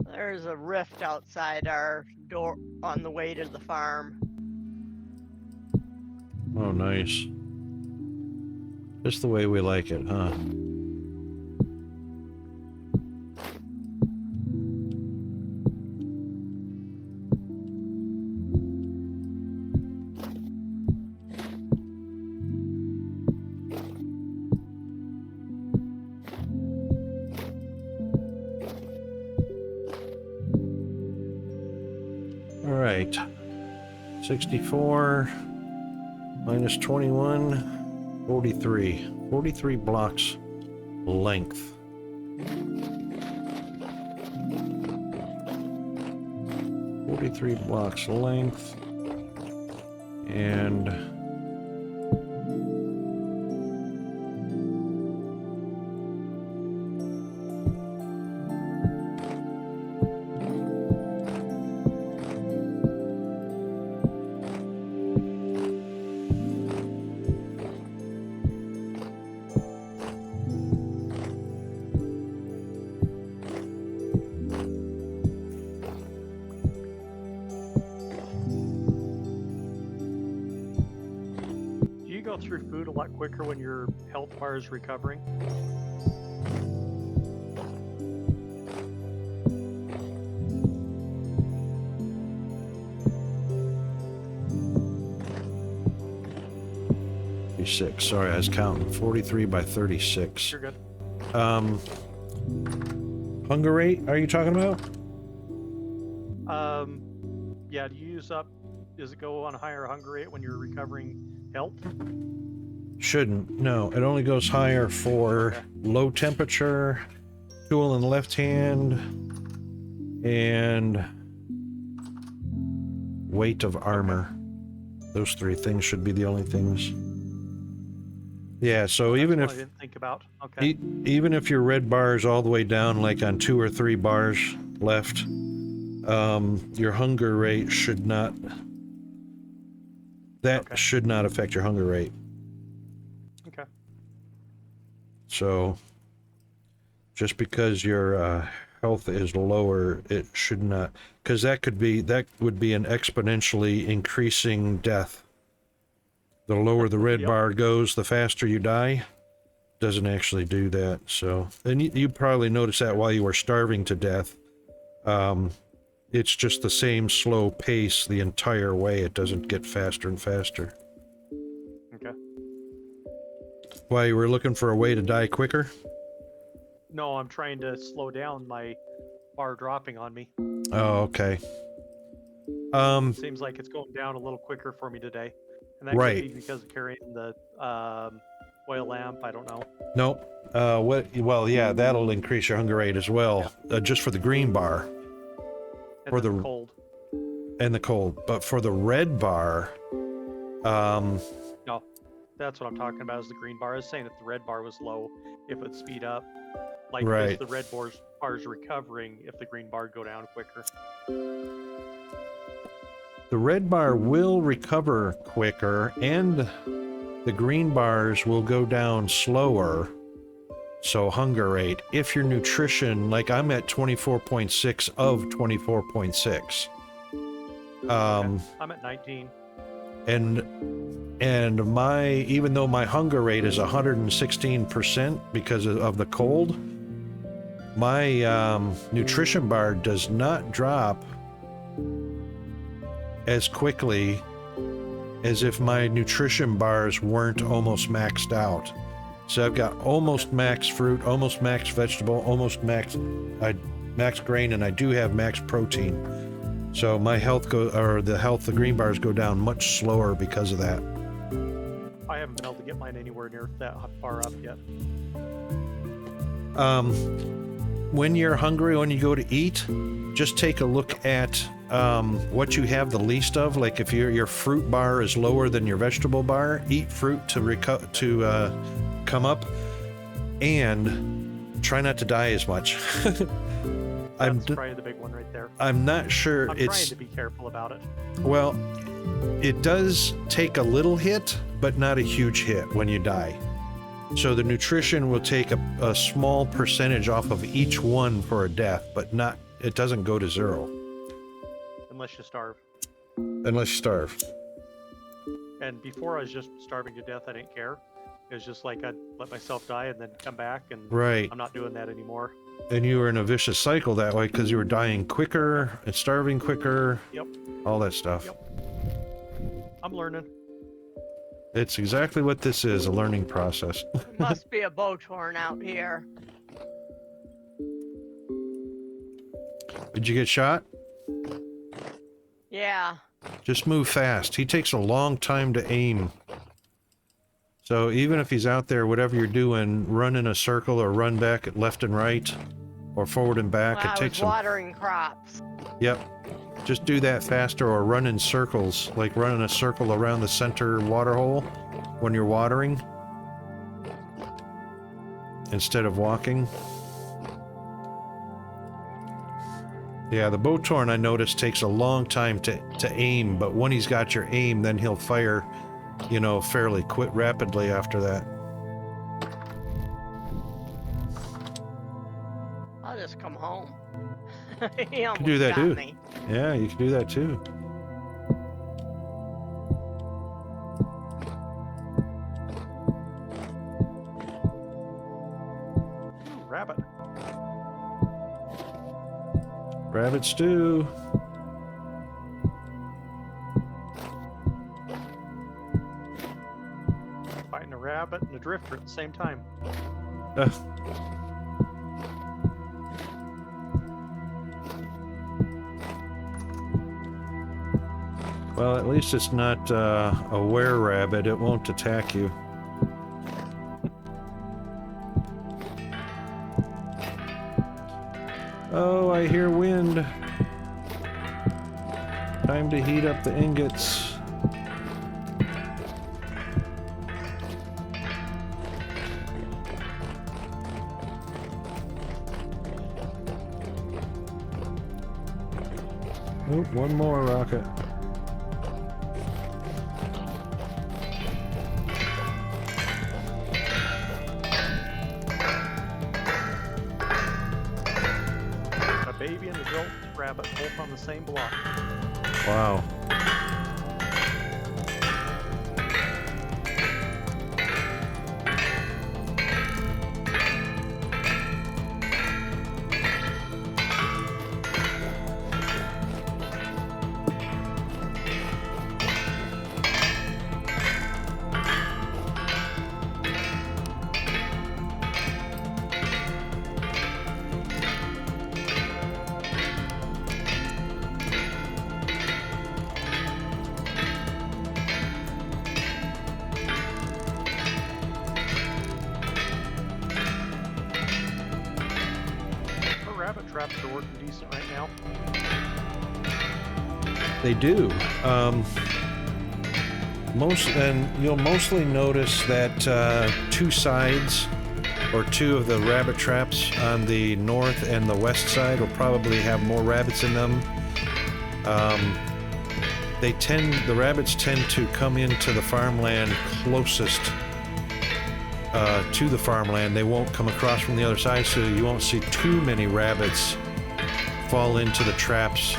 There's a rift outside our door on the way to the farm. Oh, nice. Just the way we like it, huh? All right. 64 minus 21, 43. 43 blocks length. Forty-three blocks length, and Do you go through food a lot quicker when your health bar is recovering? six. Sorry, I was counting. 43 by 36. You're good. Hunger rate, are you talking about? Yeah, do you use up, does it go on a higher hunger rate when you're recovering health? Shouldn't. No, it only goes higher for low temperature, tool in the left hand, and weight of armor. Those three things should be the only things. Yeah, so That's even one if I didn't think about. Okay. even if your red bar is all the way down, like on 2 or 3 bars left, your hunger rate should not. That Okay. should not affect your hunger rate. Okay. So, just because your health is lower, it should not, because that would be an exponentially increasing death. The lower the red Yep. bar goes, the faster you die. Doesn't actually do that. So, and you probably noticed that while you were starving to death. It's just the same slow pace the entire way. It doesn't get faster and faster. Okay. While you were looking for a way to die quicker? No, I'm trying to slow down my bar dropping on me. Oh, okay. Seems like it's going down a little quicker for me today. And that Right. could be because of carrying the oil lamp. I don't know. Nope. Well, yeah, that'll increase your hunger rate as well, just for the green bar And For then the- cold. and the cold. But for the red bar, No, that's what I'm talking about. Is the green bar? I was saying if the red bar was low, it would speed up. Like Right. as the red bar's recovering, if the green bar go down quicker. the red bar will recover quicker and the green bars will go down slower. So hunger rate, if your nutrition, like I'm at 24.6 of 24.6. I'm at 19. And my, even though my hunger rate is 116% because of the cold, my nutrition bar does not drop as quickly as if my nutrition bars weren't almost maxed out. So I've got almost max fruit, almost max vegetable, almost max grain, and I do have max protein. So my health the green bars go down much slower because of that. I haven't been able to get mine anywhere near that far up yet. When you're hungry, when you go to eat, just take a look at what you have the least of. Like if your fruit bar is lower than your vegetable bar, eat fruit to come up, and try not to die as much. That's probably the big one right there. I'm not sure. I'm trying to be careful about it. Well, it does take a little hit, but not a huge hit when you die. So the nutrition will take a small percentage off of each one for a death, but it doesn't go to zero. Unless you starve. Unless you starve. And before I was just starving to death, I didn't care. It was just like I'd let myself die and then come back, and Right. I'm not doing that anymore. And you were in a vicious cycle that way because you were dying quicker and starving quicker. Yep. All that stuff. Yep. I'm learning. It's exactly what this is, a learning process. Must be a bow torn out here. Did you get shot? Yeah. Just move fast. He takes a long time to aim. So even if he's out there, whatever you're doing, run in a circle or run back at left and right or forward and back. Well, It takes I was watering crops. Yep. Just do that faster or run in circles, like run in a circle around the center water hole when you're watering instead of walking. Yeah, the Botorn I noticed takes a long time to aim, but when he's got your aim, then he'll fire, fairly rapidly after that. I'll just come home. He almost do that got too. me. Yeah, you can do that too. Rabbit. Rabbit stew. Fighting a rabbit and a drifter at the same time. Well, at least it's not a were-rabbit. It won't attack you. Oh, I hear wind. Time to heat up the ingots. Oh, one more rocket. A baby and adult rabbit both on the same block. Wow. Rabbit traps are working decent right now. They do. You'll mostly notice that two sides, or two of the rabbit traps on the north and the west side will probably have more rabbits in them. the rabbits tend to come into the farmland closest to the farmland. They won't come across from the other side, so you won't see too many rabbits fall into the traps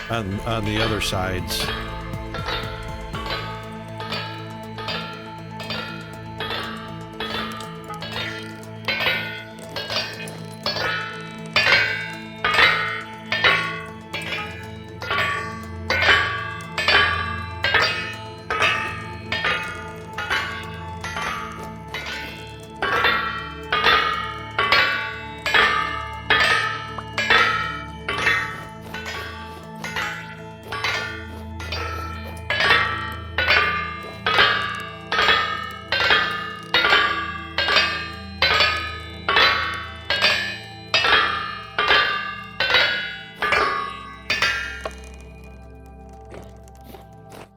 on the other sides.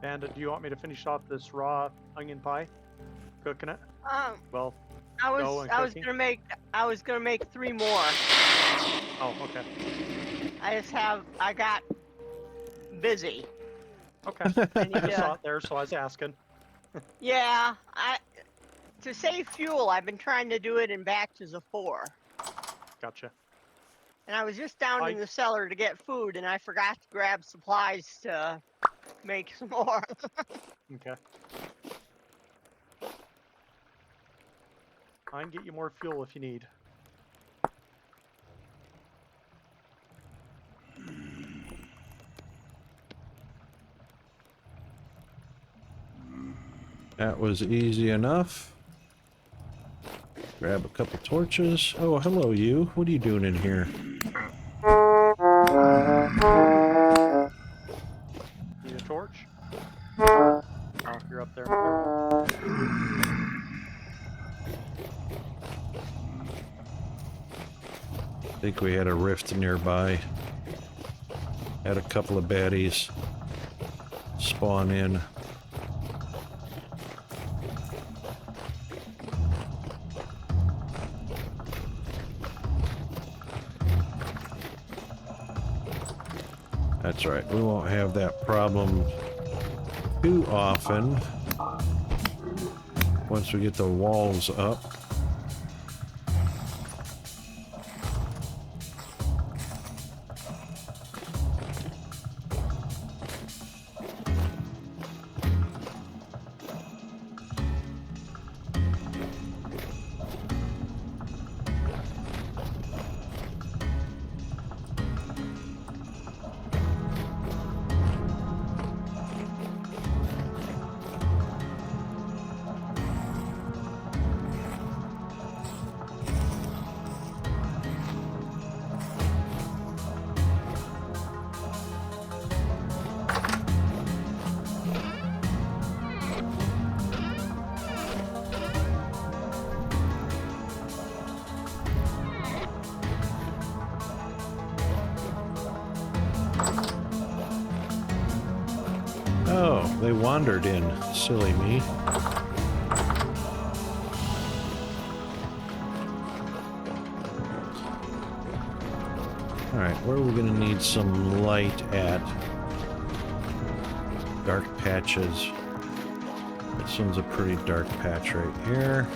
Bandit, do you want me to finish off this raw onion pie? Cooking it? Well, I go was and cooking? I was gonna make 3 more. Oh, okay. I got busy. Okay. I I need just saw to, it there, so I was asking. yeah, to save fuel, I've been trying to do it in batches of 4. Gotcha. And I was just down in the cellar to get food, and I forgot to grab supplies to make some more. Okay. I can get you more fuel if you need. That was easy enough. Grab a couple torches. Oh, hello you. What are you doing in here? Need a torch? Oh, you're up there. I think we had a rift nearby. Had a couple of baddies spawn in. That's right, we won't have that problem too often once we get the walls up. Oh, they wandered in. Silly me. Alright, where are we gonna need some light at? Dark patches. This one's a pretty dark patch right here.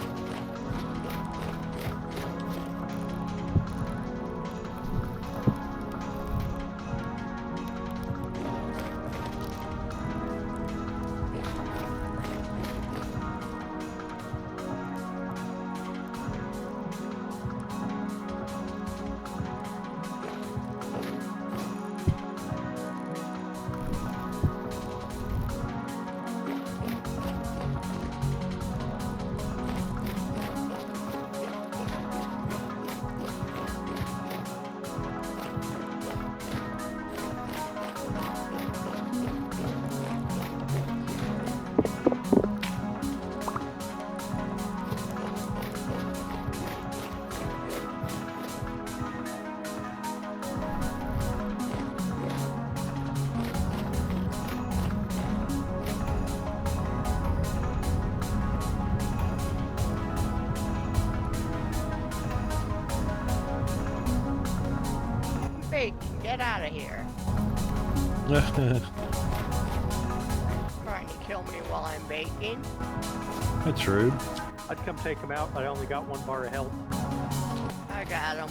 Bacon, get out of here. Trying to kill me while I'm baking. That's rude. I'd come take him out, but I only got 1 bar of health. I got him.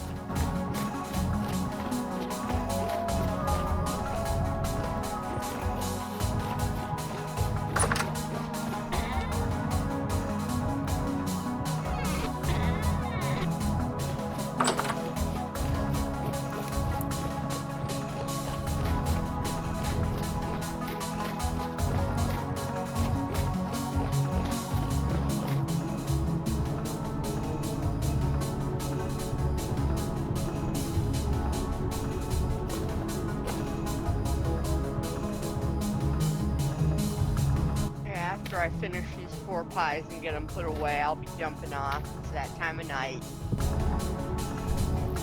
After I finish these 4 pies and get them put away, I'll be jumping off. It's that time of night.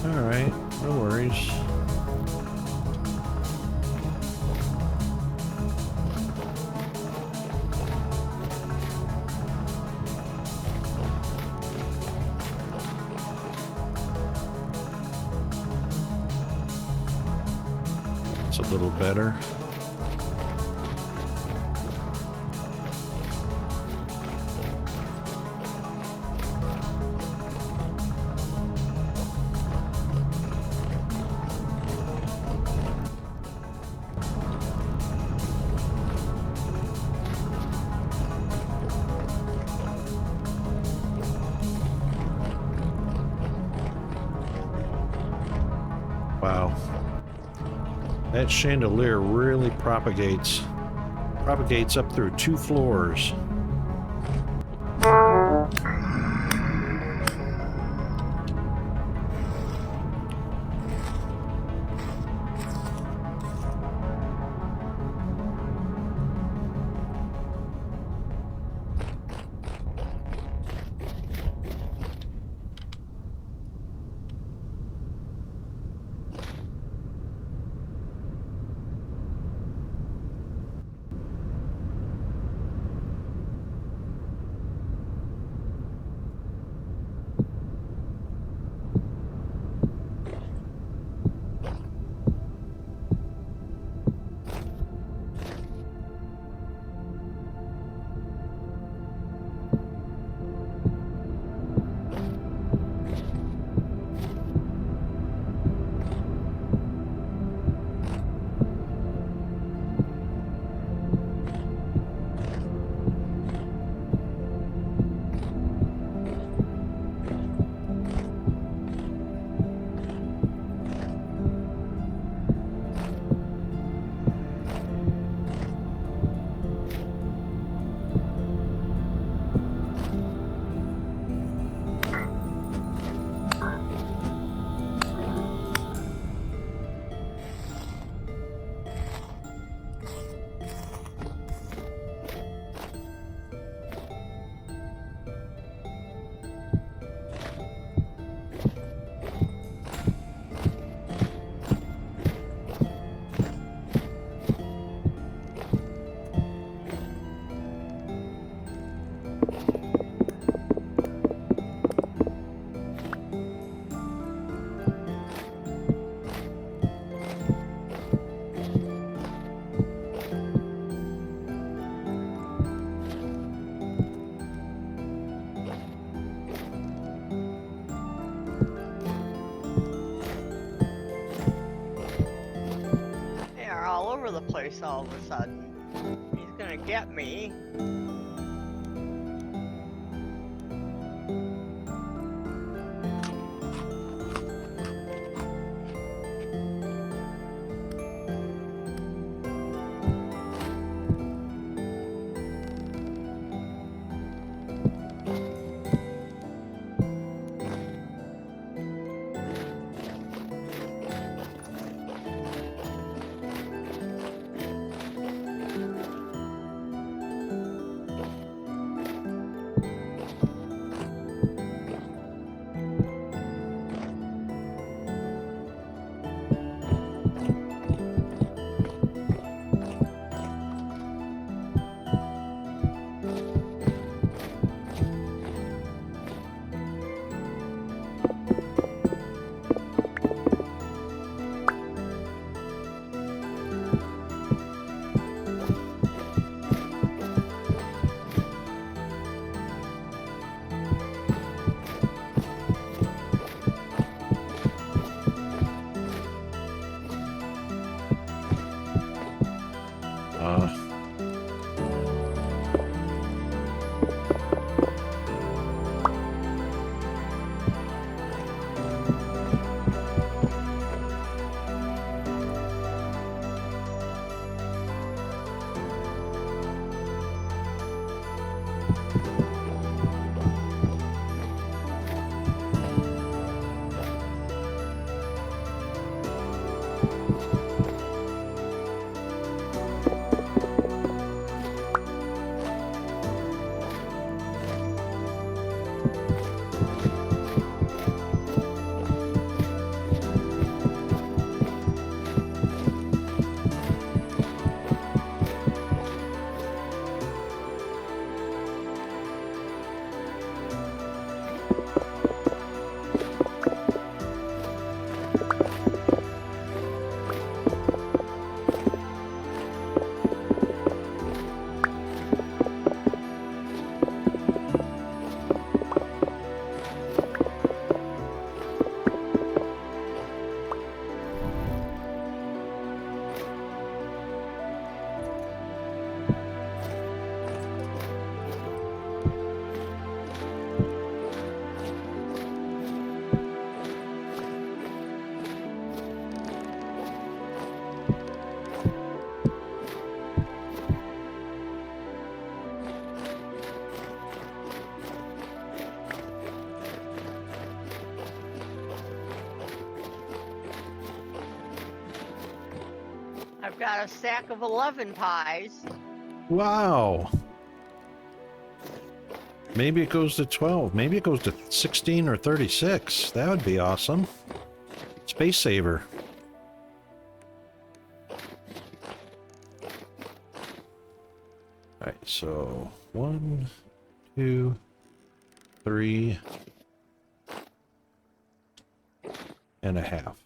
Alright, no worries. It's a little better. Wow. That chandelier really propagates up through 2 floors. All over the place all of a sudden. He's gonna get me. Uh, I've got a stack of 11 pies. wow. Maybe it goes to 12. Maybe it goes to 16 or 36. That would be awesome. Space saver. Alright, so 1, 2, 3 and a half.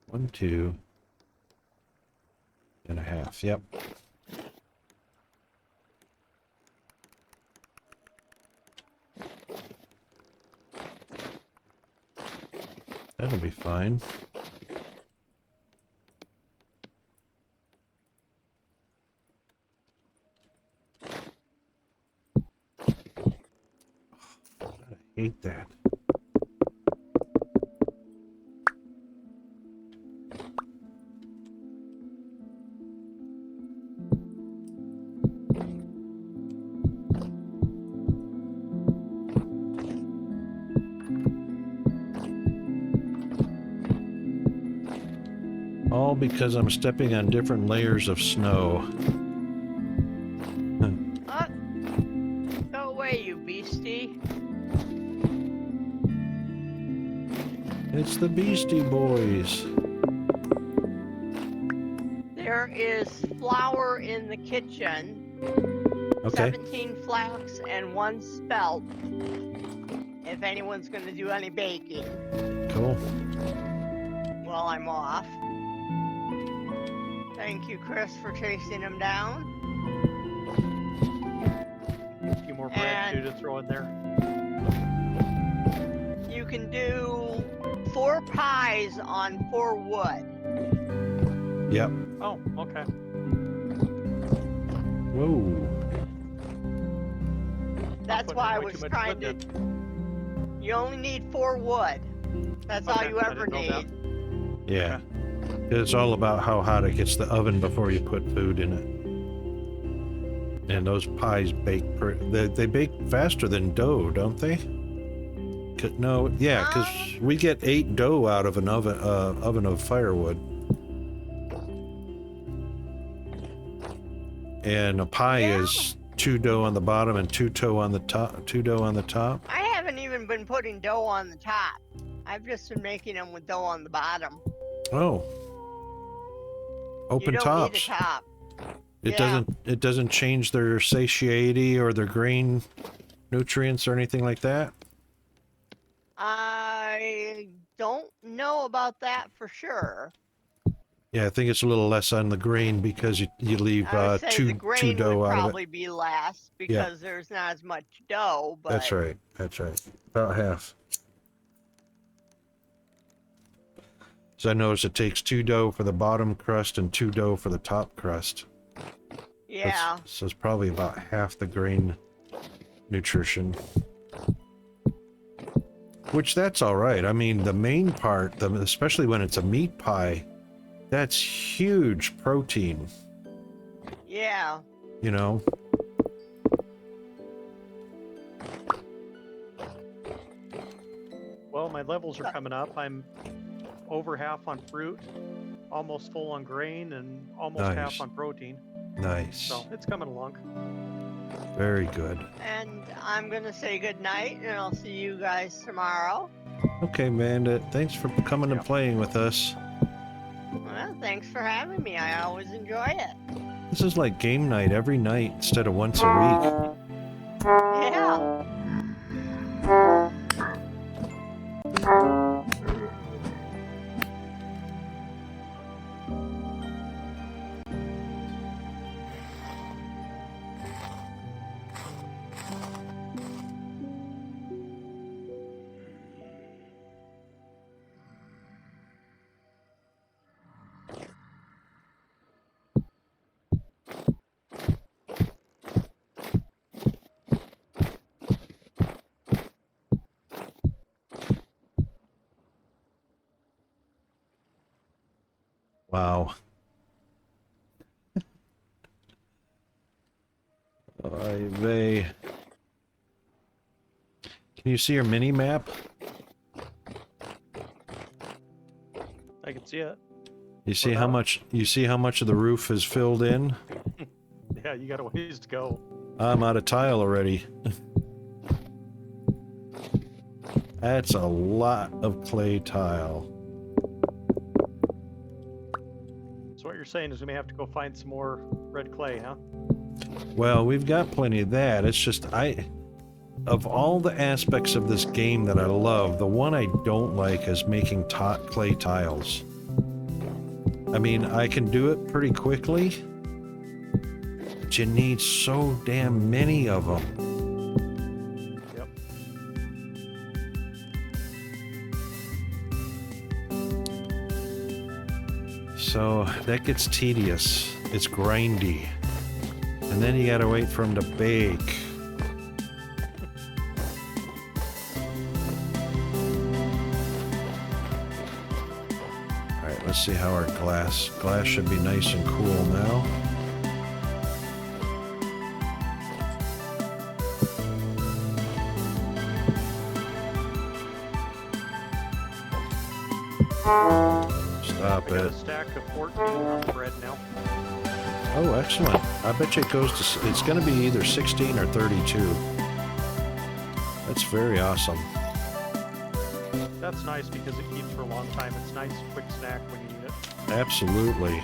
1, 2 and a half. Yep. That'll be fine. I hate that. All because I'm stepping on different layers of snow. Go away, you beastie. It's the Beastie Boys. There is flour in the kitchen. Okay. 17 flax and 1 spelt. If anyone's going to do any baking Cool. while I'm off. Thank you, Chris, for chasing him down. A few more bread too And- to throw in there. You can do 4 pies on 4 wood. Yep. Oh, okay. Whoa. That's putting why I way was too much trying to. wood You only need 4 wood. That's all Okay, you I ever didn't know that. need. Yeah. It's all about how hot it gets the oven before you put food in it. And those pies bake, they bake faster than dough, don't they? No, yeah, because we get 8 dough out of an oven of firewood. And a pie Yeah. is 2 dough on the bottom and 2 dough on the top. 2 dough on the top. I haven't even been putting dough on the top. I've just been making them with dough on the bottom. Oh. Open you don't tops. need a top. It Yeah. doesn't change their satiety or their grain nutrients or anything like that. I don't know about that for sure. Yeah, I think it's a little less on the grain because you leave I would say two the grain dough would out of it. probably be less because there's not as much dough. But That's right. That's right. About half. So I noticed it takes 2 dough for the bottom crust and 2 dough for the top crust. Yeah. So it's probably about half the grain nutrition. Which that's all right. I mean, the main part, especially when it's a meat pie, that's huge protein. Yeah. You know? Well, my levels are coming up. I'm over half on fruit, almost full on grain, and almost Nice. half on protein. Nice. So it's coming along. Very good. And I'm going to say good night, and I'll see you guys tomorrow. Okay, Amanda. Thanks for coming and Yep. playing with us. Well, thanks for having me. I always enjoy it. This is like game night every night instead of once a week. Yeah. Wow. Oy vey. Can you see your mini map? I can see it. You see What how about? much of the roof is filled in? Yeah, you got a ways to go. I'm out of tile already. That's a lot of clay tile. So what you're saying is we may have to go find some more red clay, huh? Well, we've got plenty of that. It's just of all the aspects of this game that I love, the one I don't like is making clay tiles. I mean, I can do it pretty quickly, but you need so damn many of them. Yep. So that gets tedious. It's grindy. And then you gotta wait for them to bake. Alright, let's see how our glass should be nice and cool now. Stop I got a it. stack of 14 on the bread now. Oh, excellent. I bet you it's going to be either 16 or 32. That's very awesome. That's nice because it keeps for a long time. It's nice, quick snack when you need it. Absolutely.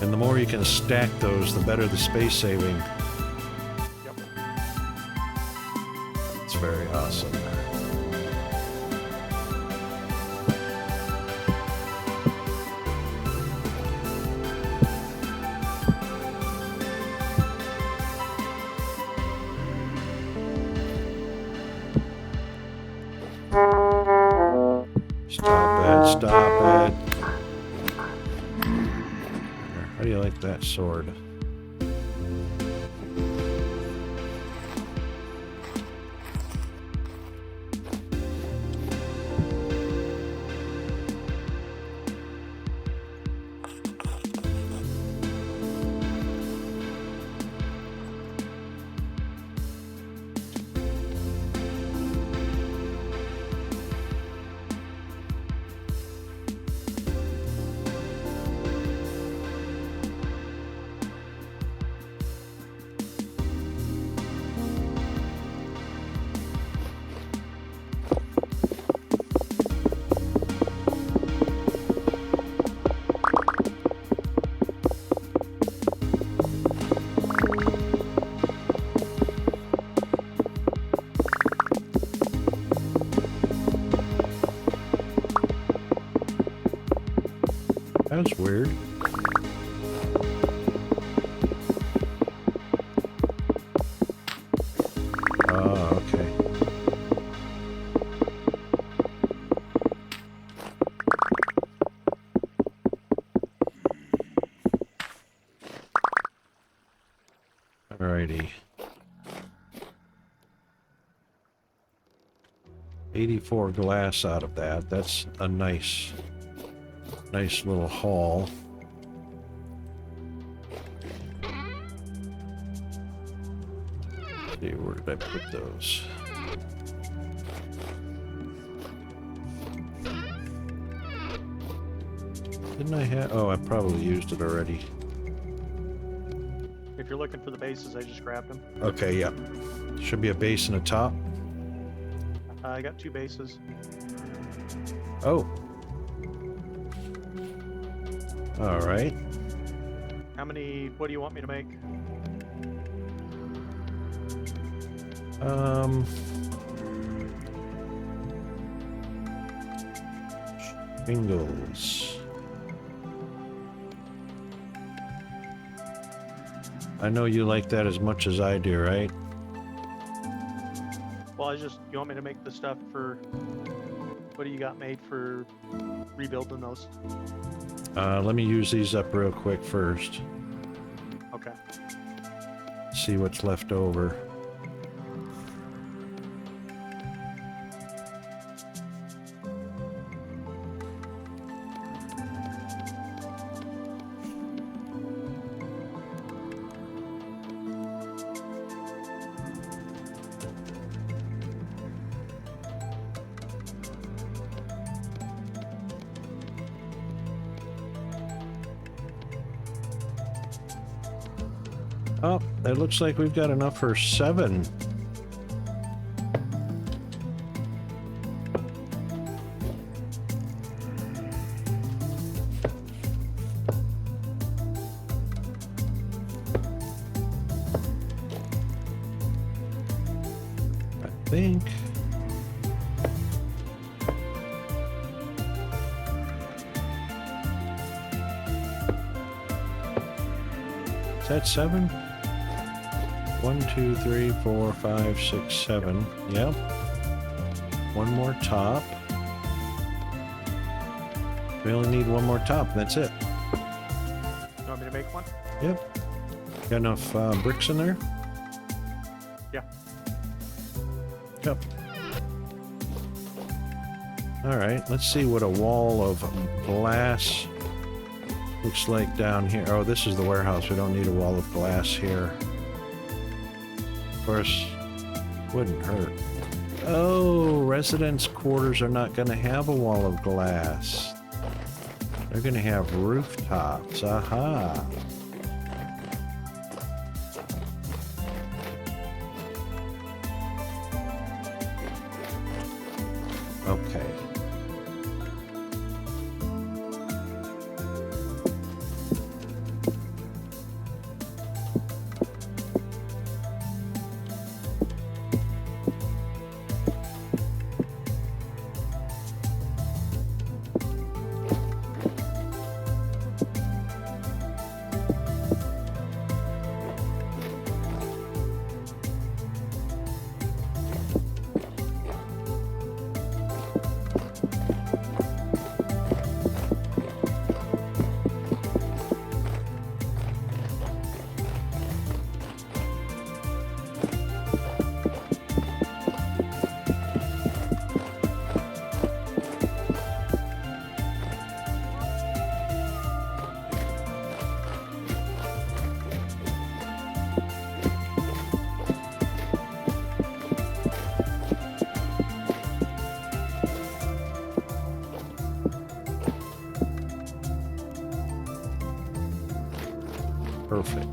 And the more you can stack those, the better the space saving. Yep. It's very awesome. Stop it. How do you like that sword? That's weird. Oh, okay. Alrighty. 84 glass out of that. That's a nice little haul. Let's see, where did I put those? Didn't I have? Oh, I probably used it already. If you're looking for the bases, I just grabbed them. Okay, yeah. Should be a base and a top. I got 2 bases. Oh. All right. How many? What do you want me to make? Shingles. I know you like that as much as I do, right? Well, you want me to make the stuff for, what do you got made for rebuilding those? Let me use these up real quick first. Okay. See what's left over. Oh, it looks like we've got enough for 7. I think. Is that 7? 1, 2, 3, 4, 5, 6, 7. Yep. One more top. We only need one more top. That's it. You want me to make one? Yep. Got enough bricks in there? Yeah. Yep. Alright, let's see what a wall of glass looks like down here. Oh, this is the warehouse. We don't need a wall of glass here. Of course, wouldn't hurt. Oh, residents' quarters are not going to have a wall of glass. They're going to have rooftops. Aha. Okay. Perfect.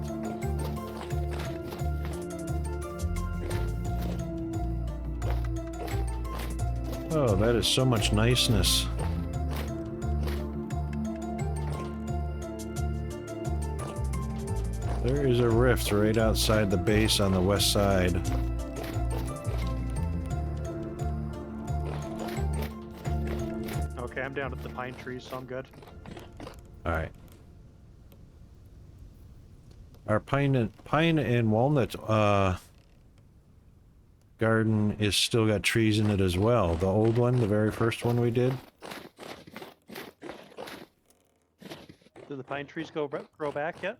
Oh, that is so much niceness. There is a rift right outside the base on the west side. Okay, I'm down at the pine trees, so I'm good. All right. Our pine and walnut garden is still got trees in it as well. The old one, the very first one we did. Do the pine trees grow back yet?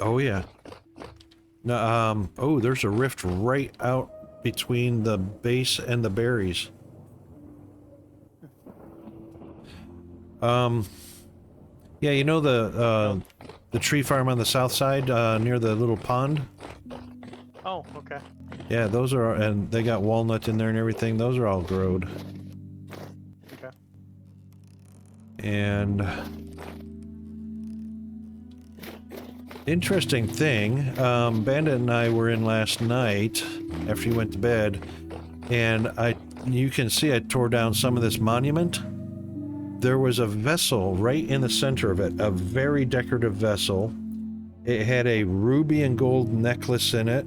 Oh yeah. No, oh, there's a rift right out between the base and the berries. Yeah, you know the tree farm on the south side, near the little pond? Oh, okay. Yeah, those are, and they got walnut in there and everything. Those are all growed. Okay. And interesting thing, Bandit and I were in last night after you went to bed, and you can see I tore down some of this monument. There was a vessel right in the center of it, a very decorative vessel. It had a ruby and gold necklace in it.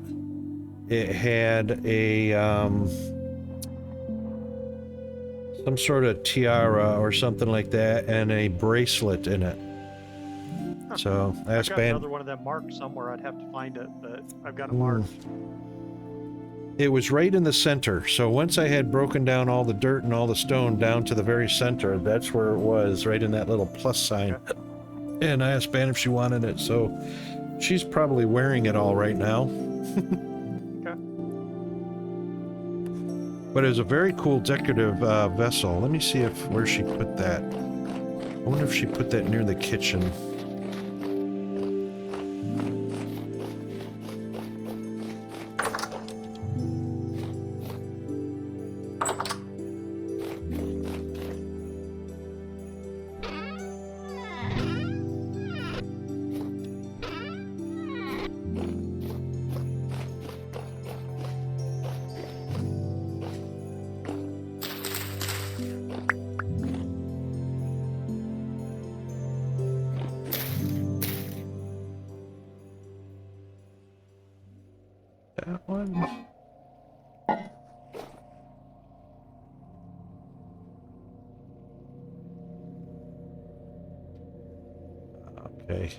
It had a some sort of tiara or something like that, and a bracelet in it. Huh. So I've that's got another one of them marked somewhere. I'd have to find it, but I've got it marked. It was right in the center. So once I had broken down all the dirt and all the stone down to the very center, that's where it was, right in that little plus sign. Okay. And I asked Ban if she wanted it, so she's probably wearing it all right now. Okay. But it was a very cool decorative vessel. Let me see where she put that. I wonder if she put that near the kitchen. That one. Okay.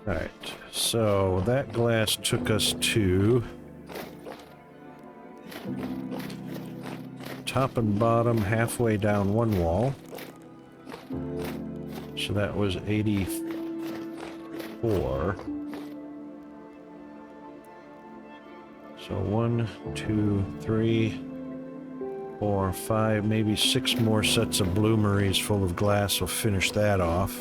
Alright, so that glass took us to top and bottom, halfway down one wall. So that was 84. So 1, 2, 3, 4, 5, maybe 6 more sets of bloomeries full of glass will finish that off.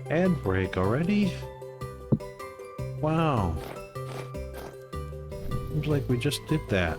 Ad break already? Wow. Seems like we just did that.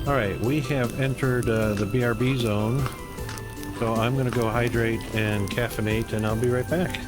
Alright, we have entered the BRB zone, so I'm going to go hydrate and caffeinate, and I'll be right back.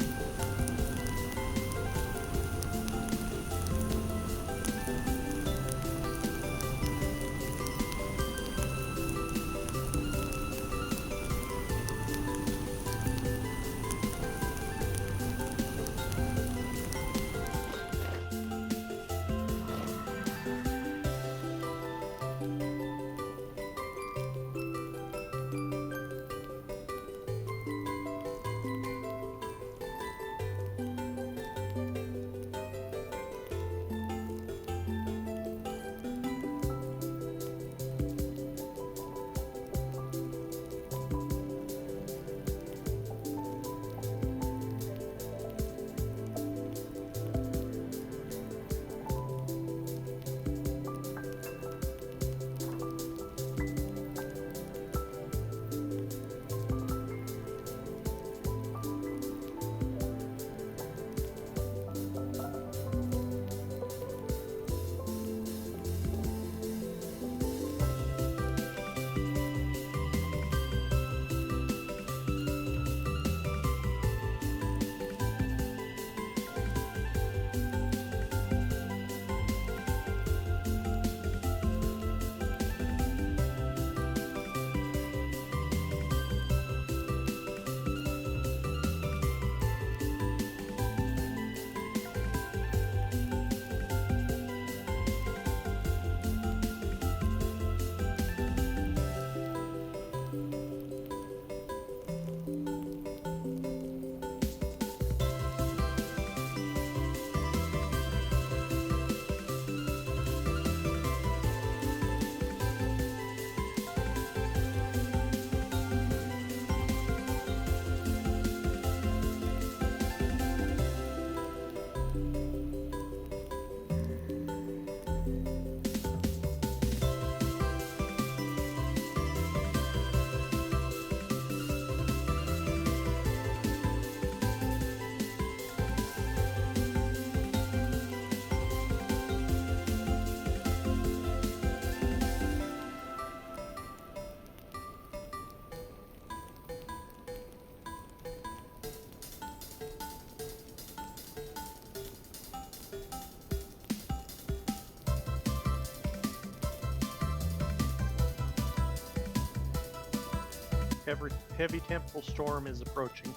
Heavy temporal storm is approaching.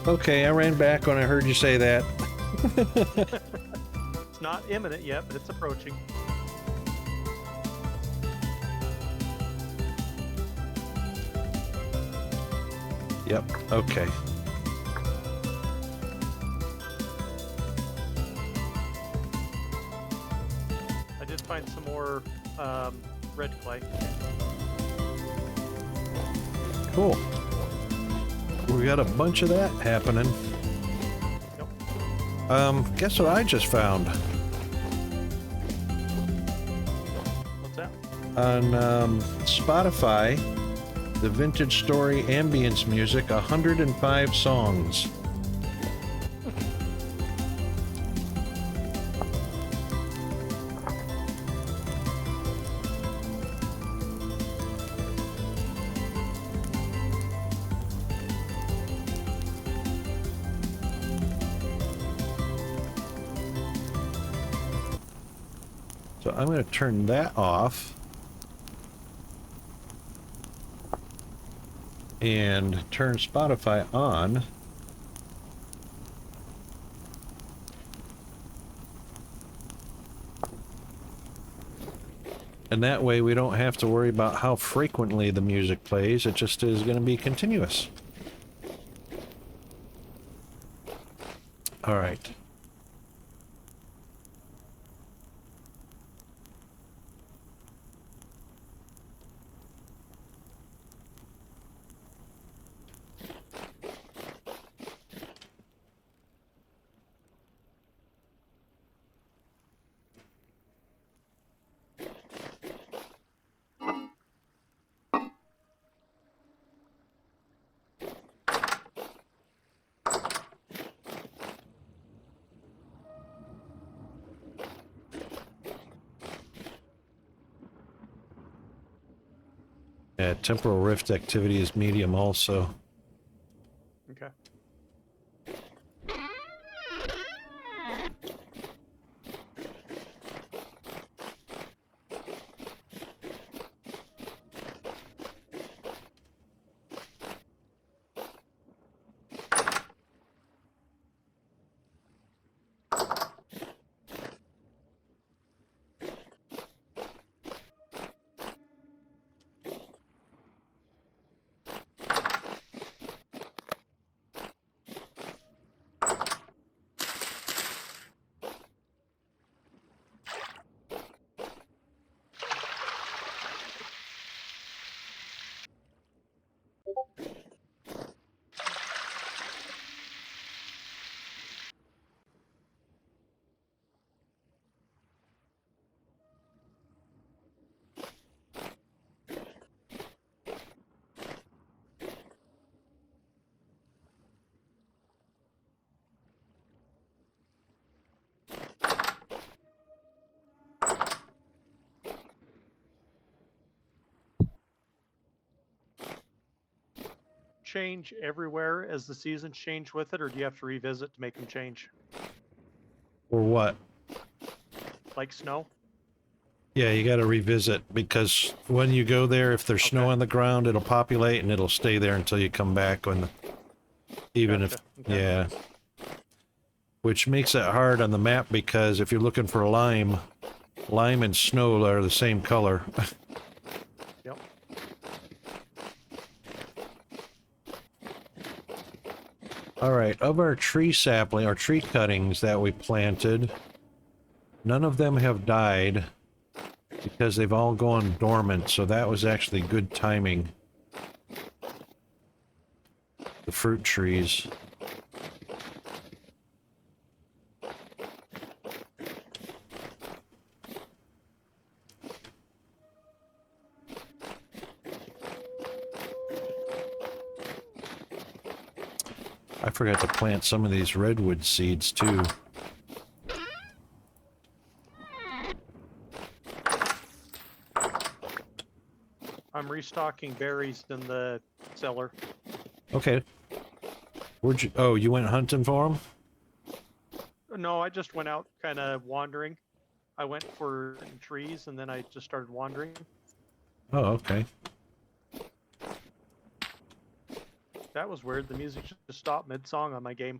Okay, I ran back when I heard you say that. It's not imminent yet, but it's approaching. Yep, okay. I did find some more red clay. Cool. We got a bunch of that happening. Yep. Guess what I just found? What's that? On Spotify, the Vintage Story ambience music, 105 songs. So I'm going to turn that off and turn Spotify on. And that way we don't have to worry about how frequently the music plays. It just is going to be continuous. All right. Yeah, temporal rift activity is medium also. Okay. Change everywhere as the seasons change with it, or do you have to revisit to make them change? Or what? Like snow? Yeah, you got to revisit because when you go there, if there's snow Okay. on the ground, it'll populate and it'll stay there until you come back. Even Gotcha. if, Okay. yeah. Which makes it hard on the map because if you're looking for lime and snow are the same color. Yep. All right, of our tree sapling or tree cuttings that we planted, none of them have died because they've all gone dormant, so that was actually good timing. The fruit trees. I forgot to plant some of these redwood seeds too. I'm restocking berries in the cellar. Okay. Where'd you... Oh, you went hunting for them? No, I just went out kind of wandering. I went for trees and then I just started wandering. Oh, okay. That was weird. The music just stopped mid-song on my game.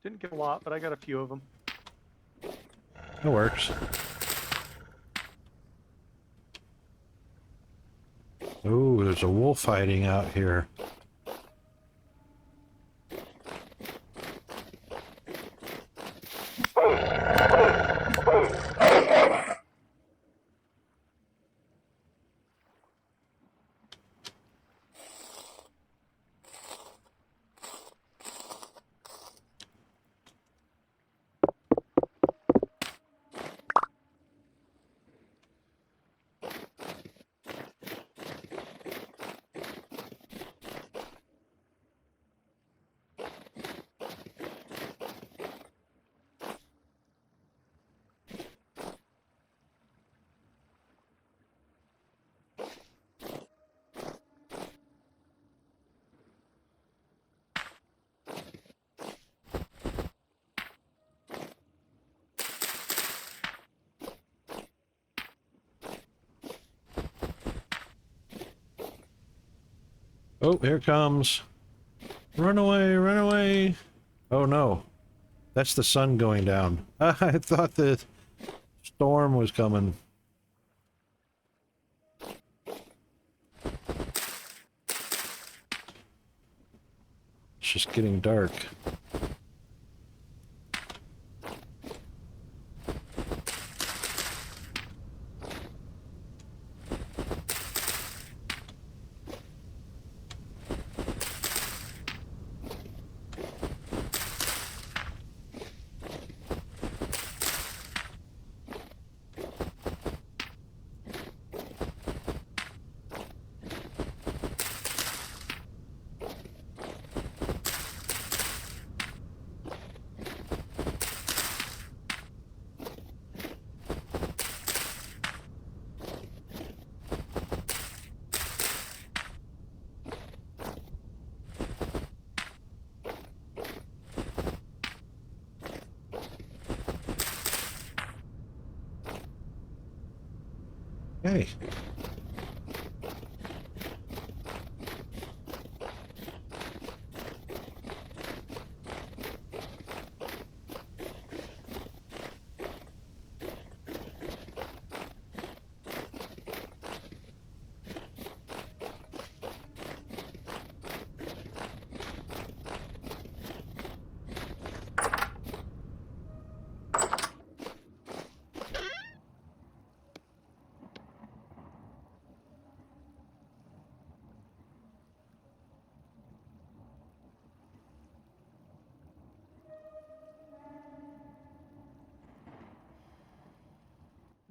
Didn't get a lot, but I got a few of them. That works. Oh, there's a wolf hiding out here. Oh, here it comes. Run away, run away. Oh no. That's the sun going down. I thought the storm was coming. It's just getting dark. Hey.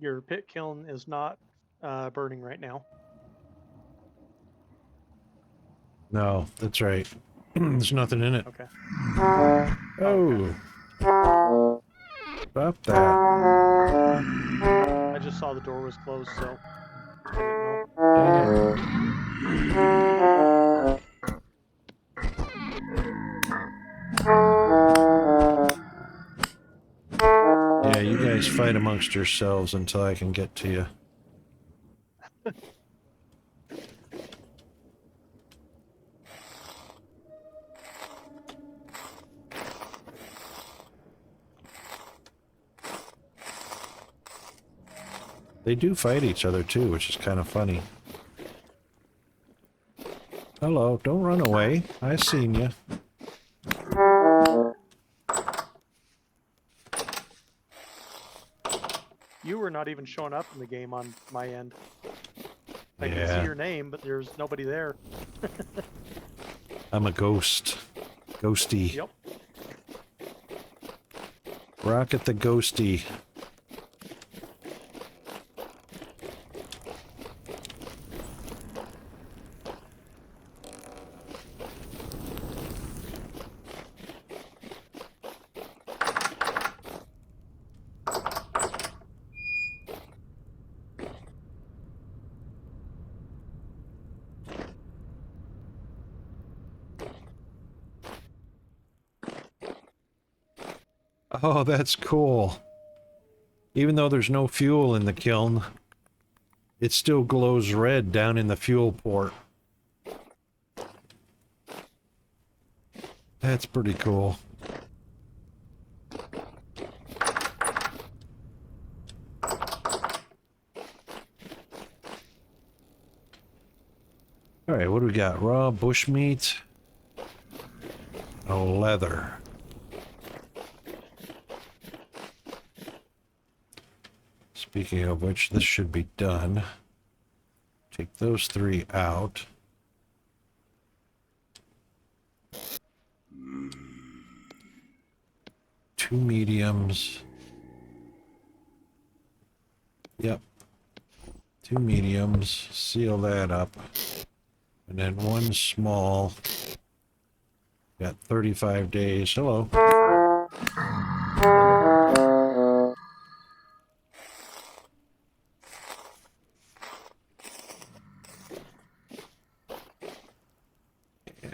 Your pit kiln is not burning right now. No, that's right. There's nothing in it. Okay. Oh. Stop that. I just saw the door was closed, so I didn't know. Dang it. Yeah, you guys fight amongst yourselves until I can get to you. They do fight each other too, which is kind of funny. Hello, don't run away. I seen you. You were not even showing up in the game on my end. I can Yeah. see your name, but there's nobody there. I'm a ghost. Ghosty. Yep. Rocket the ghosty. Oh, that's cool. Even though there's no fuel in the kiln, it still glows red down in the fuel port. That's pretty cool. Alright, what do we got? Raw bushmeat. Oh, leather. Speaking of which, this should be done. Take those three out. Two mediums. Yep. Two mediums. Seal that up. And then one small. Got 35 days. Hello.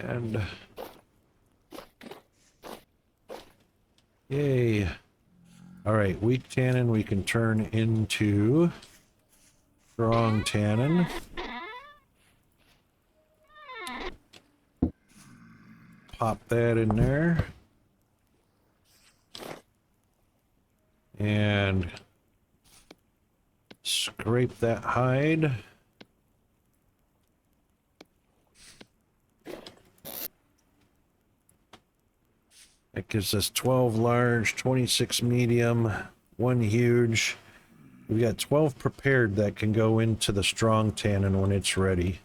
And yay. All right, weak tannin we can turn into strong tannin. pop that in there. And scrape that hide. That gives us 12 large, 26 medium, 1 huge. We got 12 prepared that can go into the strong tannin when it's ready.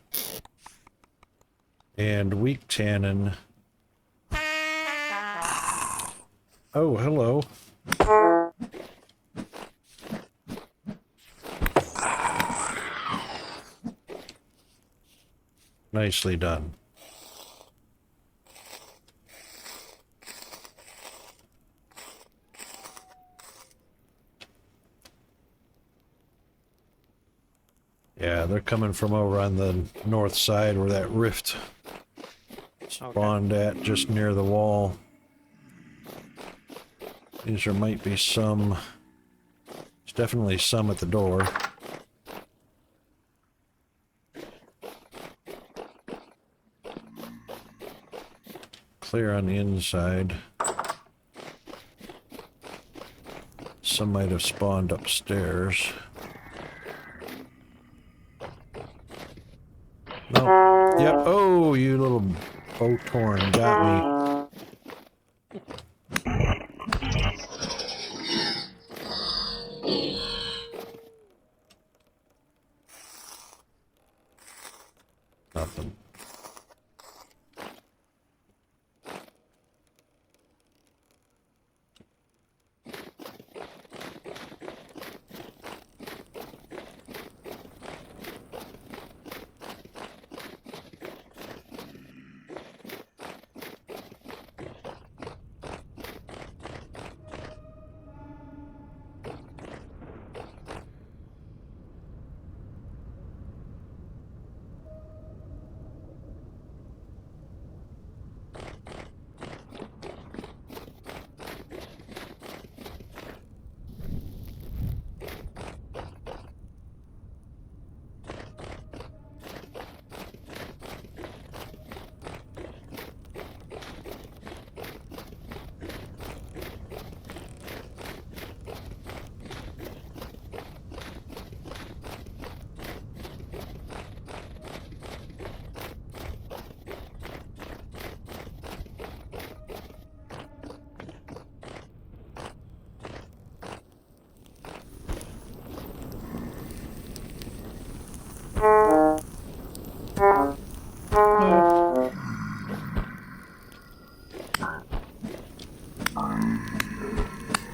And weak tannin. Oh, hello. Nicely done. Yeah, they're coming from over on the north side where that rift spawned at, just near the wall. These there might be some. There's definitely some at the door. Clear on the inside. Some might have spawned upstairs. No. Yep. Oh, you little boathorn got me. Nothing.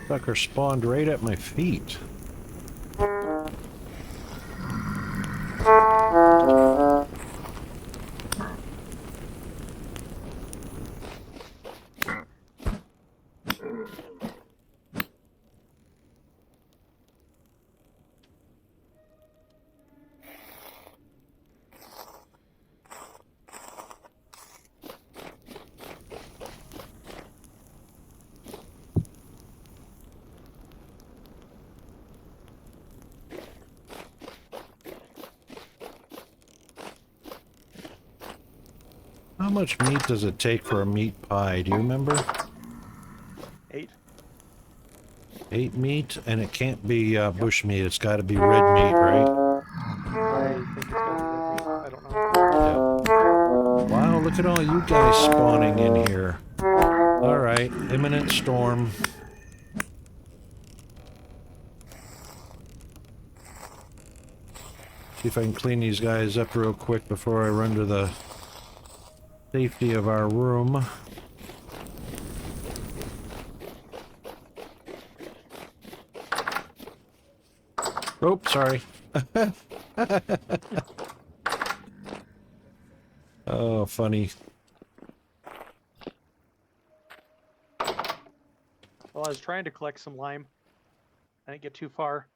Sucker spawned right at my feet. How much meat does it take for a meat pie? Do you remember? 8. 8 meat, and it can't be bush meat. It's got to be red meat, right? I think it's got to be red meat. I don't know. Yep. Wow, look at all you guys spawning in here. All right, imminent storm. See if I can clean these guys up real quick before I run to the safety of our room. Oh, sorry. Oh, funny. Well, I was trying to collect some lime. I didn't get too far.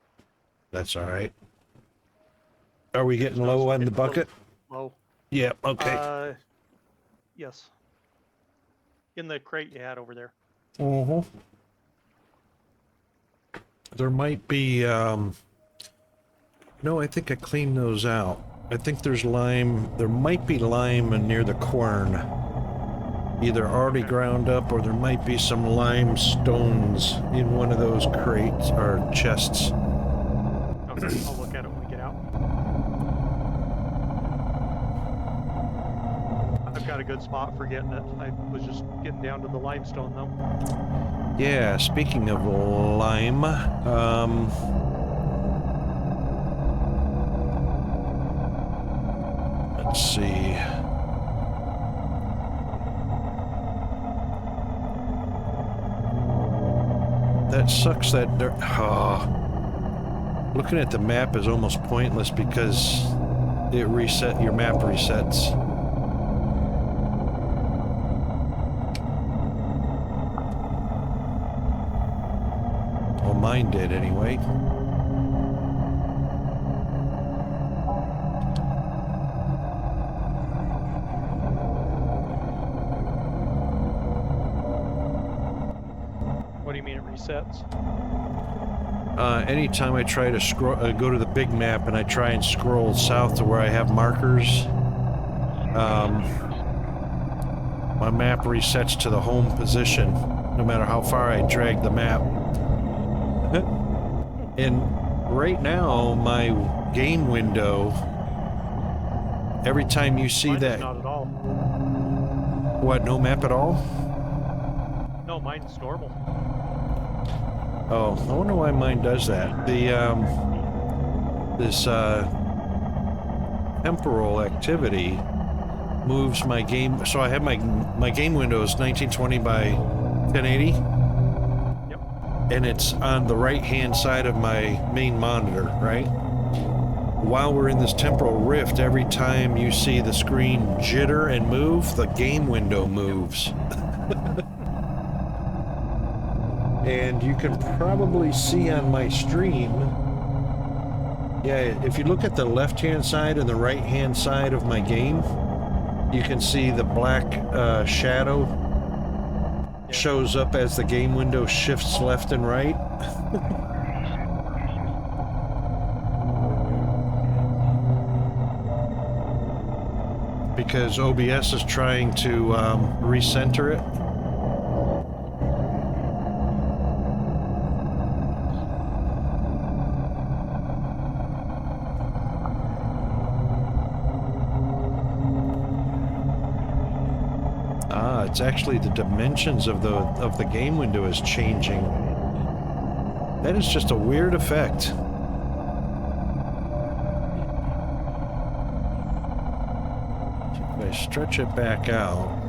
That's all right. Are we getting low on the bucket? Low. Yeah, okay. Yes. In the crate you had over there. Uh-huh. There might be, no, I think I cleaned those out. I think there's lime. There might be lime near the quern. either already Okay. ground up or there might be some limestones in one of those crates or chests. Okay, I'll look at it when we get out. I've got a good spot for getting it. I was just getting down to the limestone though. Yeah, speaking of lime, let's see. That sucks that dirt. Oh. Looking at the map is almost pointless because your map resets. Well, mine did anyway. What do you mean it resets? Anytime I try to scroll, go to the big map and I try and scroll south to where I have markers, my map resets to the home position, no matter how far I drag the map. And right now, my game window, every time you see Mine that... is not at all. What, no map at all? No, mine's normal. Oh, I wonder why mine does that. This temporal activity moves my game. So I have my game window is 1920 by 1080. Yep. And it's on the right-hand side of my main monitor, right? While we're in this temporal rift, every time you see the screen jitter and move, the game window moves. And you can probably see on my stream, yeah, if you look at the left-hand side and the right-hand side of my game, you can see the black shadow shows up as the game window shifts left and right. Because OBS is trying to recenter it. It's actually the dimensions of the game window is changing. That is just a weird effect. If I stretch it back out.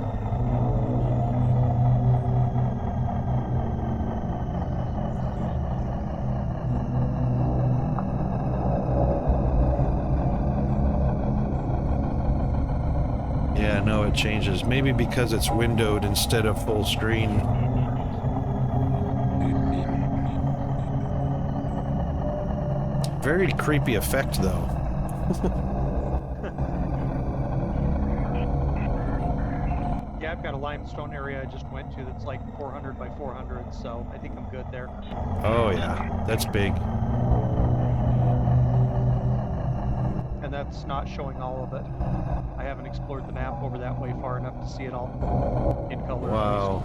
Yeah, no, it changes. Maybe because it's windowed instead of full screen. Very creepy effect, though. Yeah, I've got a limestone area I just went to that's like 400 by 400, so I think I'm good there. Oh, yeah. That's big. And that's not showing all of it. I haven't explored the map over that way far enough to see it all in color. Wow.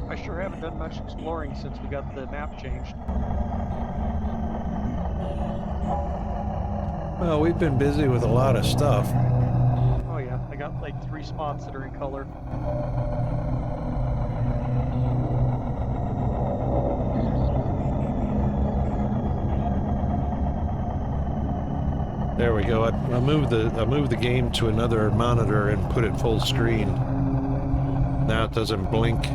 I sure haven't done much exploring since we got the map changed. Well, we've been busy with a lot of stuff. Oh yeah, I got like 3 spots that are in color. There we go. I moved the game to another monitor and put it full screen. Now it doesn't blink.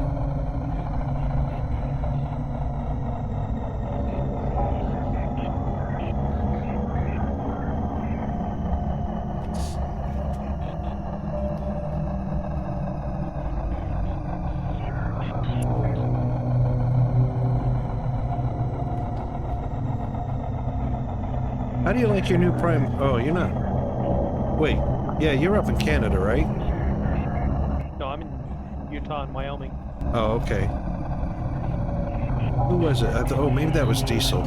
How do you like your new Prime? Oh, you're not. Wait. Yeah, you're up in Canada, right? No, I'm in Utah and Wyoming. Oh, okay. Who was it? Oh, maybe that was Diesel.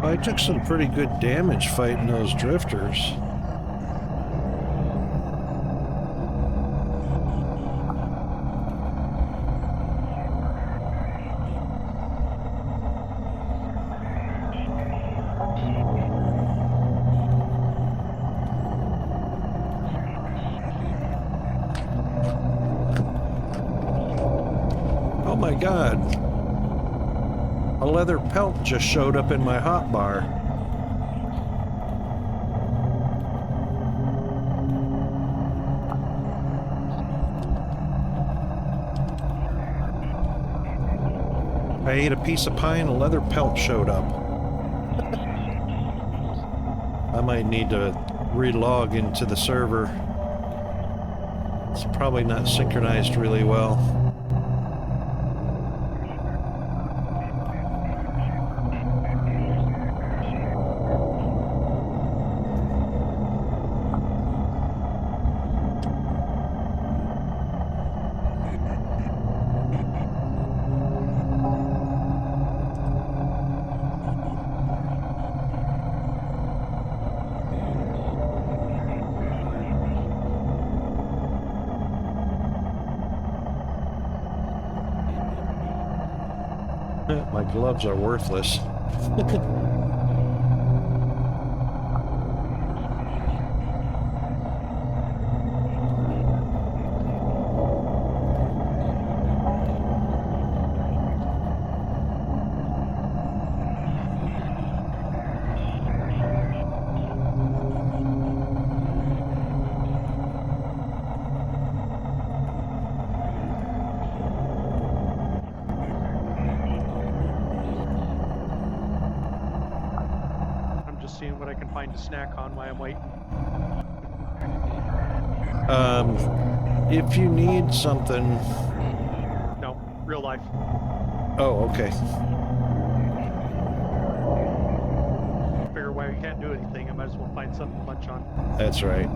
I took some pretty good damage fighting those drifters. Oh my God. A leather pelt just showed up in my hotbar. I ate a piece of pie and a leather pelt showed up. I might need to relog into the server. It's probably not synchronized really well. My gloves are worthless. I'm just seeing what I can find to snack on while I'm waiting. If you need something... No, real life. Oh, okay. Figure why we can't do anything, I might as well find something to munch on. That's right.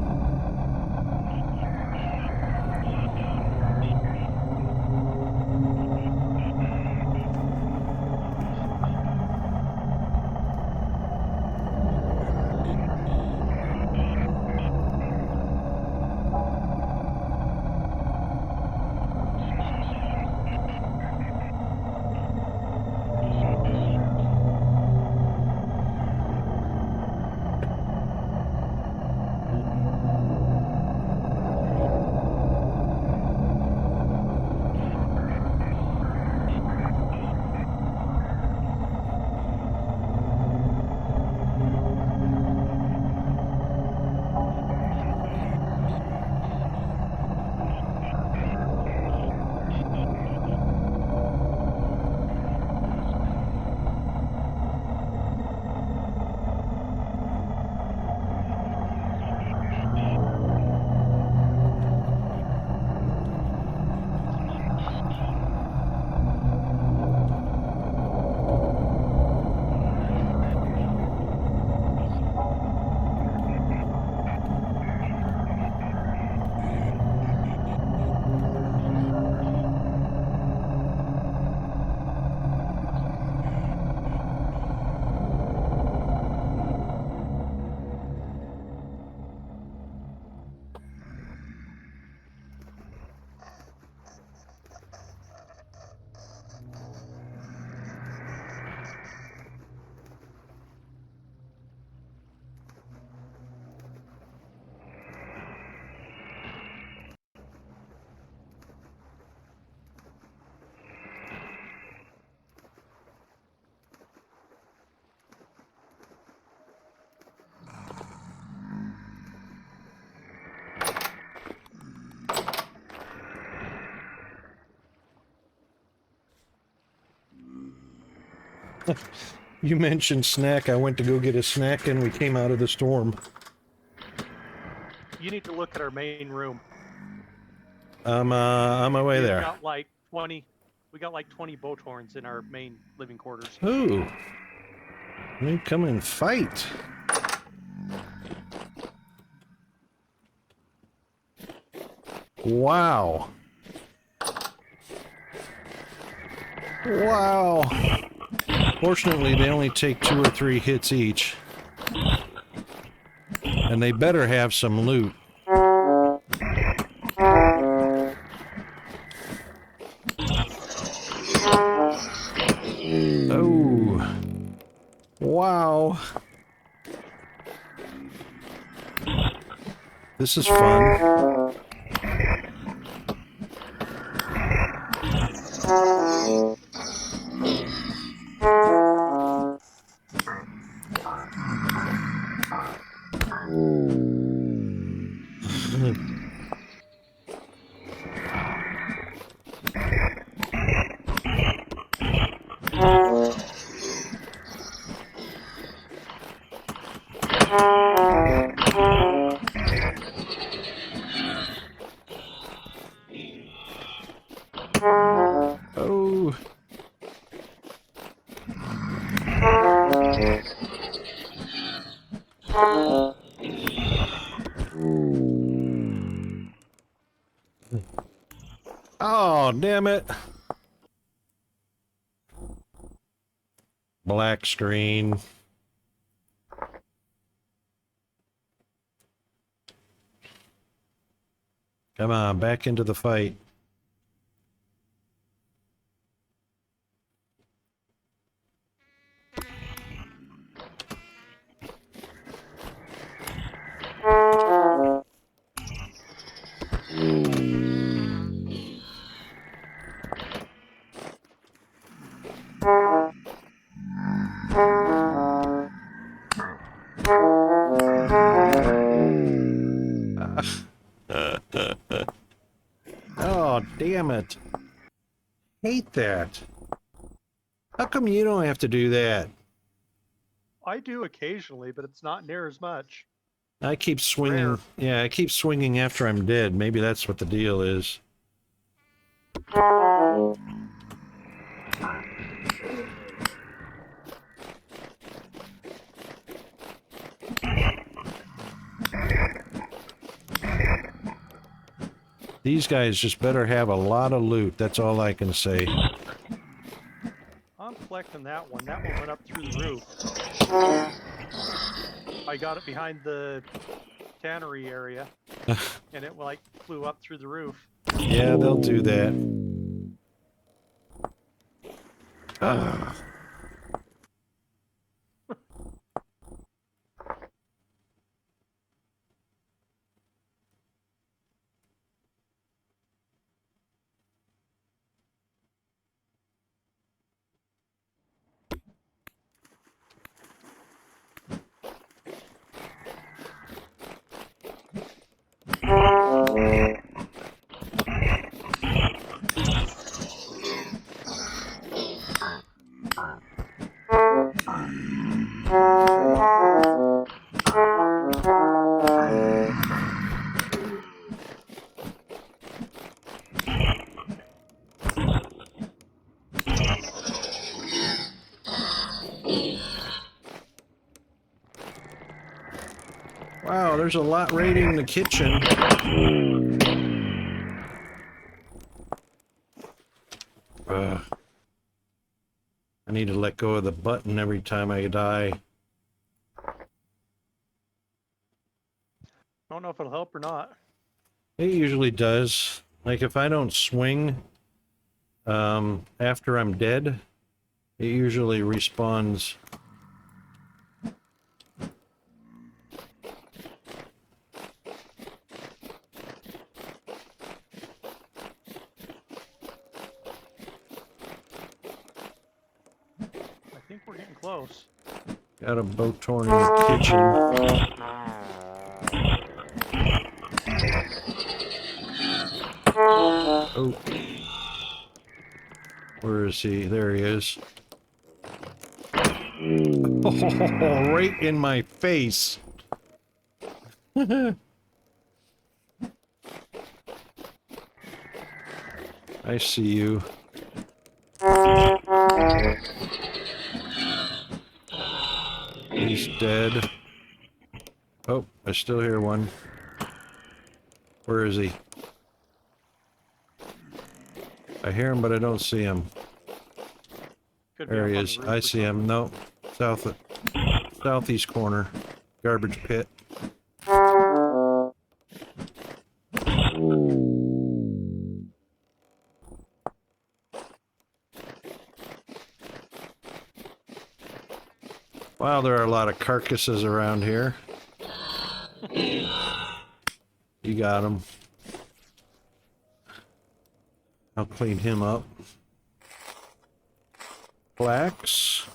You mentioned snack. I went to go get a snack and we came out of the storm. You need to look at our main room. I'm on my way We've there. got like 20. We got like 20 boat horns in our main living quarters. Ooh. Let me come and fight. Wow. Wow. Fortunately, they only take 2 or 3 hits each. And they better have some loot. Oh. Wow. This is fun. Oh. Oh, damn it. Black screen. Come on, back into the fight. Oh, damn it. Hate that. How come you don't have to do that? I do occasionally, but it's not near as much. I keep swinging. Rare. Yeah, I keep swinging after I'm dead. Maybe that's what the deal is. These guys just better have a lot of loot. That's all I can say. I'm collecting that one. That one went up through the roof. I got it behind the tannery area, and it like flew up through the roof. Yeah, they'll do that. Ugh. Wow, there's a lot raiding the kitchen. I need to let go of the button every time I die. Don't know if it'll help or not. It usually does. Like if I don't swing after I'm dead, it usually respawns. I think we're getting close. Got a boat torn in the kitchen. Oh. Where is he? There he is. Oh, right in my face. I see you. He's dead. Oh, I still hear one. Where is he? I hear him, but I don't see him. Could be There up he on the is. roof I or see him. something. No, southeast corner. Garbage pit. Wow, there are a lot of carcasses around here. You got him. I'll clean him up. Flax.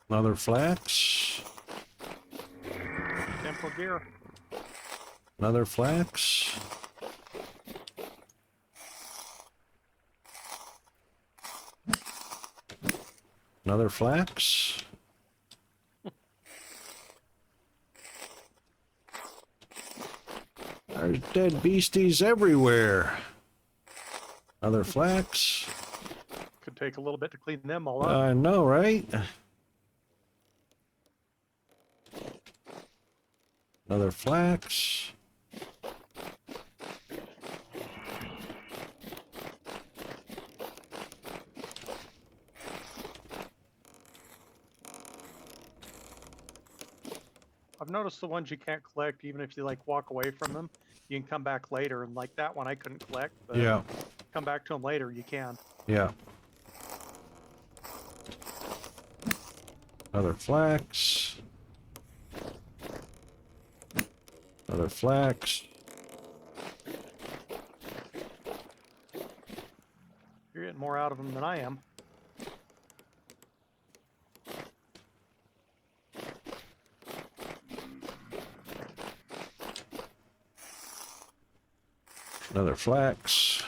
Another flax. Temple gear. Another flax. Another flax. There's dead beasties everywhere. Another flax. Could take a little bit to clean them all up. I know, right? Another flax. I've noticed the ones you can't collect, even if you like walk away from them, you can come back later. And like that one, I couldn't collect, but Yeah, come back to them later, you can. yeah. Another flax. Another flax. You're getting more out of them than I am. Another flax.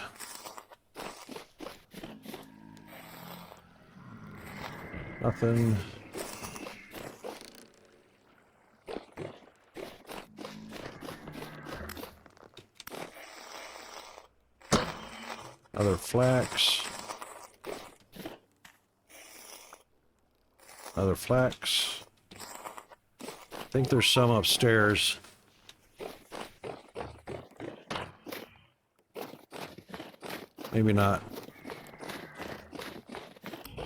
Nothing. Another flax. Another flax. I think there's some upstairs. Maybe not.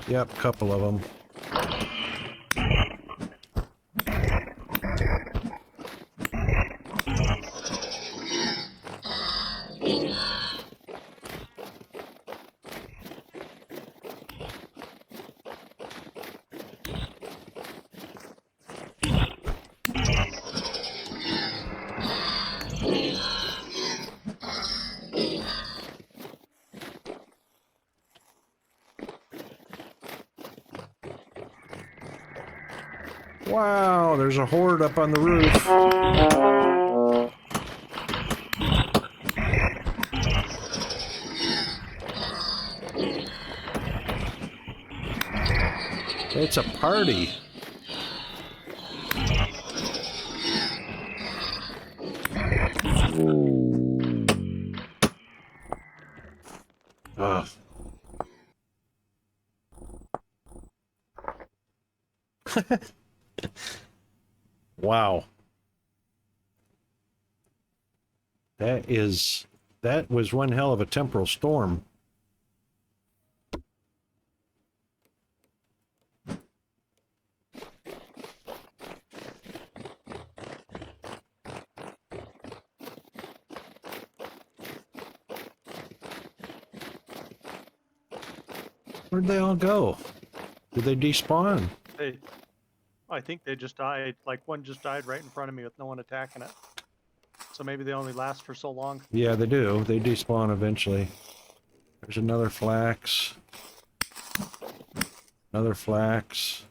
Yep, couple of them. Wow, there's a horde up on the roof. It's a party. Ugh. Wow. That was one hell of a temporal storm. Where'd they all go? Did they despawn? I think they just died. Like one just died right in front of me with no one attacking it. So maybe they only last for so long. Yeah, they do. They despawn eventually. There's another flax. Another flax.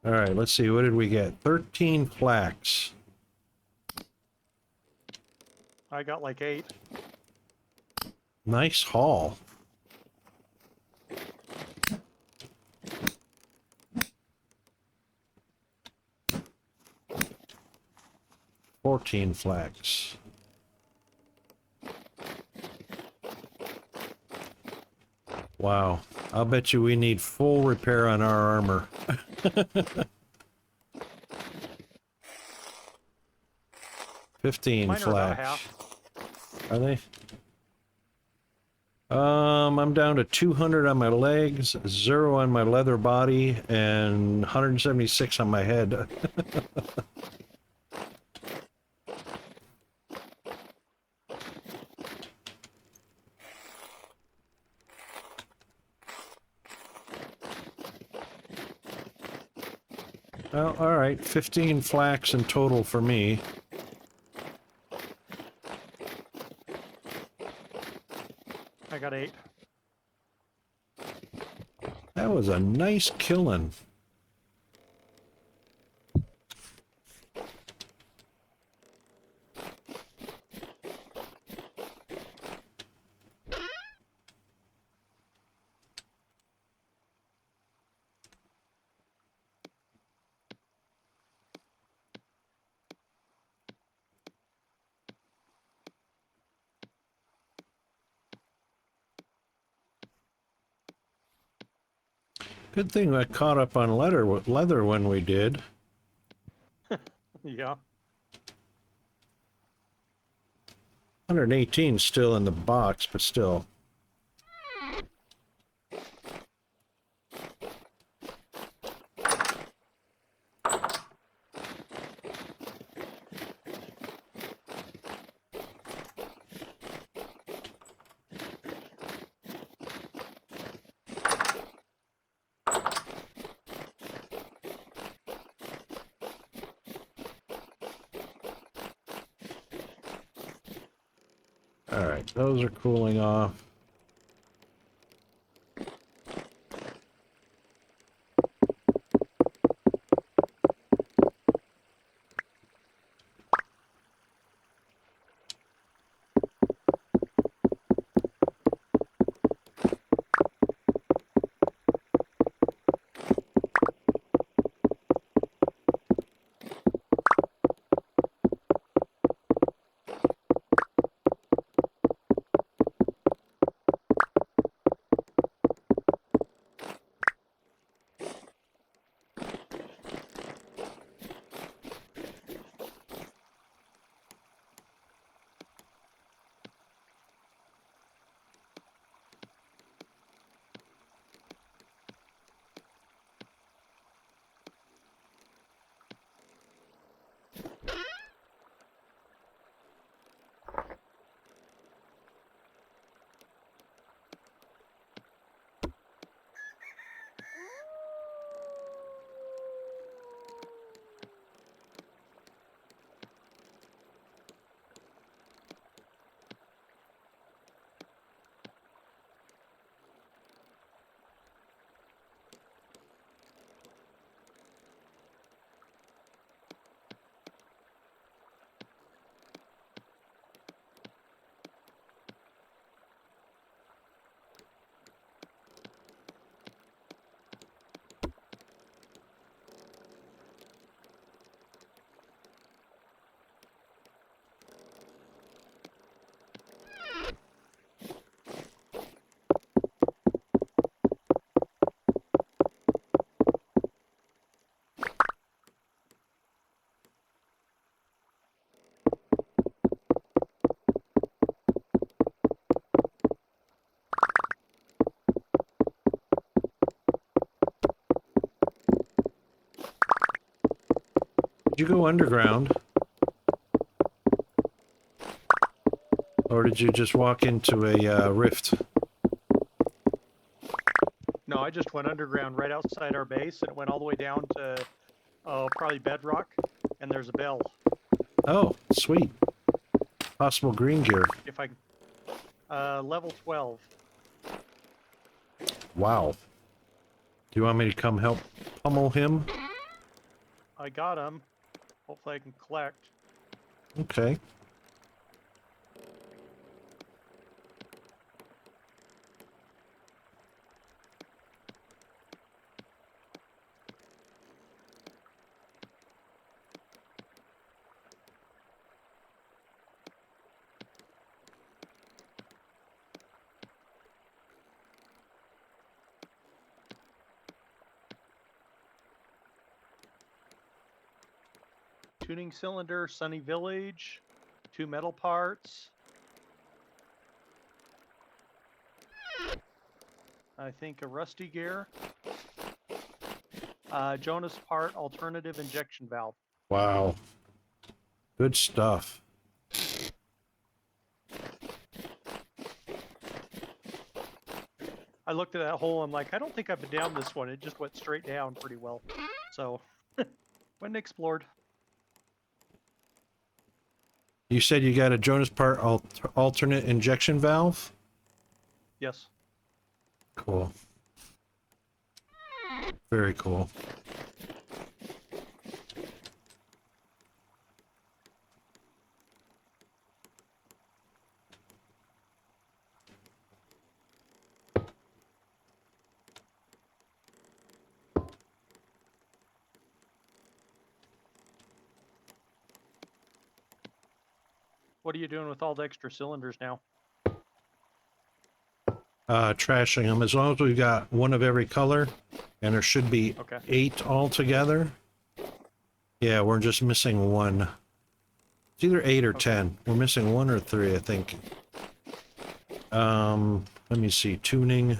All right, let's see. What did we get? 13 flax. I got like 8. Nice haul. $14 flax. Wow. I'll bet you we need full repair on our armor. 15 Mine are about flax. half. Are they? I'm down to 200 on my legs, 0 on my leather body, and 176 on my head. Well, all right, 15 flax in total for me. I got 8. That was a nice killing. Good thing I caught up on leather when we did. Yeah. 118 still in the box, but still. All right, those are cooling off. Did you go underground? Or did you just walk into a rift? No, I just went underground right outside our base, and it went all the way down to probably bedrock, and there's a bell. Oh, sweet. Possible green gear. If I level 12. Wow. Do you want me to come help pummel him? I got them. Hopefully I can collect. Okay. Tuning cylinder, Sunny Village, 2 metal parts. I think a rusty gear. Jonas part, alternative injection valve. Wow. Good stuff. I looked at that hole, I'm like, I don't think I've been down this one. It just went straight down pretty well. So, went and explored. You said you got a Jonas part alternate injection valve? Yes. Cool. Very cool. What are you doing with all the extra cylinders now? Trashing them. As long as we've got one of every color, and there should be Okay. 8 altogether. Yeah, we're just missing 1. It's either 8 or Okay. 10. We're missing 1 or 3, I think. Let me see. Tuning.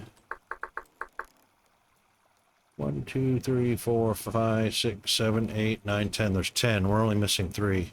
1, 2, 3, 4, 5, 6, 7, 8, 9, 10. There's 10. We're only missing 3.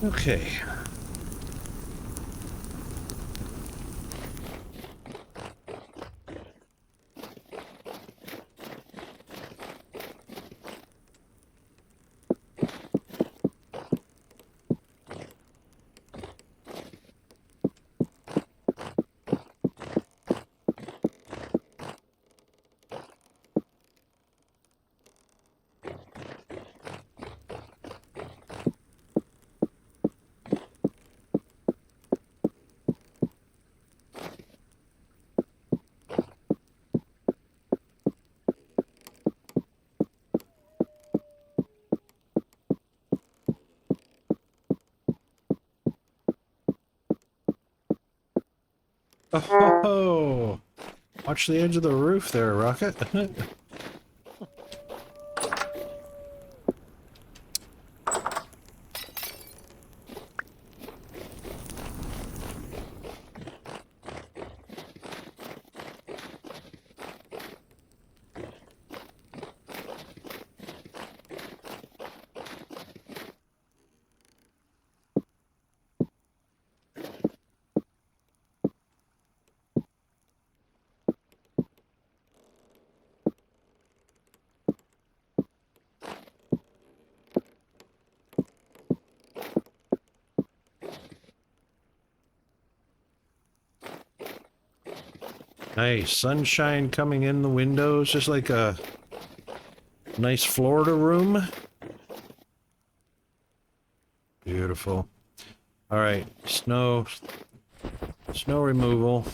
Okay. Oh, watch the edge of the roof there, Rocket. Nice sunshine coming in the windows, just like a nice Florida room. Beautiful. All right, snow removal.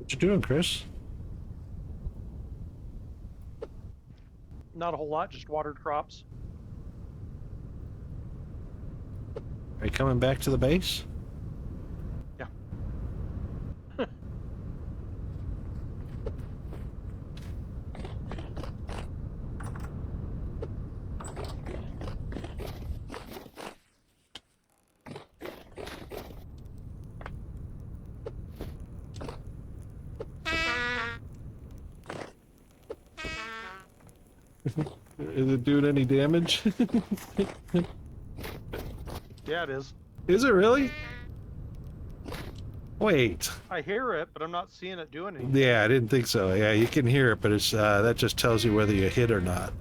What you doing, Chris? Not a whole lot, just watered crops. Are you coming back to the base? Yeah. Is it doing any damage? Yeah, it is. Is it really? Wait. I hear it, but I'm not seeing it doing anything. Yeah, I didn't think so. Yeah, you can hear it, but it's that just tells you whether you hit or not.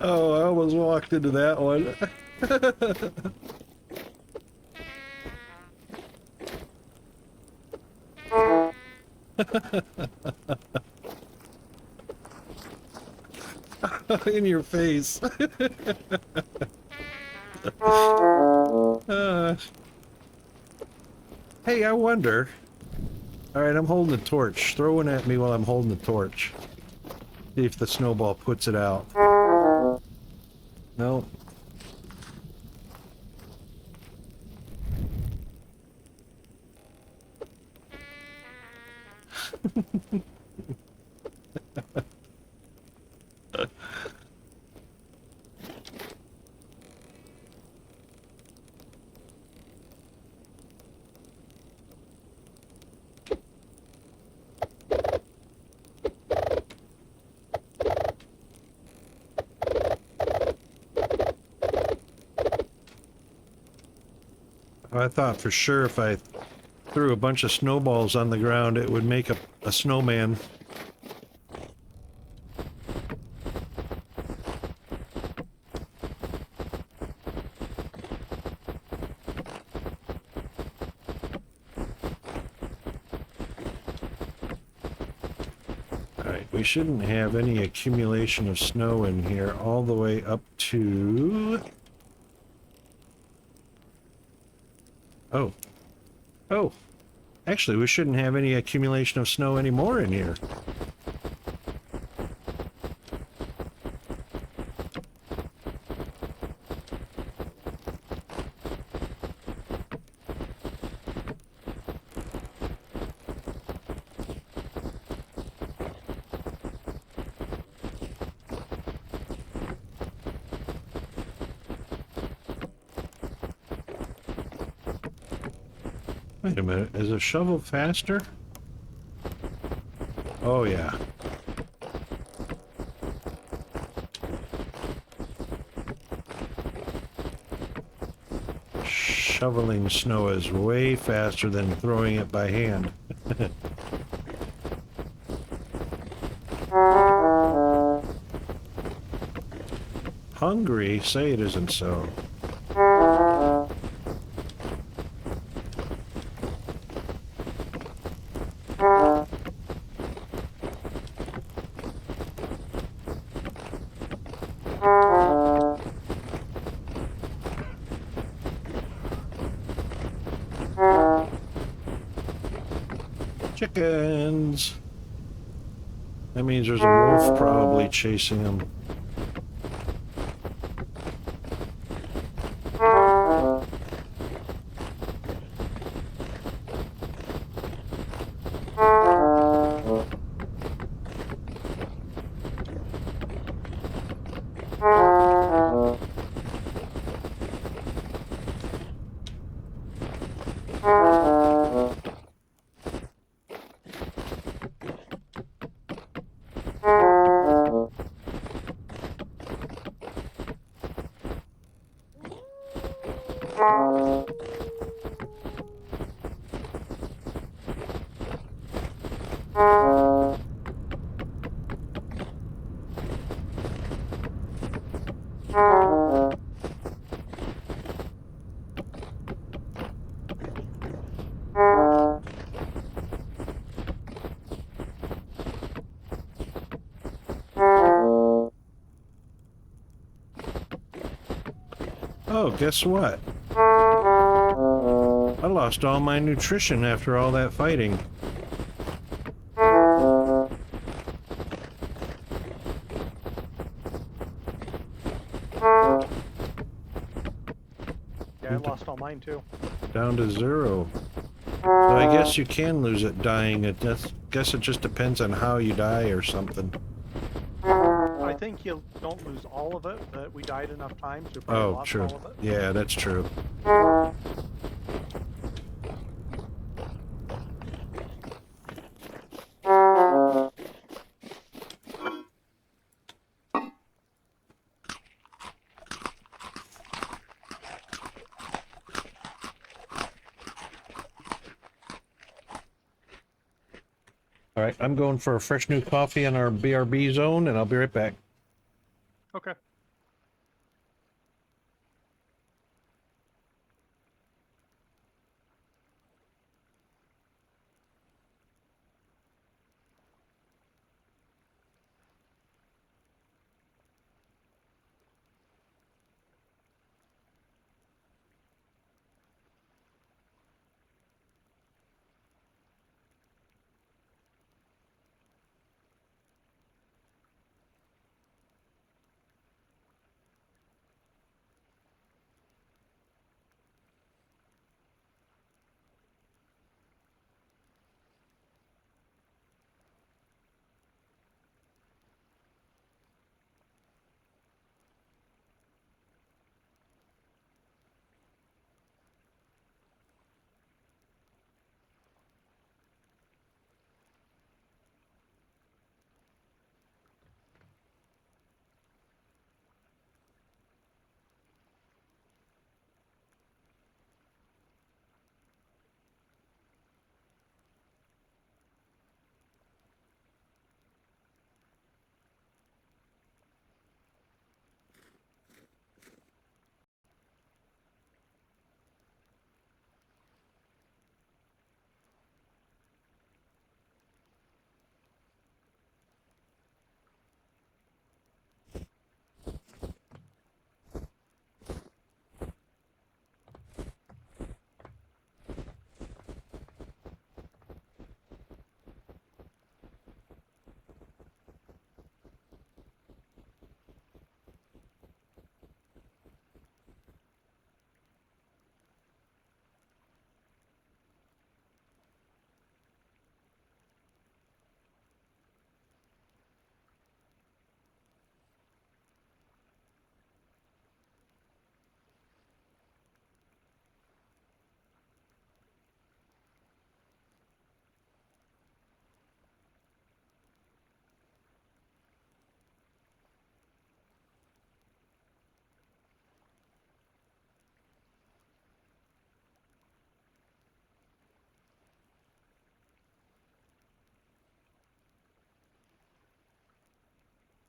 Oh, I almost walked into that one. In your face. Hey, I wonder. Alright, I'm holding the torch. Throw one at me while I'm holding the torch. See if the snowball puts it out. No. I thought for sure if I threw a bunch of snowballs on the ground, it would make a snowman. Alright, we shouldn't have any accumulation of snow in here all the way up to... Oh. Oh. Actually, we shouldn't have any accumulation of snow anymore in here. Wait a minute, is a shovel faster? Oh yeah. Shoveling snow is way faster than throwing it by hand. Hungry? Say it isn't so. Chickens! That means there's a wolf probably chasing them. Oh, guess what? I lost all my nutrition after all that fighting. Yeah, I lost all mine too. Down to 0. So I guess you can lose it dying. Guess it just depends on how you die or something. I think you don't lose all of it, but we died enough times to probably Oh, lost true. all of it. Yeah, that's true. All right, I'm going for a fresh new coffee in our BRB zone, and I'll be right back. Okay.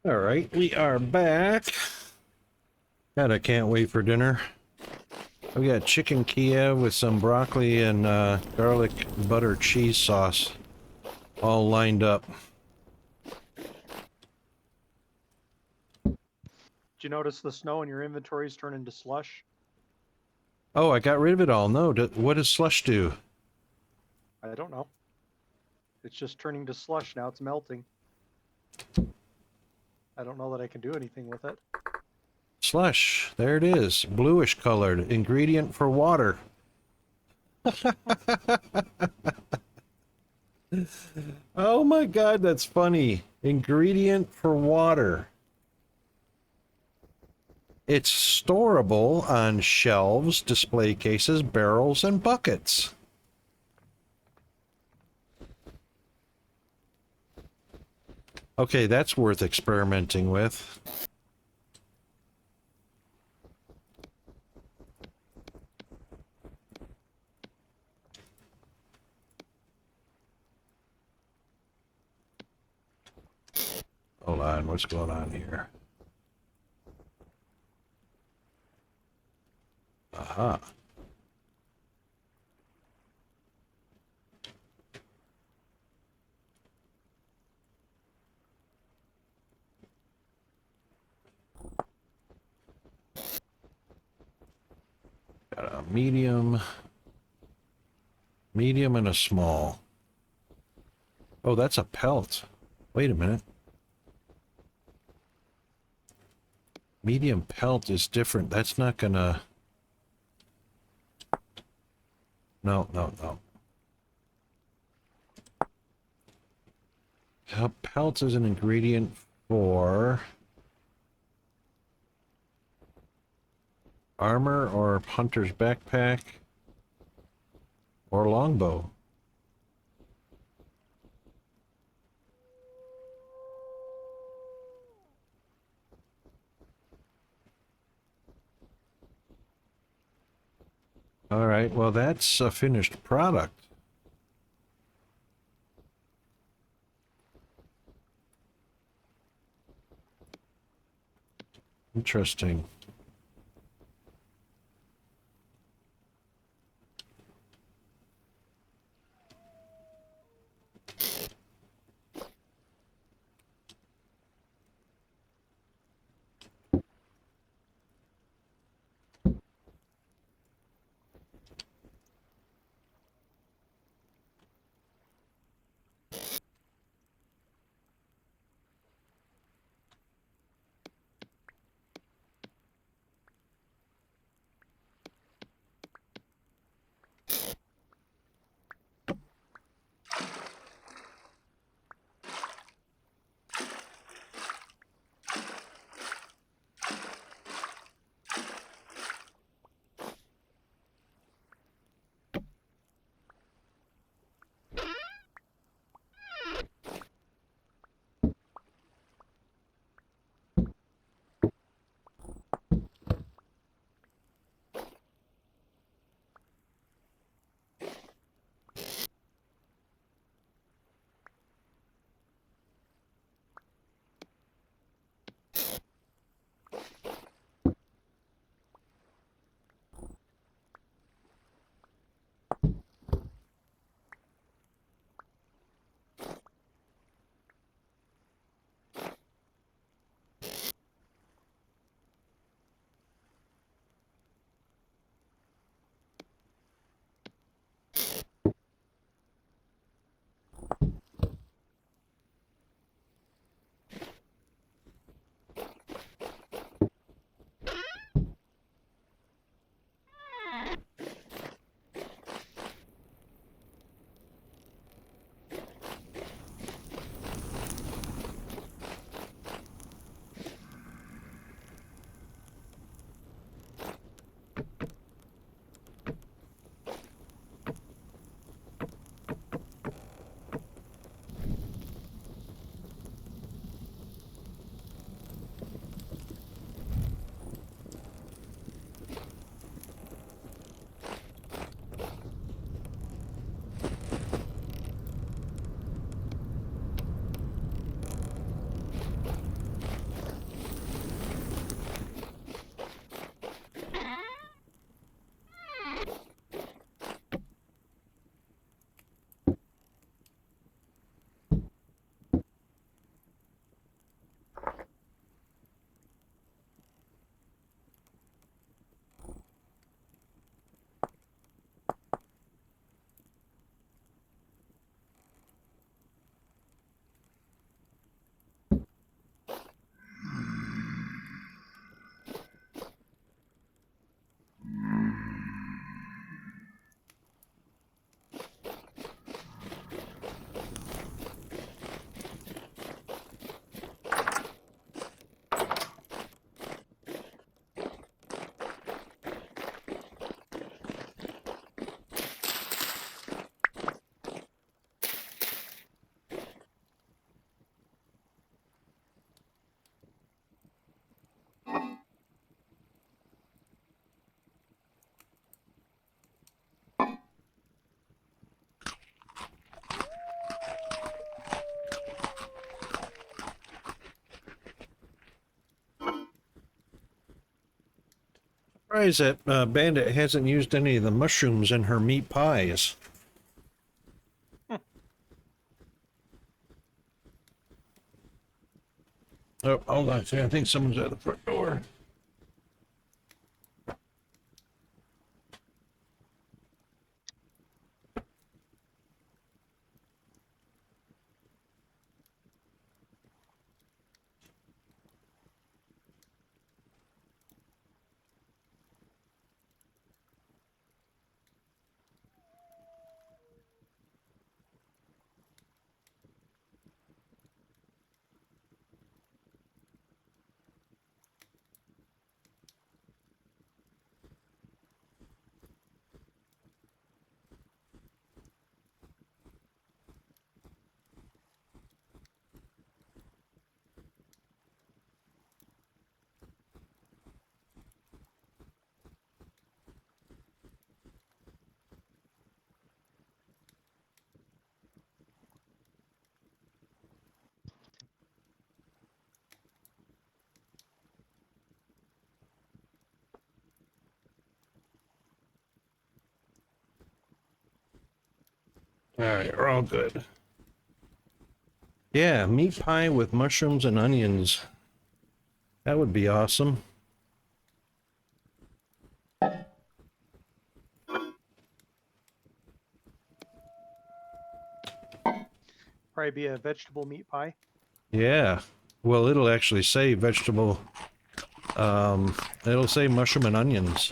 All right, we are back. God, I can't wait for dinner. We got chicken Kiev with some broccoli and garlic butter cheese sauce all lined up. Did you notice the snow in your inventories turn into slush? Oh, I got rid of it all. No, what does slush do? I don't know. It's just turning to slush now. It's melting. I don't know that I can do anything with it. Slush. There it is. Bluish colored. Ingredient for water. Oh my God, that's funny. Ingredient for water. It's storable on shelves, display cases, barrels, and buckets. Okay, that's worth experimenting with. Hold on, what's going on here? Aha. Got a medium, medium, and a small. Oh, that's a pelt. Wait a minute. Medium pelt is different. That's not gonna... No, no, no. Pelt is an ingredient for armor or hunter's backpack or longbow. All right, well, that's a finished product. Interesting. Surprised that Bandit hasn't used any of the mushrooms in her meat pies. Oh, hold on. I think someone's at the front door. All right, we're all good. Yeah, meat pie with mushrooms and onions. That would be awesome. Probably be a vegetable meat pie. Yeah. Well, it'll actually say vegetable. It'll say mushroom and onions.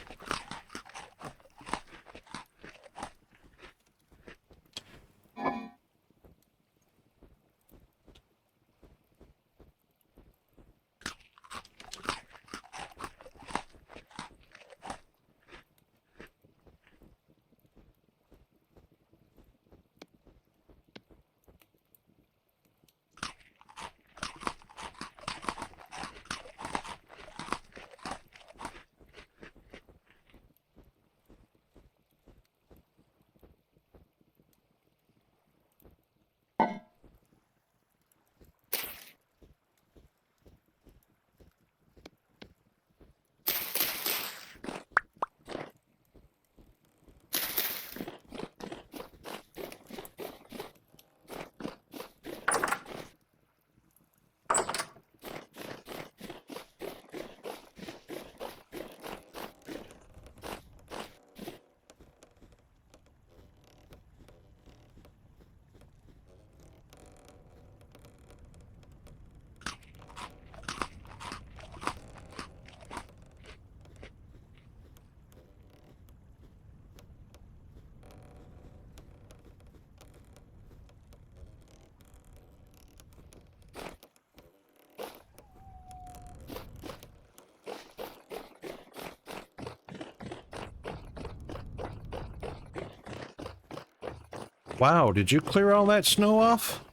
Wow, did you clear all that snow off?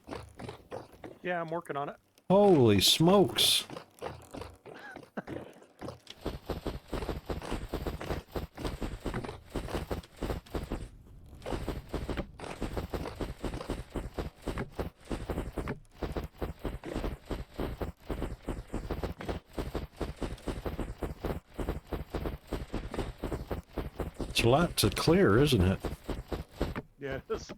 Yeah, I'm working on it. Holy smokes. It's a lot to clear, isn't it? Yeah, it is.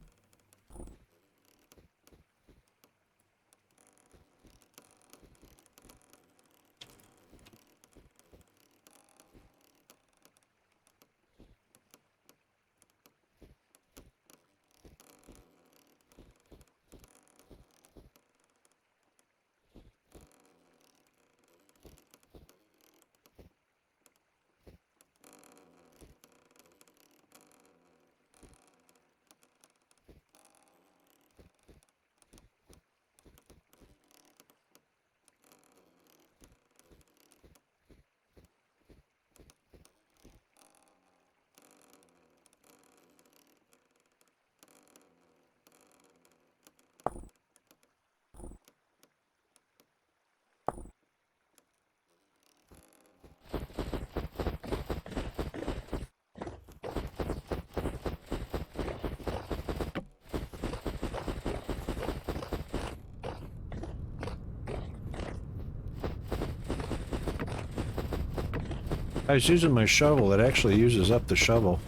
I was using my shovel. It actually uses up the shovel.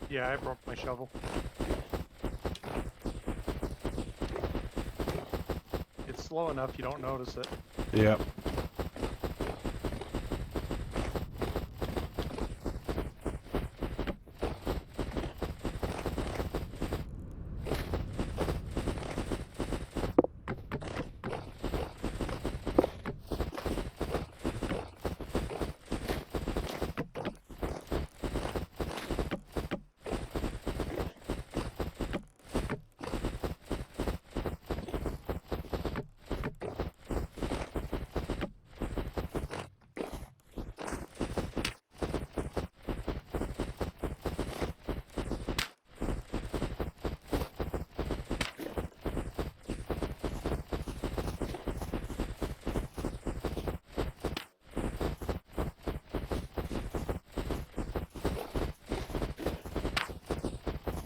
Yeah, I broke my shovel. It's slow enough you don't notice it. Yep.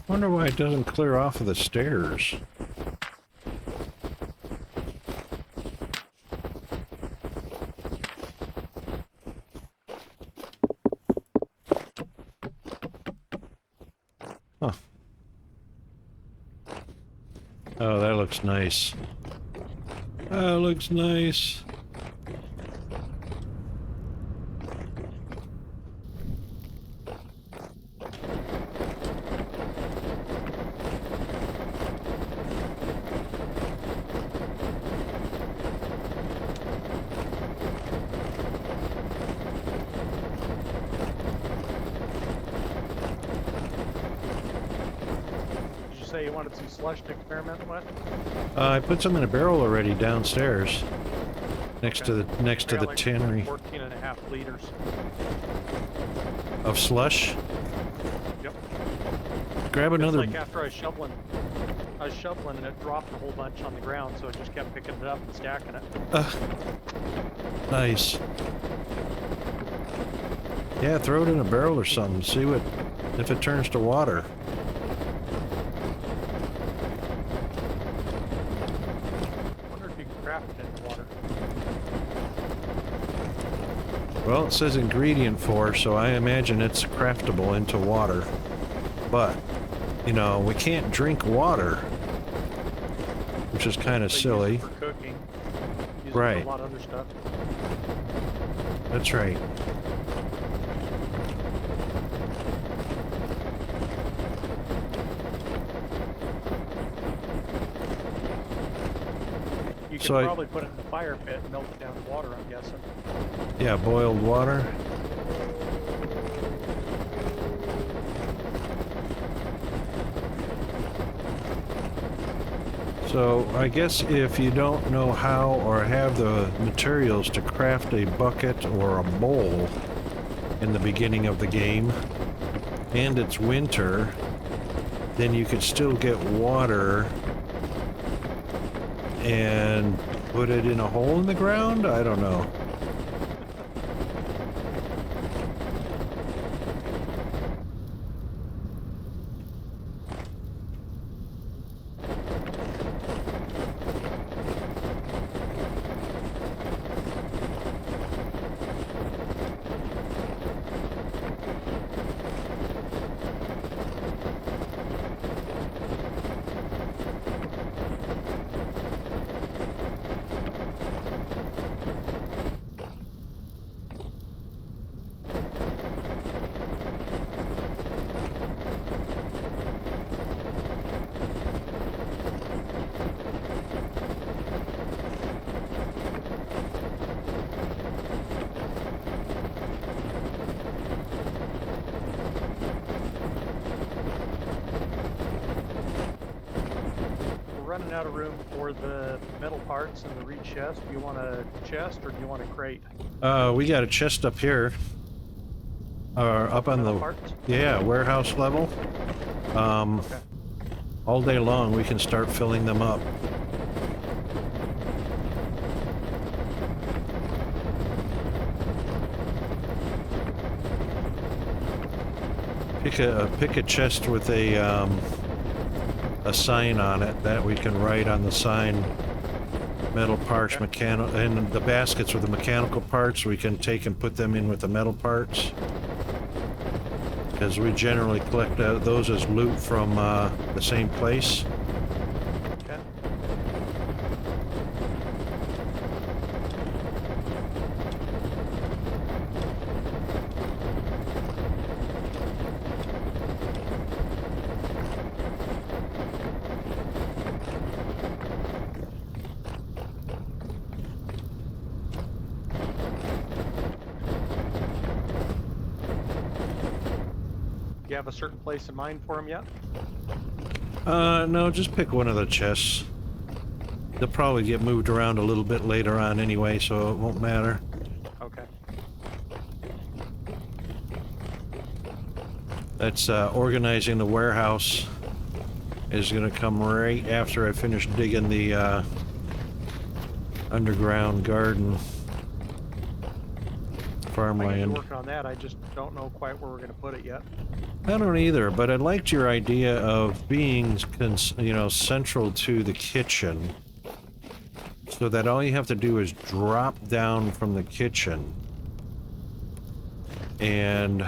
Wonder why it doesn't clear off of the stairs. Huh. Oh, that looks nice. That looks nice. Did you say you wanted some slush to experiment with? I put some in a barrel already downstairs, next Okay. to I got the like tannery 14.5 liters. of slush. Yep. Grab another. It's like after I was shoveling and it dropped a whole bunch on the ground, so I just kept picking it up and stacking it. Nice. Yeah, throw it in a barrel or something. See what if it turns to water. I wonder if you can craft it in the water. Well, it says ingredient for, so I imagine it's craftable into water. But, you know, we can't drink water, which is kind of But use silly. it for cooking. Use it Right. for a lot of other stuff. That's right. You could So I- probably put it in the fire pit and melt it down to water, I'm guessing. Yeah, boiled water. So I guess if you don't know how or have the materials to craft a bucket or a bowl in the beginning of the game, and it's winter, then you could still get water and put it in a hole in the ground? I don't know. We're running out of room for the metal parts and the reed chest. Do you want a chest or do you want a crate? We got a chest up here. Up on Metal the, parts? yeah, warehouse level. Okay. All day long we can start filling them up. Pick a chest with a sign on it that we can write on the sign metal parts, Okay. mechanical, and the baskets with the mechanical parts, we can take and put them in with the metal parts. Because we generally collect those as loot from the same place. Okay. You have a certain place in mind for them yet? No, just pick one of the chests. They'll probably get moved around a little bit later on anyway, so it won't matter. Okay. That's organizing the warehouse is going to come right after I finish digging the underground garden I can farmland. be working on that. I just don't know quite where we're going to put it yet. I don't either, but I liked your idea of being, central to the kitchen, so that all you have to do is drop down from the kitchen and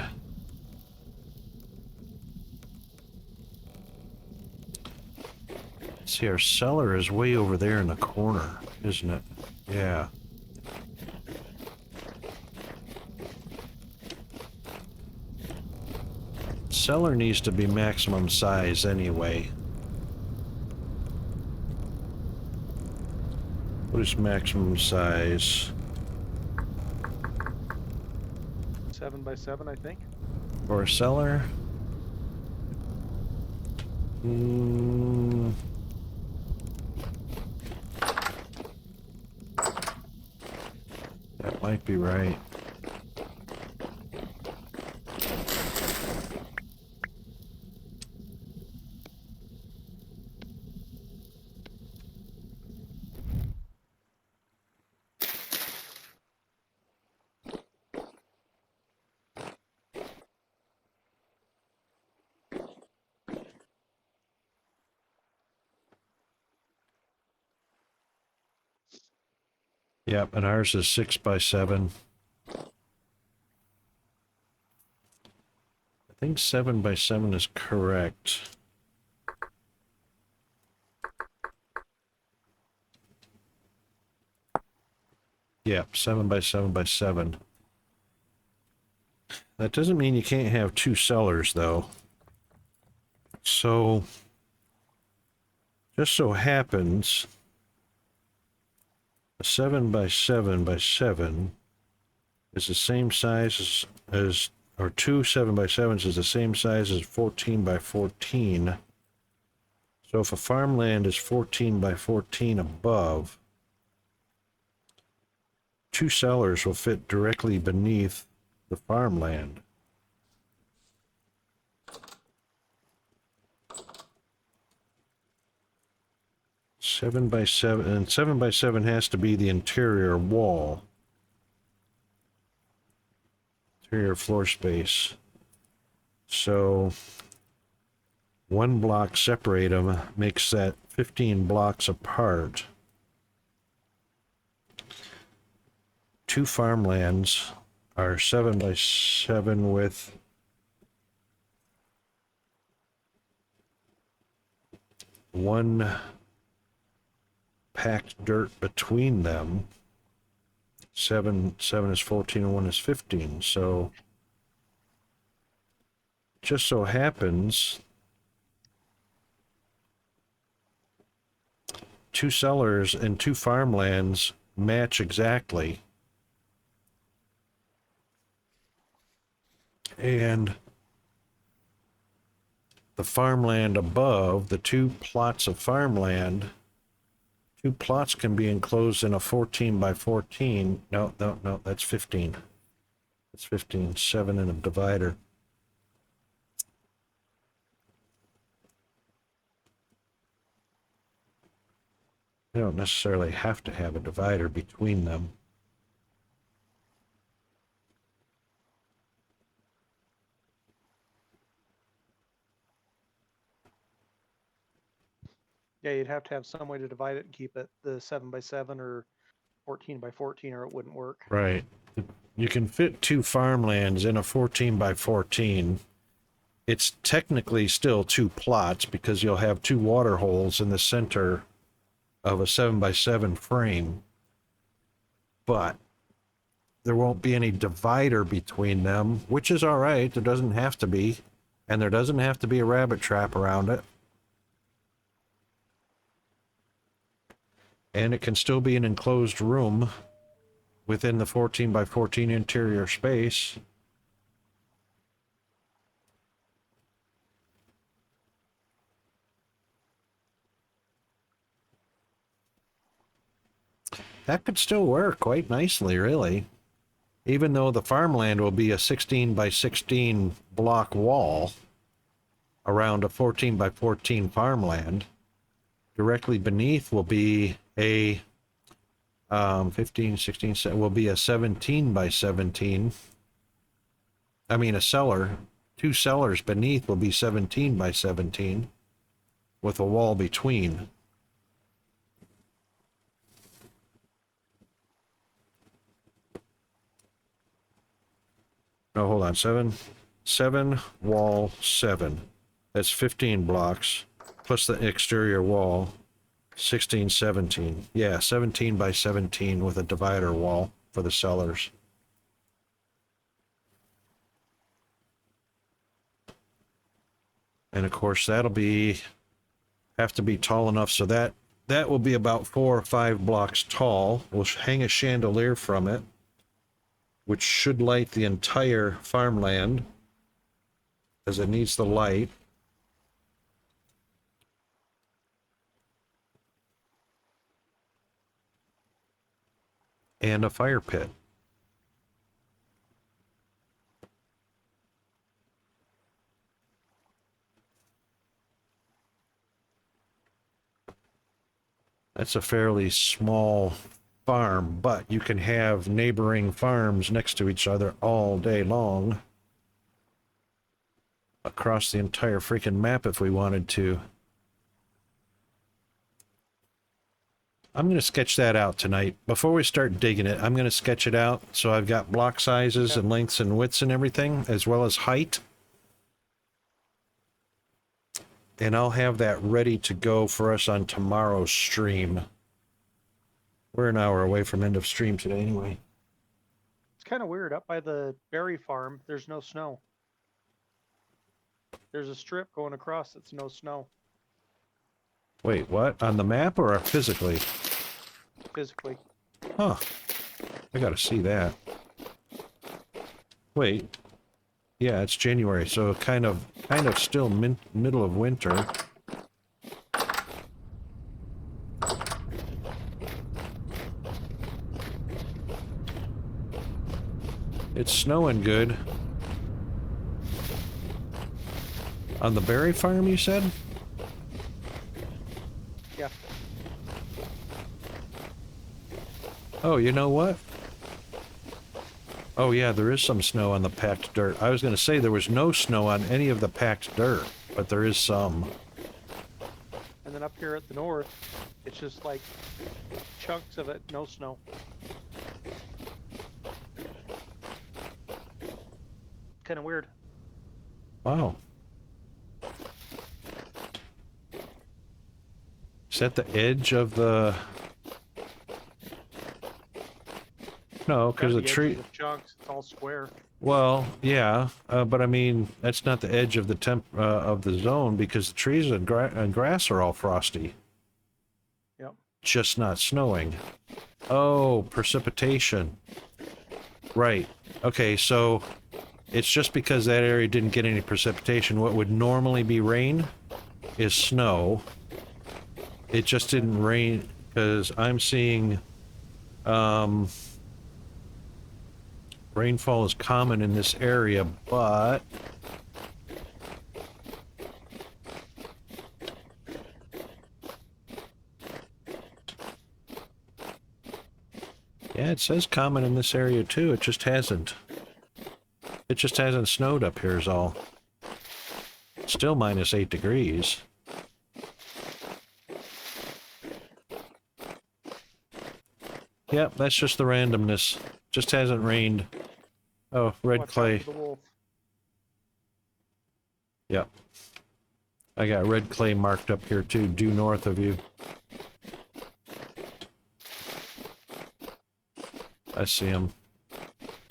see, our cellar is way over there in the corner, isn't it? Yeah. Cellar needs to be maximum size anyway. What is maximum size? 7 by 7, I think. For a cellar? That might be right. Yep, and ours is 6 by 7. I think 7 by 7 is correct. Yep, 7 by 7 by 7. That doesn't mean you can't have two cellars, though. So, just so happens, a 7 by 7 by 7 is the same size as or two 7 by 7s is the same size as 14 by 14. So if a farmland is 14 by 14 above, two cellars will fit directly beneath the farmland. Seven by 7, and 7 by 7 has to be the interior wall. Interior floor space. So one block separate them makes that 15 blocks apart. Two farmlands are 7 by 7 with one packed dirt between them. 7 is 14 and 1 is 15. So just so happens two cellars and two farmlands match exactly. And the farmland above, the two plots of farmland, two plots can be enclosed in a 14 by 14. No, that's 15. That's 15, 7 in a divider. You don't necessarily have to have a divider between them. Yeah, you'd have to have some way to divide it and keep it the 7x7 or 14x14, or it wouldn't work. Right. You can fit 2 farmlands in a 14x14. It's technically still 2 plots because you'll have 2 water holes in the center of a 7x7 frame. But there won't be any divider between them, which is all right. There doesn't have to be. And there doesn't have to be a rabbit trap around it. And it can still be an enclosed room within the 14x14 interior space. That could still work quite nicely, really. Even though the farmland will be a 16x16 block wall around a 14x14 farmland, directly beneath will be a 15, 16, will be a 17x17. I mean, a cellar. 2 cellars beneath will be 17x17 with a wall between. No, hold on. 7 wall 7. That's 15 blocks plus the exterior wall. 16, 17. Yeah, 17x17 with a divider wall for the cellars. And of course that'll have to be tall enough so that will be about 4 or 5 blocks tall. We'll hang a chandelier from it, which should light the entire farmland as it needs the light. And a fire pit. That's a fairly small farm, but you can have neighboring farms next to each other all day long. Across the entire freaking map if we wanted to. I'm going to sketch that out tonight. Before we start digging it, I'm going to sketch it out so I've got block sizes and lengths and widths and everything, as well as height. And I'll have that ready to go for us on tomorrow's stream. We're an hour away from end of stream today anyway. It's kind of weird. Up by the berry farm, there's no snow. There's a strip going across that's no snow. Wait, what? On the map or physically? Physically. Huh. I gotta see that. Wait. Yeah, it's January, so kind of still middle of winter. It's snowing good. On the berry farm, you said? Yeah. Oh, you know what? Oh yeah, there is some snow on the packed dirt. I was going to say there was no snow on any of the packed dirt, but there is some. And then up here at the north, it's just like chunks of it, no snow. Kind of weird. Wow. Is that the edge of the... No, because the tree... The chunks, it's all square. Well, yeah, but I mean, that's not the edge of the of the zone because the trees and grass are all frosty. Yep. Just not snowing. Oh, precipitation. Right. Okay, so it's just because that area didn't get any precipitation. What would normally be rain is snow. It just didn't rain because I'm seeing rainfall is common in this area, but yeah, it says common in this area too. It just hasn't snowed up here is all. Still -8 degrees. Yep, that's just the randomness. Just hasn't rained. Oh, red Watch out clay. for the wolf. Yep. I got red clay marked up here too, due north of you. I see him.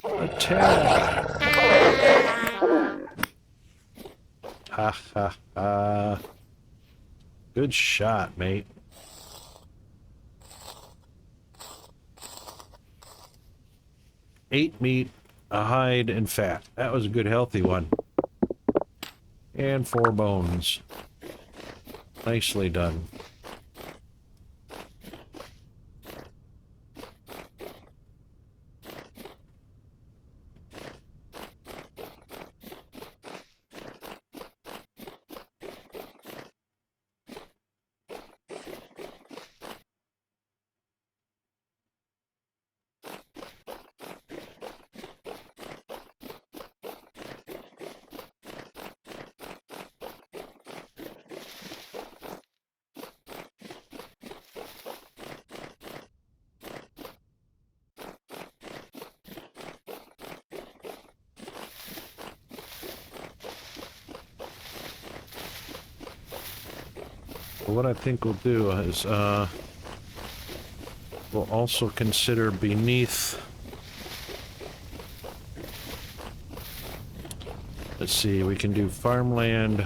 A Terra! Ha ha ha. Good shot, mate. 8 meat, a hide, and fat. That was a good healthy one. And 4 bones. Nicely done. What I think we'll do is, we'll also consider beneath. Let's see, we can do farmland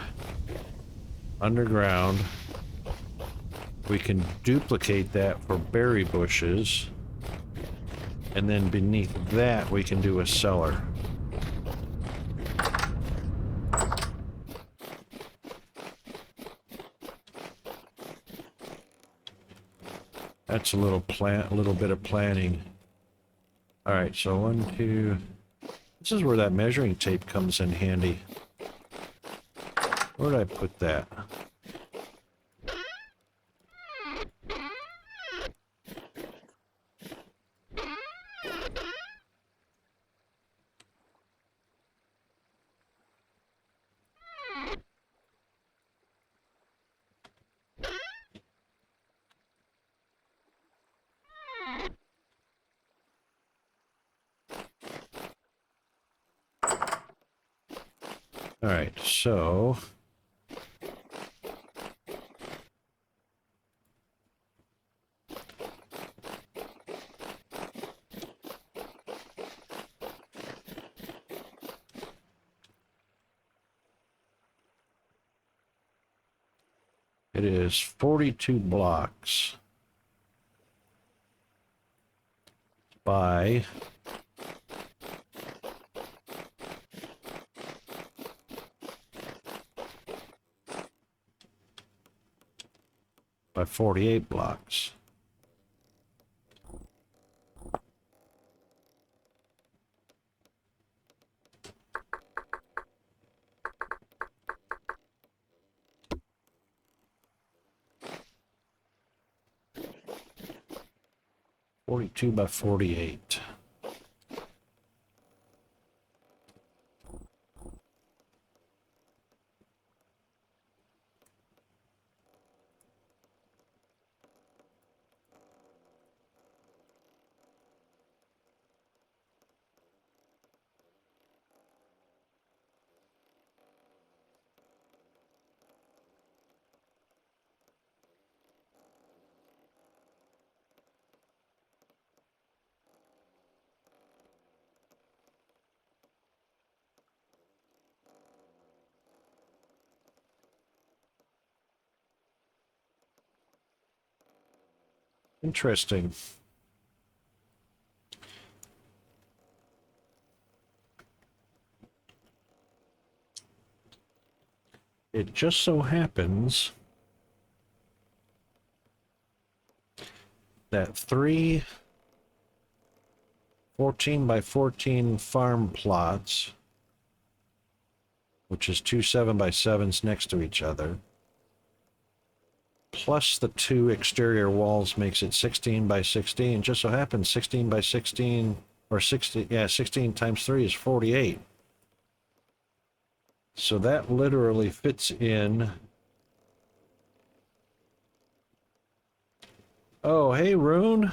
underground. We can duplicate that for berry bushes. And then beneath that, we can do a cellar. That's a little bit of planning. All right, so 1, 2. This is where that measuring tape comes in handy. Where did I put that? All right, so it is 42 blocks by 48 blocks. Two by 48. Interesting. It just so happens that 3 14 by 14 farm plots, which is 2 7 by 7s next to each other, plus the 2 exterior walls makes it 16 by 16. Just so happens 16 by 16, or 60, yeah, 16 times 3 is 48. So that literally fits in. Oh, hey, Rune.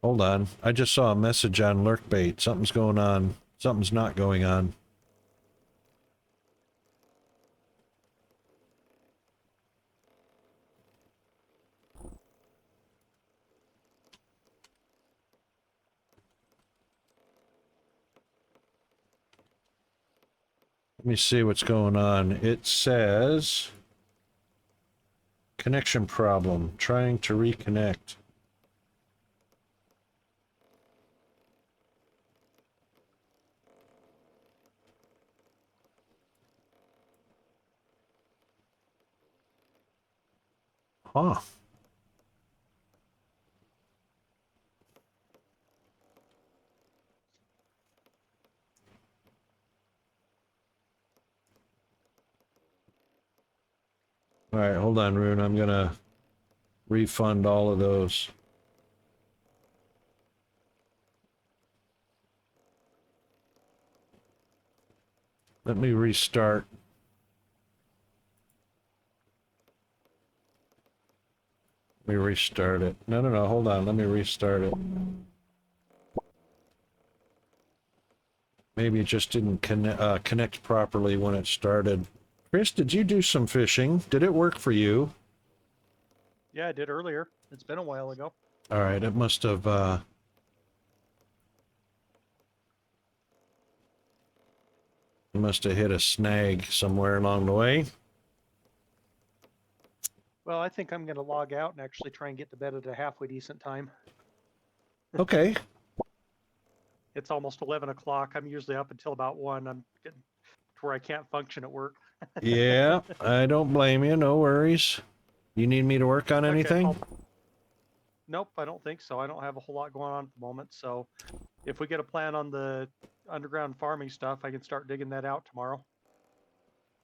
Hold on. I just saw a message on Lurkbait. Something's going on. Something's not going on. Let me see what's going on. It says connection problem. Trying to reconnect. Huh. All right, hold on, Rune. I'm gonna refund all of those. Let me restart. Let me restart it. No, hold on. Let me restart it. Maybe it just didn't connect properly when it started. Chris, did you do some fishing? Did it work for you? Yeah, I did earlier. It's been a while ago. All right, it must have hit a snag somewhere along the way. Well, I think I'm going to log out and actually try and get to bed at a halfway decent time. Okay. It's almost 11 o'clock. I'm usually up until about 1. I'm getting to where I can't function at work. Yeah, I don't blame you. No worries. You need me to work on anything? Okay, nope, I don't think so. I don't have a whole lot going on at the moment. So if we get a plan on the underground farming stuff, I can start digging that out tomorrow.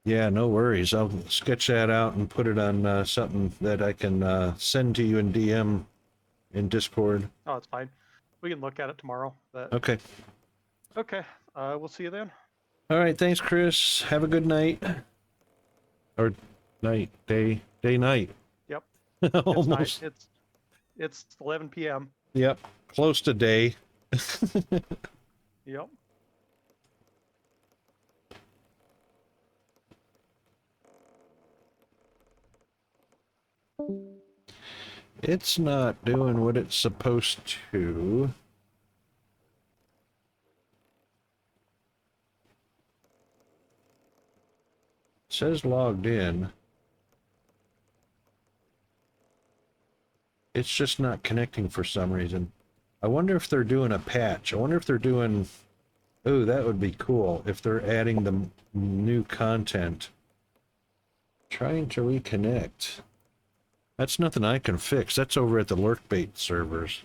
Yeah, no worries. I'll sketch that out and put it on something that I can send to you in DM in Discord. Oh, it's fine. We can look at it tomorrow. But Okay. okay, we'll see you then. All right, thanks, Chris. Have a good night. Or night, day, night. Yep. Almost. It's 11 p.m. Yep, close to day. Yep. It's not doing what it's supposed to. It says logged in. It's just not connecting for some reason. I wonder if they're doing a patch. I wonder if they're doing... Oh, that would be cool if they're adding the new content. Trying to reconnect. That's nothing I can fix. That's over at the Lurkbait servers.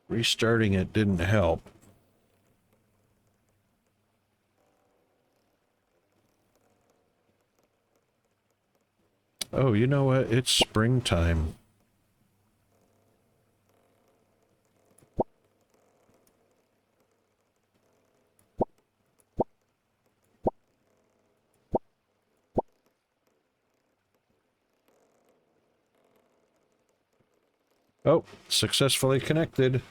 Restarting it didn't help. Oh, you know what? It's springtime. Oh, successfully connected.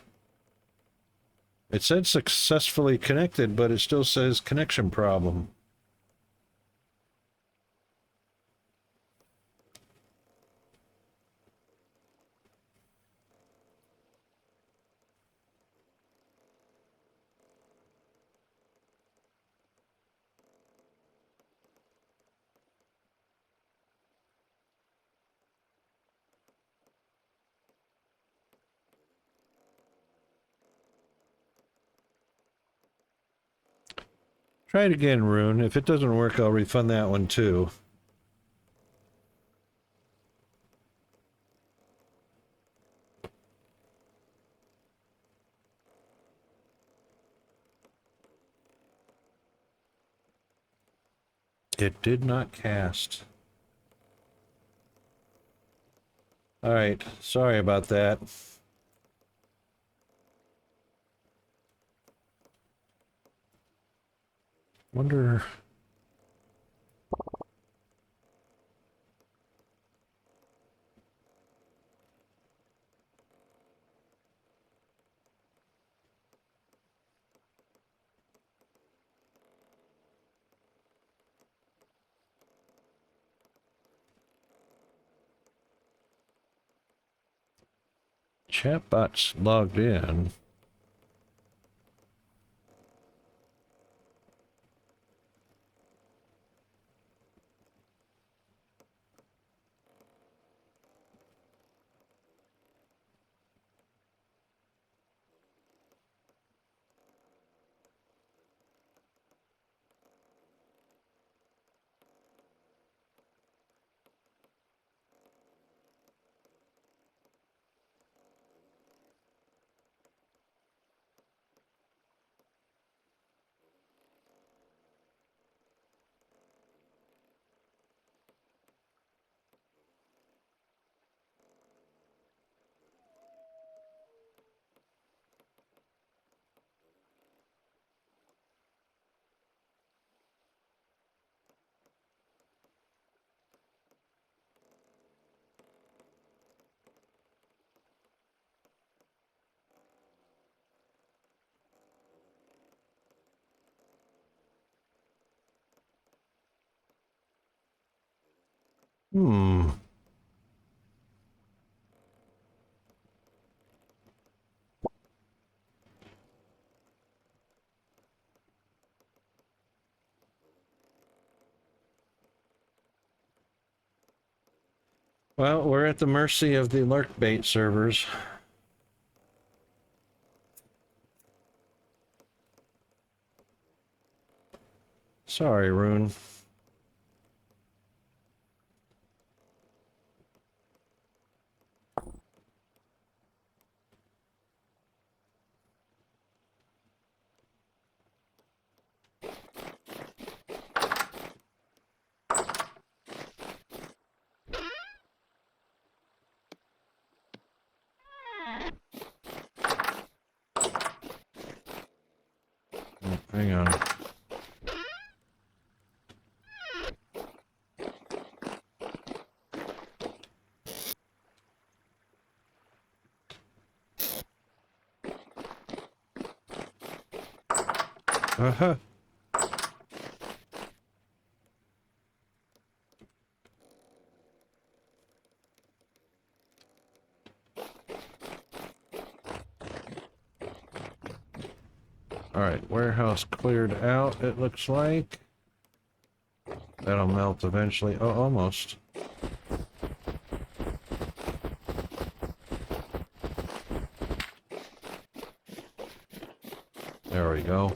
It said successfully connected, but it still says connection problem. Try it again, Rune. If it doesn't work, I'll refund that one too. It did not cast. All right, sorry about that. Wonder... Chatbot's logged in. Hmm. Well, we're at the mercy of the lurk bait servers. Sorry, Rune. Oh, hang on. Uh-huh. All right, warehouse cleared out, it looks like. That'll melt eventually. Oh, almost. There we go.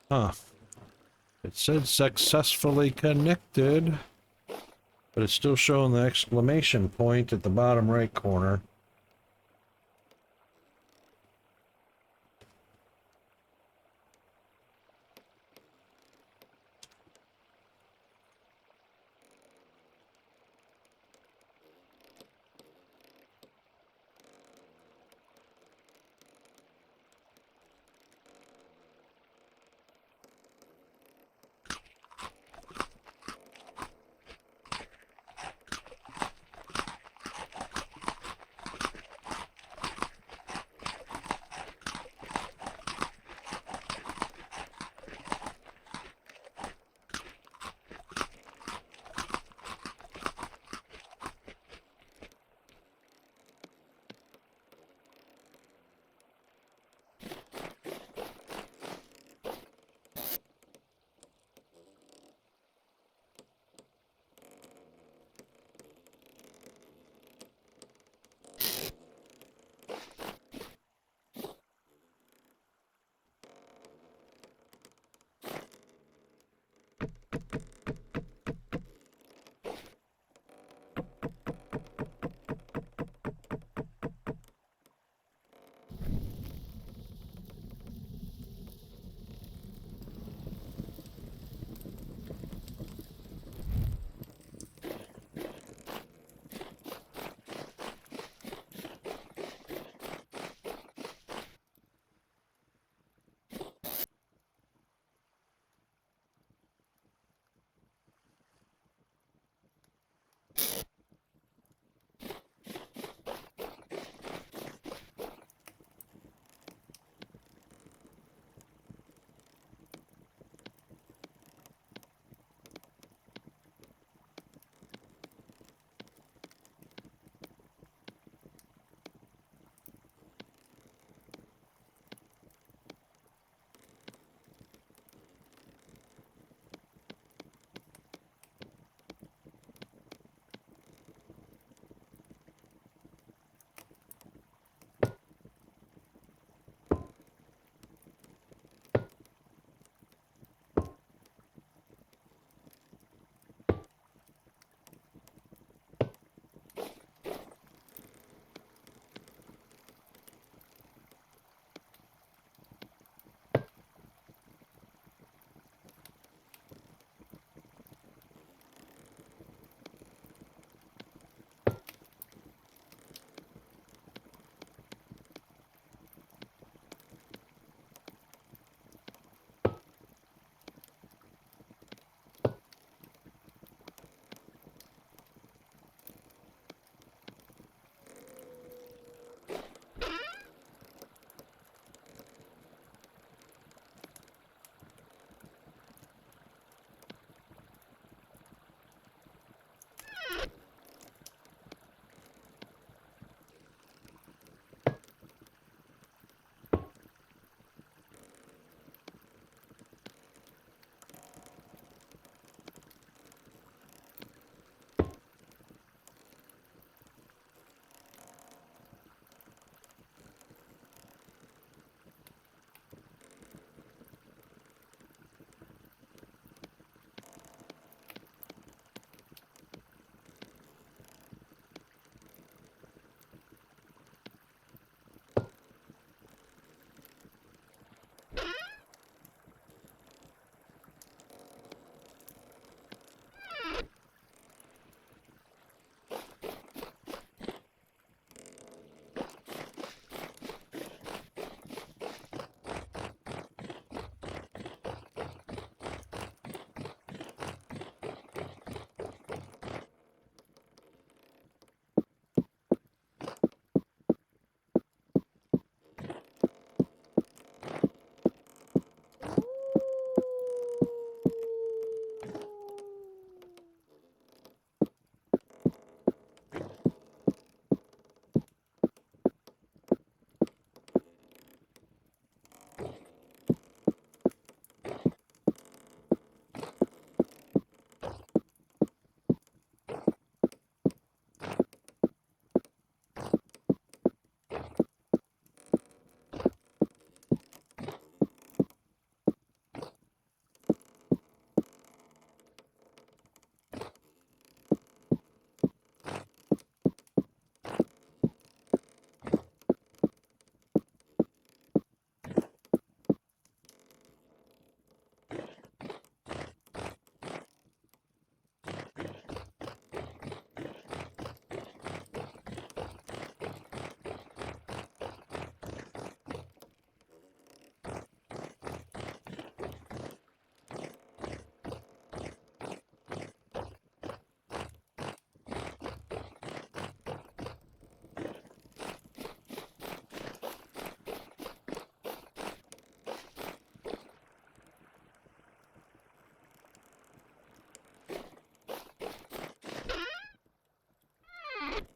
Huh. It said successfully connected, but it's still showing the exclamation point at the bottom right corner.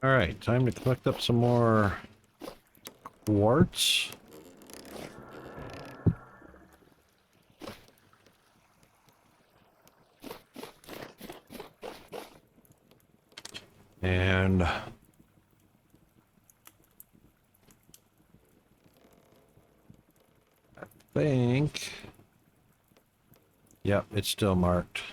All right, time to collect up some more quartz. And think, yep, it's still marked.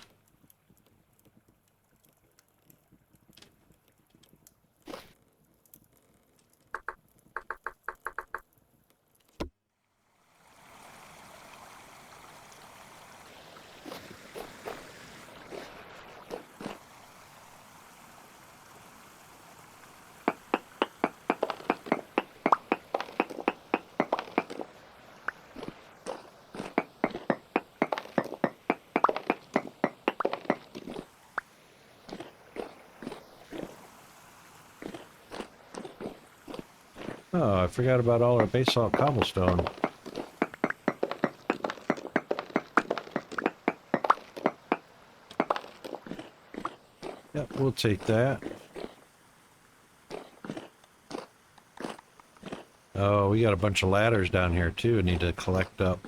Oh, I forgot about all our basalt cobblestone. Yep, we'll take that. Oh, we got a bunch of ladders down here too. I need to collect up.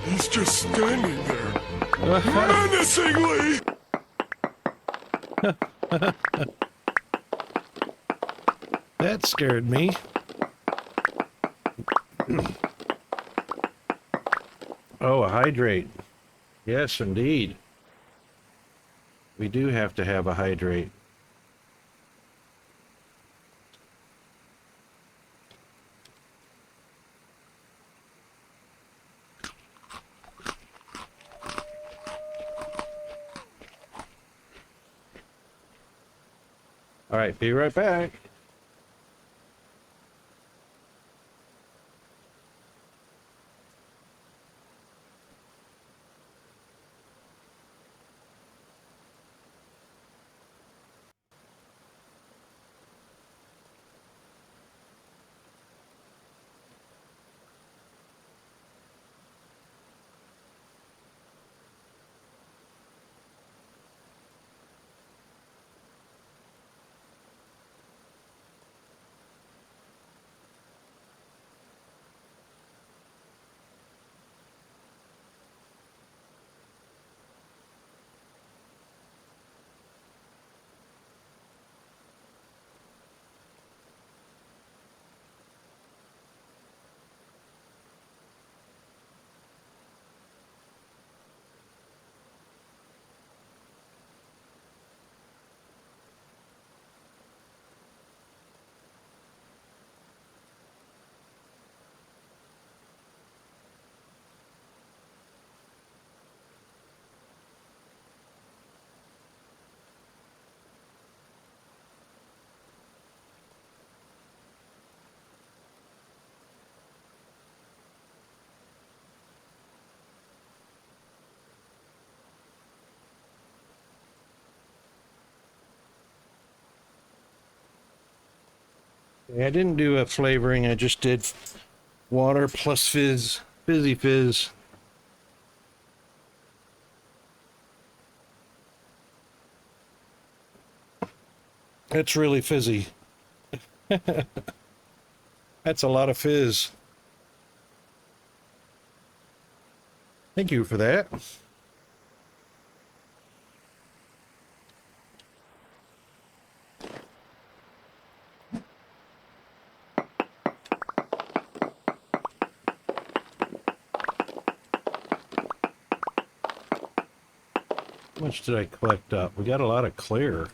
He's just standing there, menacingly! That scared me. Oh, a hydrate. Yes, indeed. We do have to have a hydrate. All right, be right back. I didn't do a flavoring, I just did water plus fizzy fizz. It's really fizzy. That's a lot of fizz. Thank you for that. How much did I collect up? We got a lot of clear.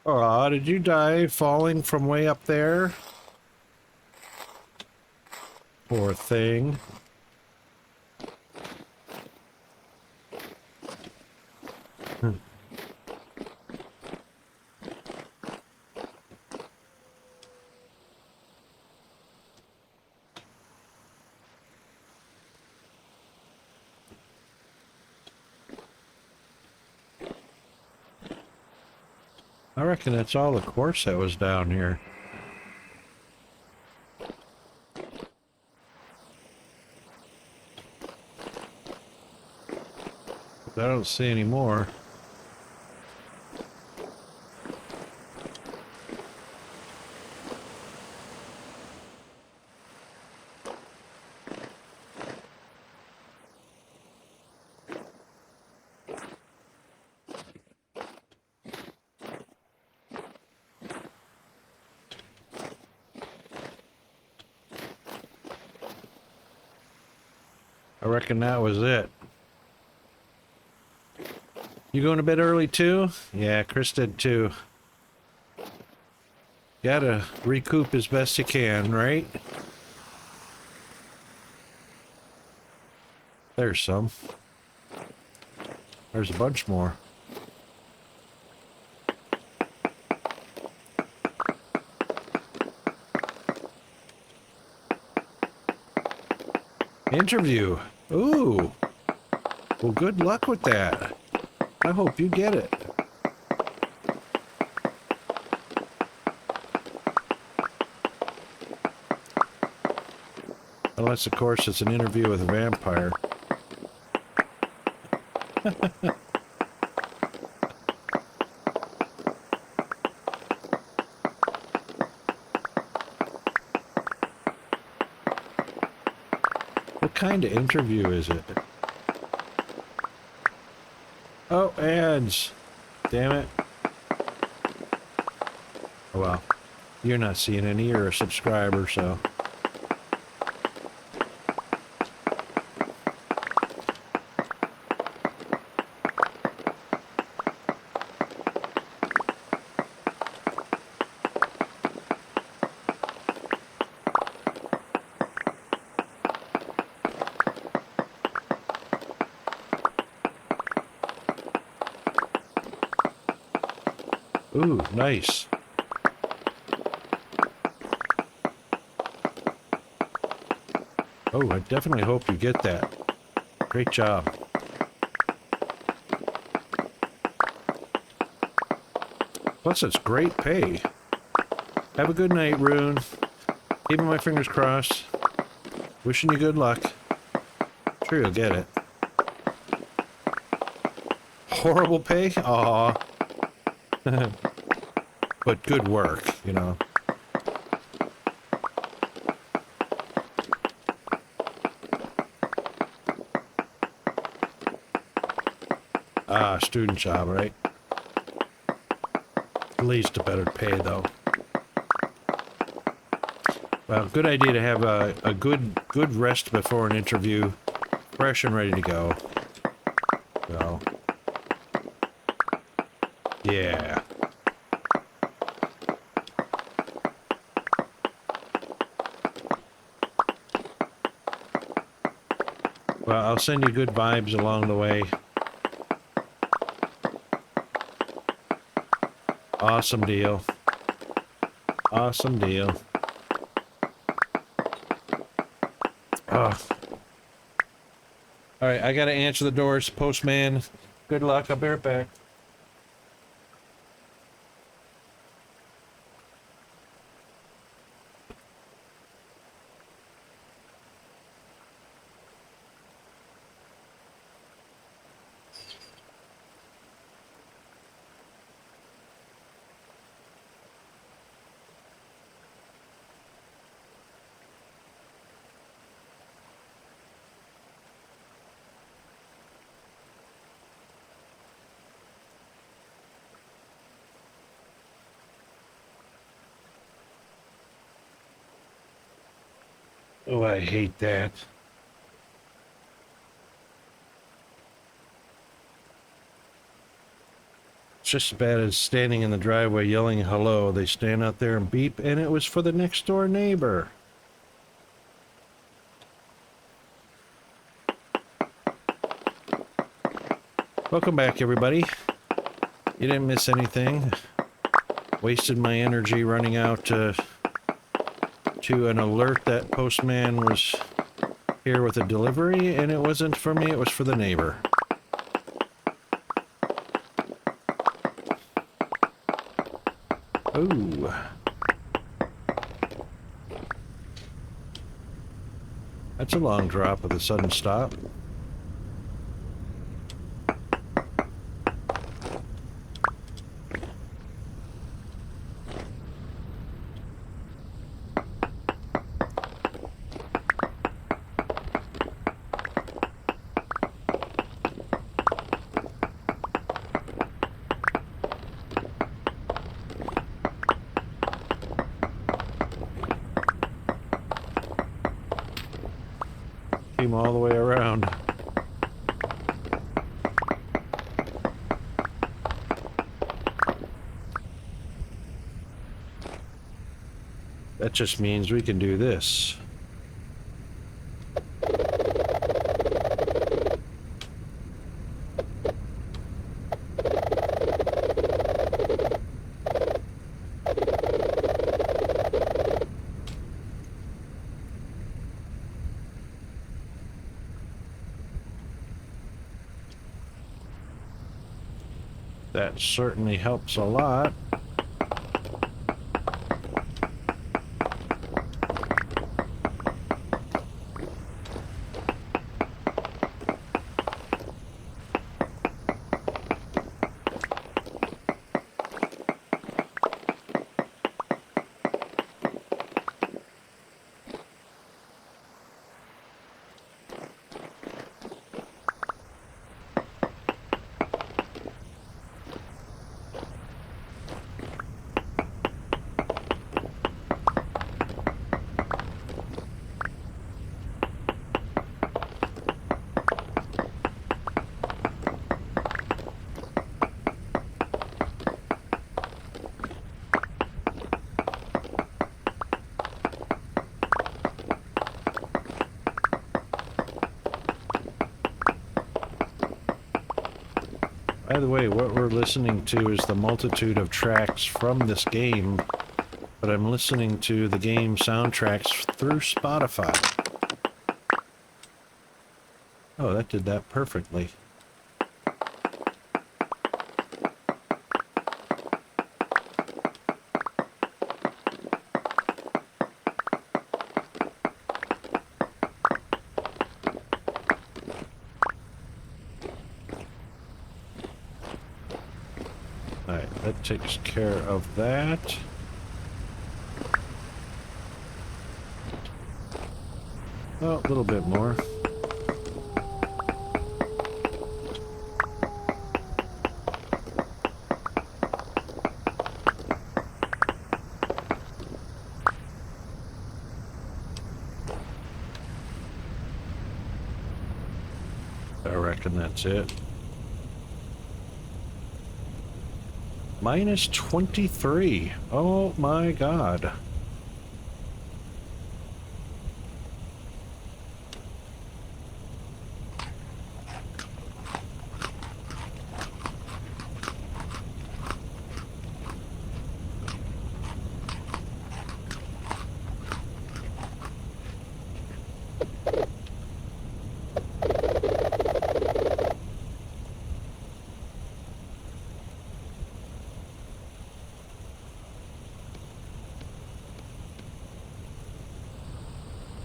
Aw, did you die falling from way up there? Poor thing. I reckon that's all the quartz that was down here. I don't see any more. I reckon that was it. You going to bed early too? Yeah, Chris did too. Gotta recoup as best you can, right? There's some. There's a bunch more. Interview. Ooh. Well, good luck with that. I hope you get it. Unless, of course, it's an interview with a vampire. kind of interview is it? Oh, ads. Damn it. Oh well. You're not seeing any. You're a subscriber, so. Ooh, nice. Oh, I definitely hope you get that. Great job. Plus, it's great pay. Have a good night, Rune. Keeping my fingers crossed. Wishing you good luck. Sure you'll get it. Horrible pay? Aw. But good work, you know. Ah, student job, right? Leads to better pay, though. Well, good idea to have a good rest before an interview, fresh and ready to go. So, yeah. Well, I'll send you good vibes along the way. Awesome deal. Awesome deal. Oh. Alright, I gotta answer the doors. Postman, good luck. I'll be right back. Oh, I hate that. It's just as bad as standing in the driveway yelling hello. They stand out there and beep, and it was for the next door neighbor. Welcome back, everybody. You didn't miss anything. Wasted my energy running out to an alert that postman was here with a delivery, and it wasn't for me, it was for the neighbor. Ooh. That's a long drop with a sudden stop. Came all the way around. That just means we can do this. That certainly helps a lot. By the way, what we're listening to is the multitude of tracks from this game, but I'm listening to the game soundtracks through Spotify. Oh, that did that perfectly. Alright, that takes care of that. Oh, a little bit more. I reckon that's it. Minus 23. Oh my god.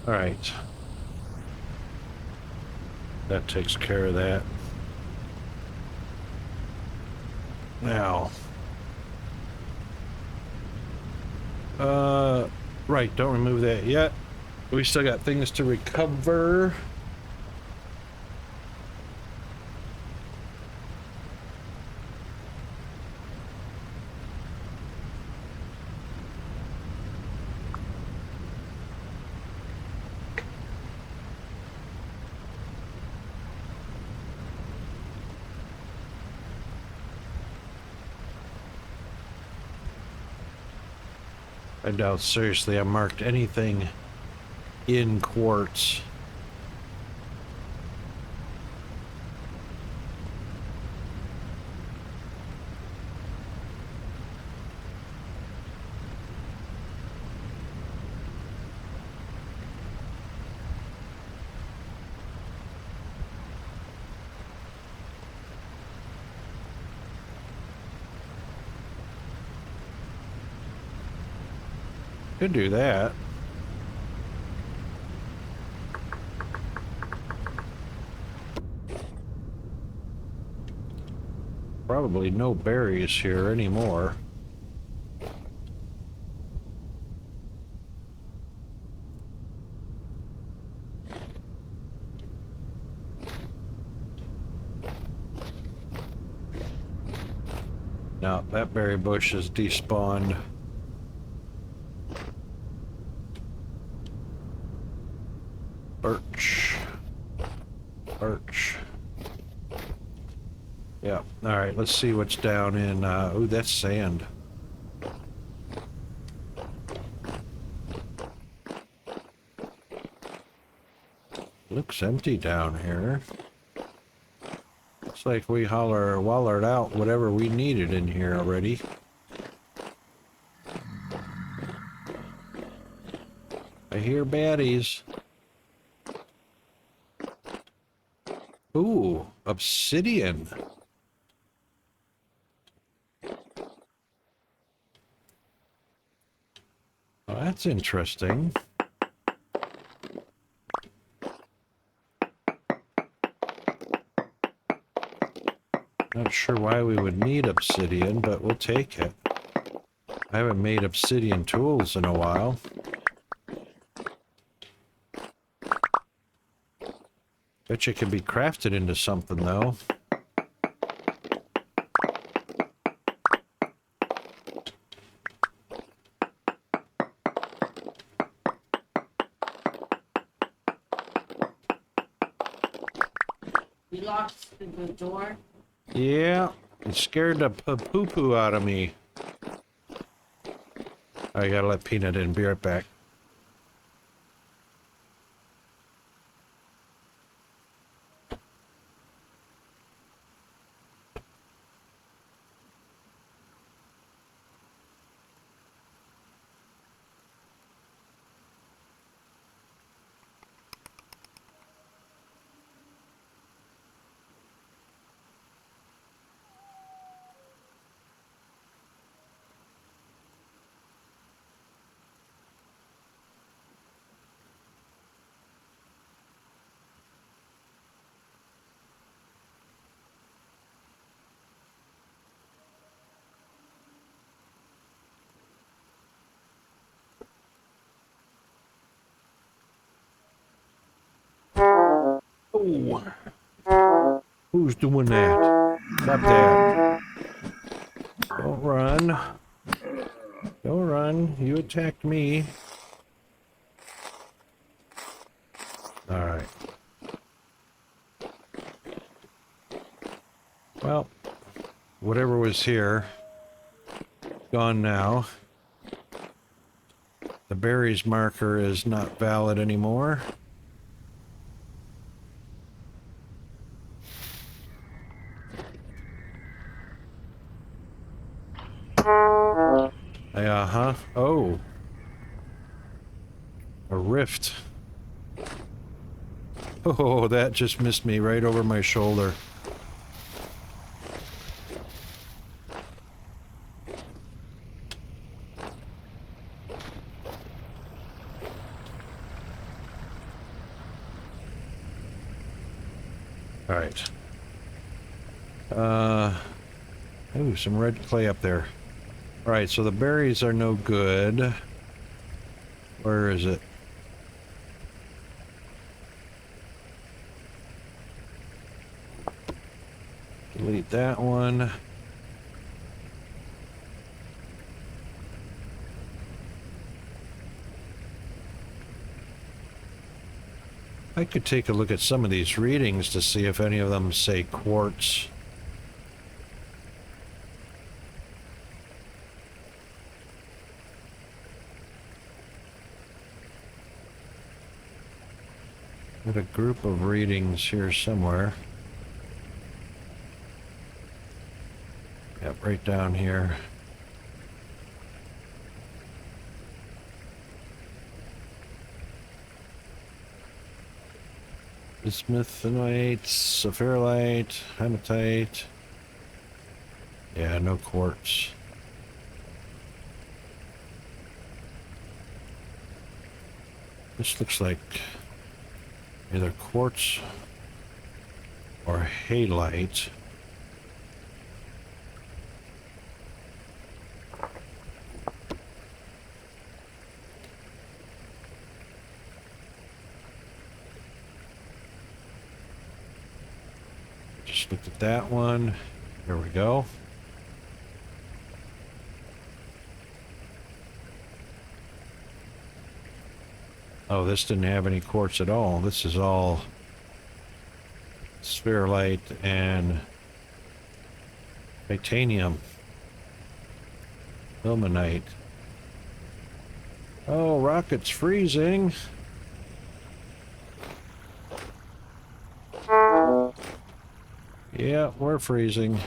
All right. That takes care of that. Now. Right, don't remove that yet. We still got things to recover. I doubt seriously I marked anything in quartz. Could do that. Probably no berries here anymore. No, that berry bush is despawned. Birch. Birch. Yeah. All right, let's see what's down in, ooh, that's sand. Looks empty down here. Looks like we wallered out whatever we needed in here already. I hear baddies. Ooh, obsidian. Oh, that's interesting. Not sure why we would need obsidian, but we'll take it. I haven't made obsidian tools in a while. Bet you can be crafted into something, though. You locked the door? Yeah, it scared the poo-poo out of me. I gotta let Peanut in. Be right back. Whoa! Who's doing that? Stop that. Don't run. Don't run. You attacked me. Alright. Well, whatever was here, gone now. The berries marker is not valid anymore. Uh-huh. Oh. A rift. Oh, that just missed me right over my shoulder. All right. Ooh, some red clay up there. All right, so the berries are no good. Where is it? Delete that one. I could take a look at some of these readings to see if any of them say quartz. Got a group of readings here somewhere. Yep, right down here. Bismuthinite, sapphirite, hematite. Yeah, no quartz. This looks like either quartz or halite. Just looked at that one. There we go. Oh, this didn't have any quartz at all. This is all spherulite and titanium. Ilmenite. Oh, rocket's freezing. Yeah, we're freezing.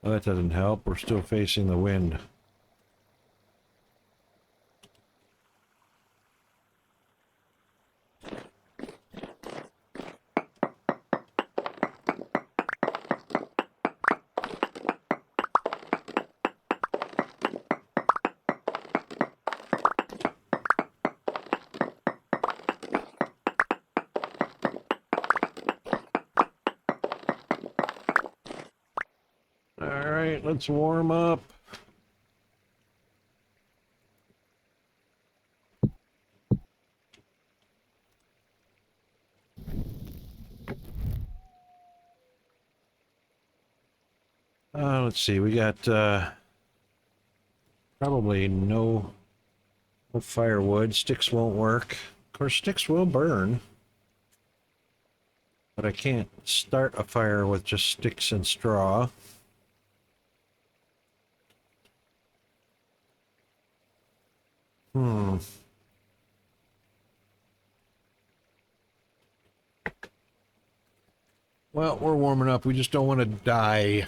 Well, that doesn't help. We're still facing the wind. All right, let's warm up. Let's see, we got probably no firewood. Sticks won't work. Of course, sticks will burn. But I can't start a fire with just sticks and straw. Hmm. Well, we're warming up. We just don't want to die.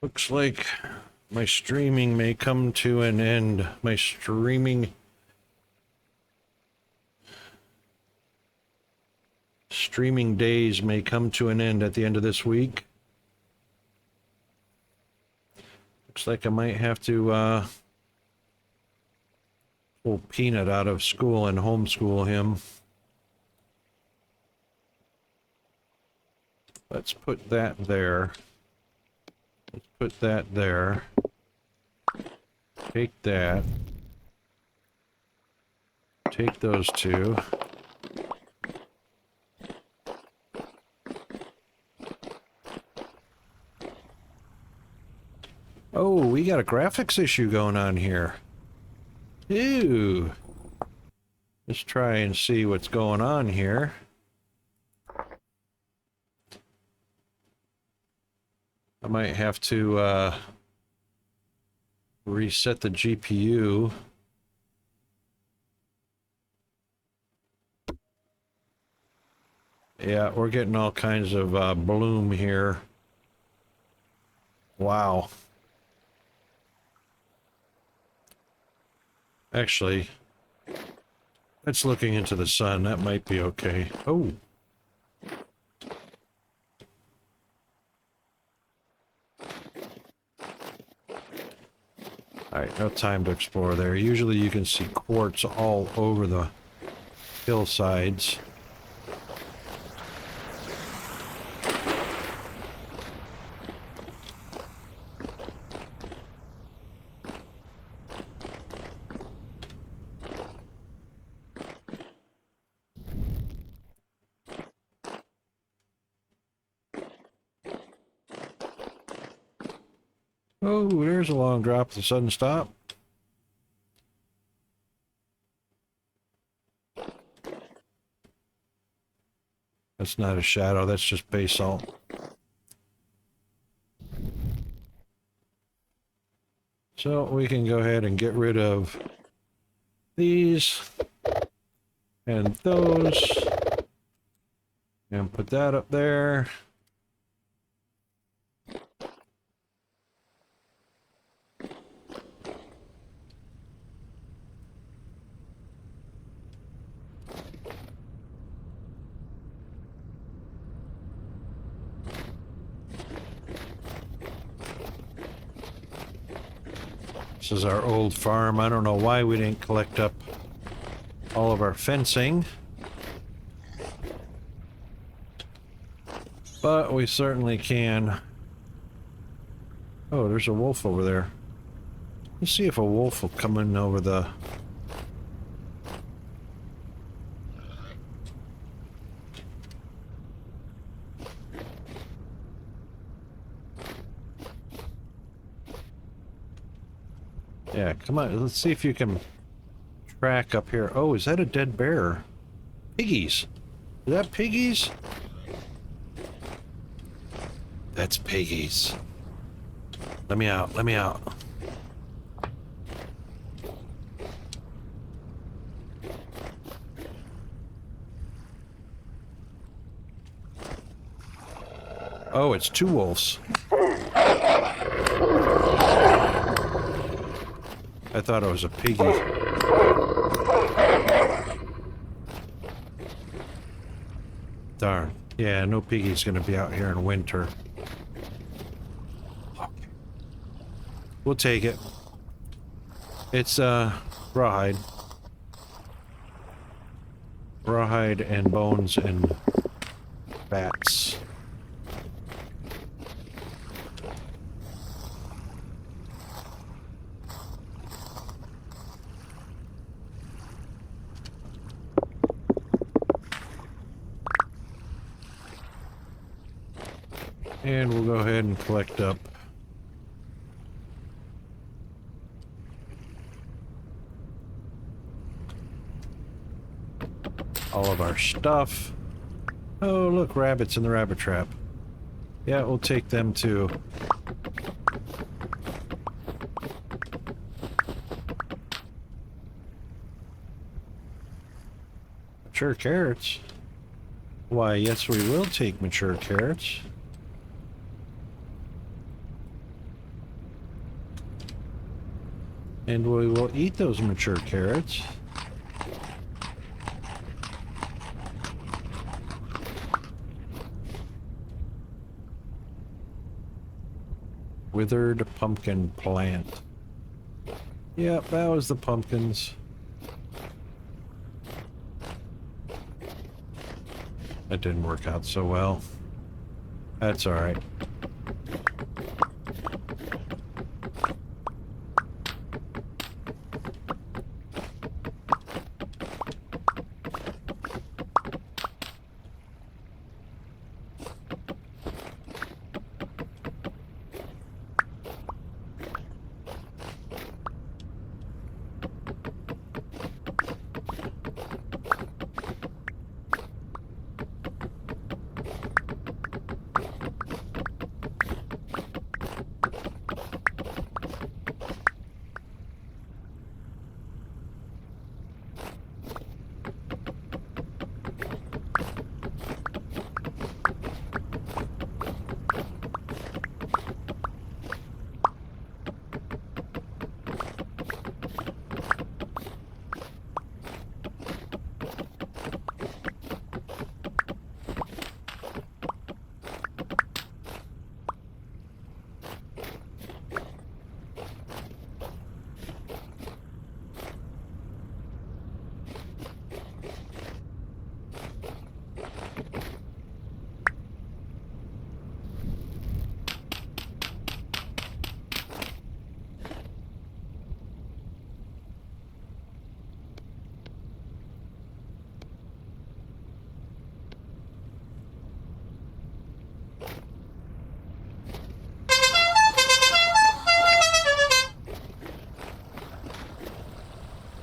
Looks like my streaming may come to an end. My streaming days may come to an end at the end of this week. Looks like I might have to pull Peanut out of school and homeschool him. Let's put that there. Let's put that there. Take that. Take those two. Oh, we got a graphics issue going on here. Ew. Let's try and see what's going on here. I might have to reset the GPU. Yeah, we're getting all kinds of bloom here. Wow. Actually, that's looking into the sun. That might be okay. Oh. Alright, no time to explore there. Usually you can see quartz all over the hillsides. Oh, there's a long drop with a sudden stop. That's not a shadow, that's just basalt. So we can go ahead and get rid of these and those and put that up there. This is our old farm. I don't know why we didn't collect up all of our fencing. But we certainly can. Oh, there's a wolf over there. Let's see if a wolf will come in over the... Yeah, come on. Let's see if you can track up here. Oh, is that a dead bear? Piggies. Is that piggies? That's piggies. Let me out. Let me out. Oh, it's two wolves. I thought it was a piggy. Darn. Yeah, no piggy's gonna be out here in winter. Okay. We'll take it. It's rawhide. Rawhide and bones and bats. And we'll go ahead and collect up all of our stuff. Oh, look, rabbits in the rabbit trap. Yeah, we'll take them too. Mature carrots. Why, yes, we will take mature carrots. And we will eat those mature carrots. Withered pumpkin plant. Yep, that was the pumpkins. That didn't work out so well. That's all right.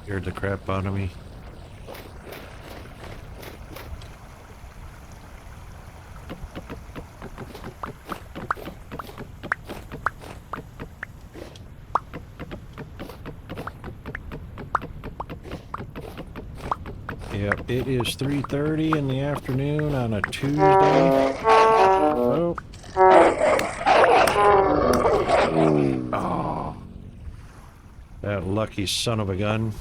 Scared the crap out of me. Yep, it is 3:30 in the afternoon on a Tuesday. Oh. Oh. That lucky son of a gun.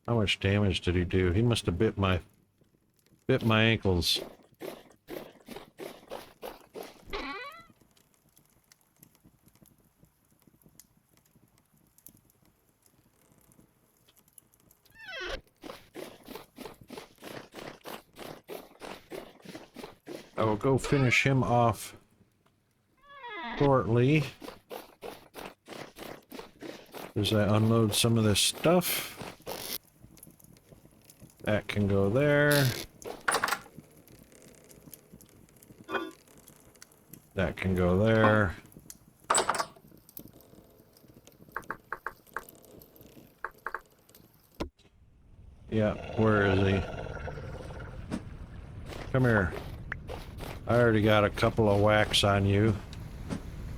How much damage did he do? He must have bit my ankles. I will go finish him off shortly as I unload some of this stuff. That can go there. That can go there. Yeah, where is he? Come here. I already got a couple of whacks on you.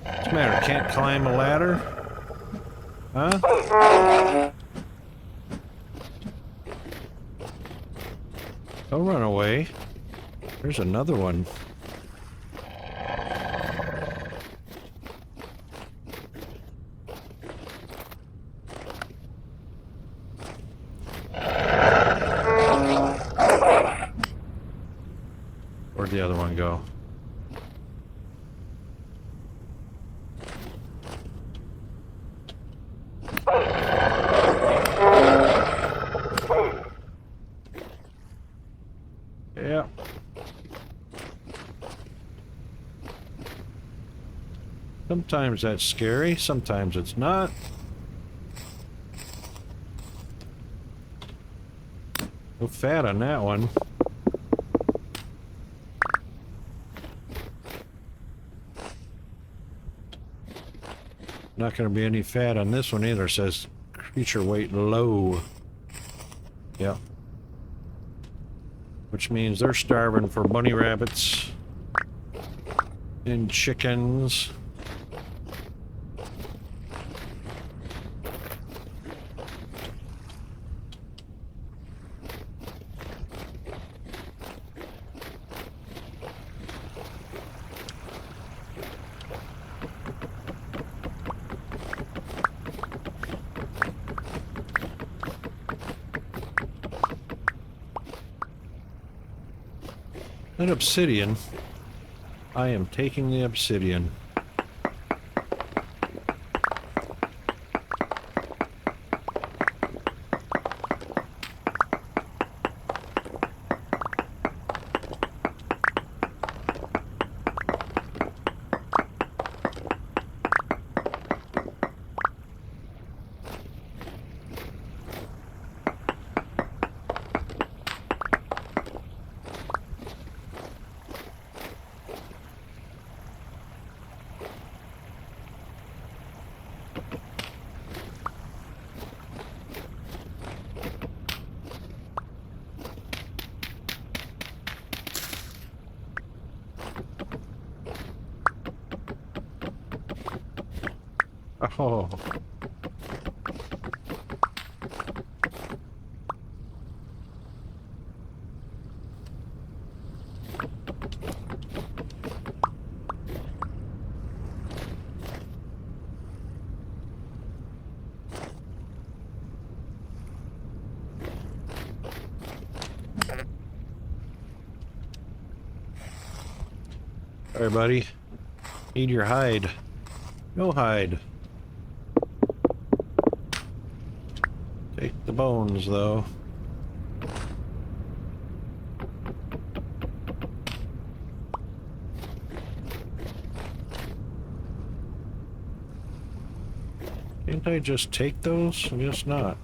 What's the matter? Can't climb a ladder? Huh? Don't run away. There's another one. Where'd the other one go? Yeah. Sometimes that's scary, sometimes it's not. No fat on that one. Not going to be any fat on this one either. It says creature weight low. Yep. Which means they're starving for bunny rabbits and chickens. An obsidian. I am taking the obsidian. Oh. Alright, buddy. Need your hide. No hide. Take the bones, though. Can't I just take those? I guess not.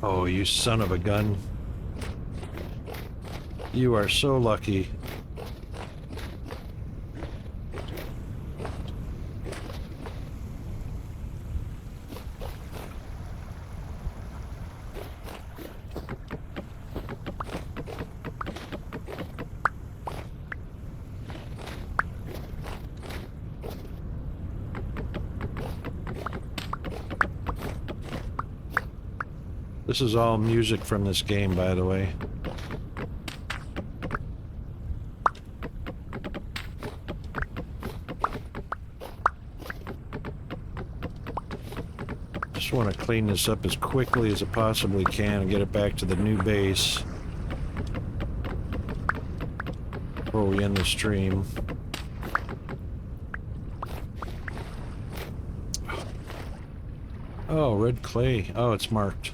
Oh, you son of a gun. You are so lucky. This is all music from this game, by the way. Just want to clean this up as quickly as I possibly can and get it back to the new base before we end the stream. Oh, red clay. Oh, it's marked.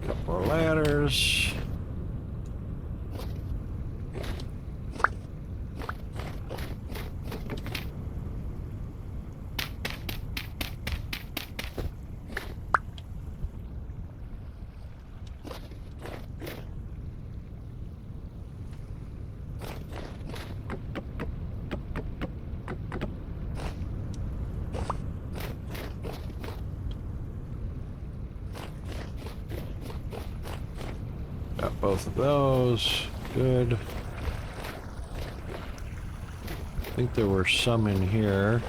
Couple of ladders. Got both of those. Good. I think there were some in here,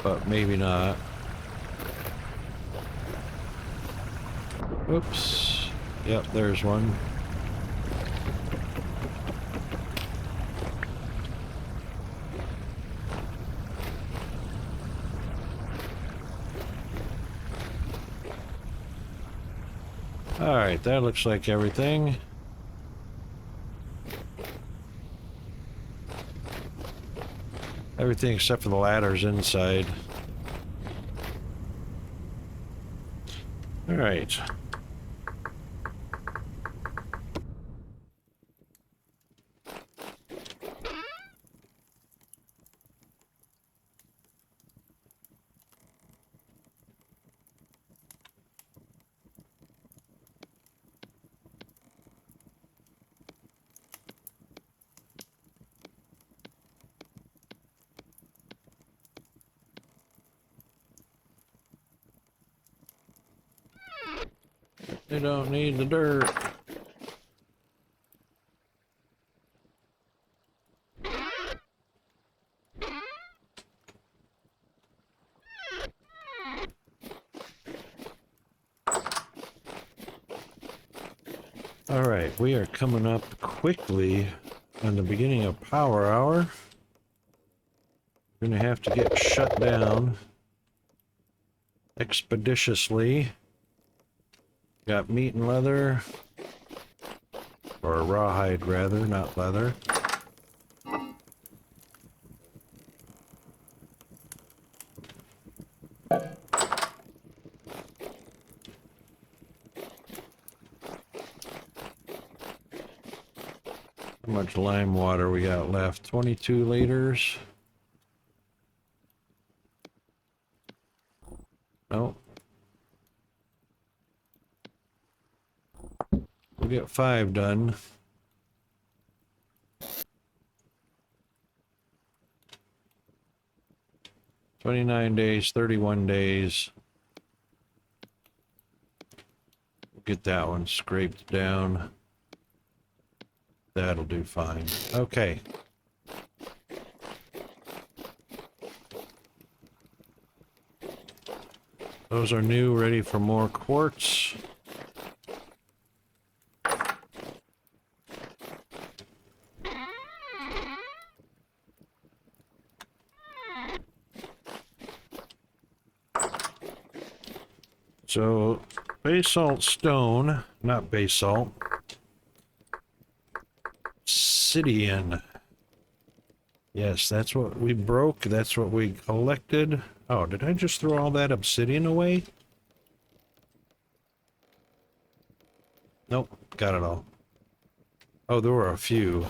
but maybe not. Oops. Yep, there's one. Alright, that looks like everything. Everything except for the ladders inside. All right. They don't need the dirt. All right, we are coming up quickly on the beginning of power hour. We're gonna have to get shut down expeditiously. Got meat and leather, or rawhide rather, not leather. How much lime water we got left? 22 liters. Nope. We'll get 5 done. $29 days, 31 days. We'll get that one scraped down. That'll do fine. Okay. Those are new, ready for more quartz. So, basalt stone, not basalt. Obsidian. Yes, that's what we broke. That's what we collected. Oh, did I just throw all that obsidian away? Nope, got it all. Oh, there were a few.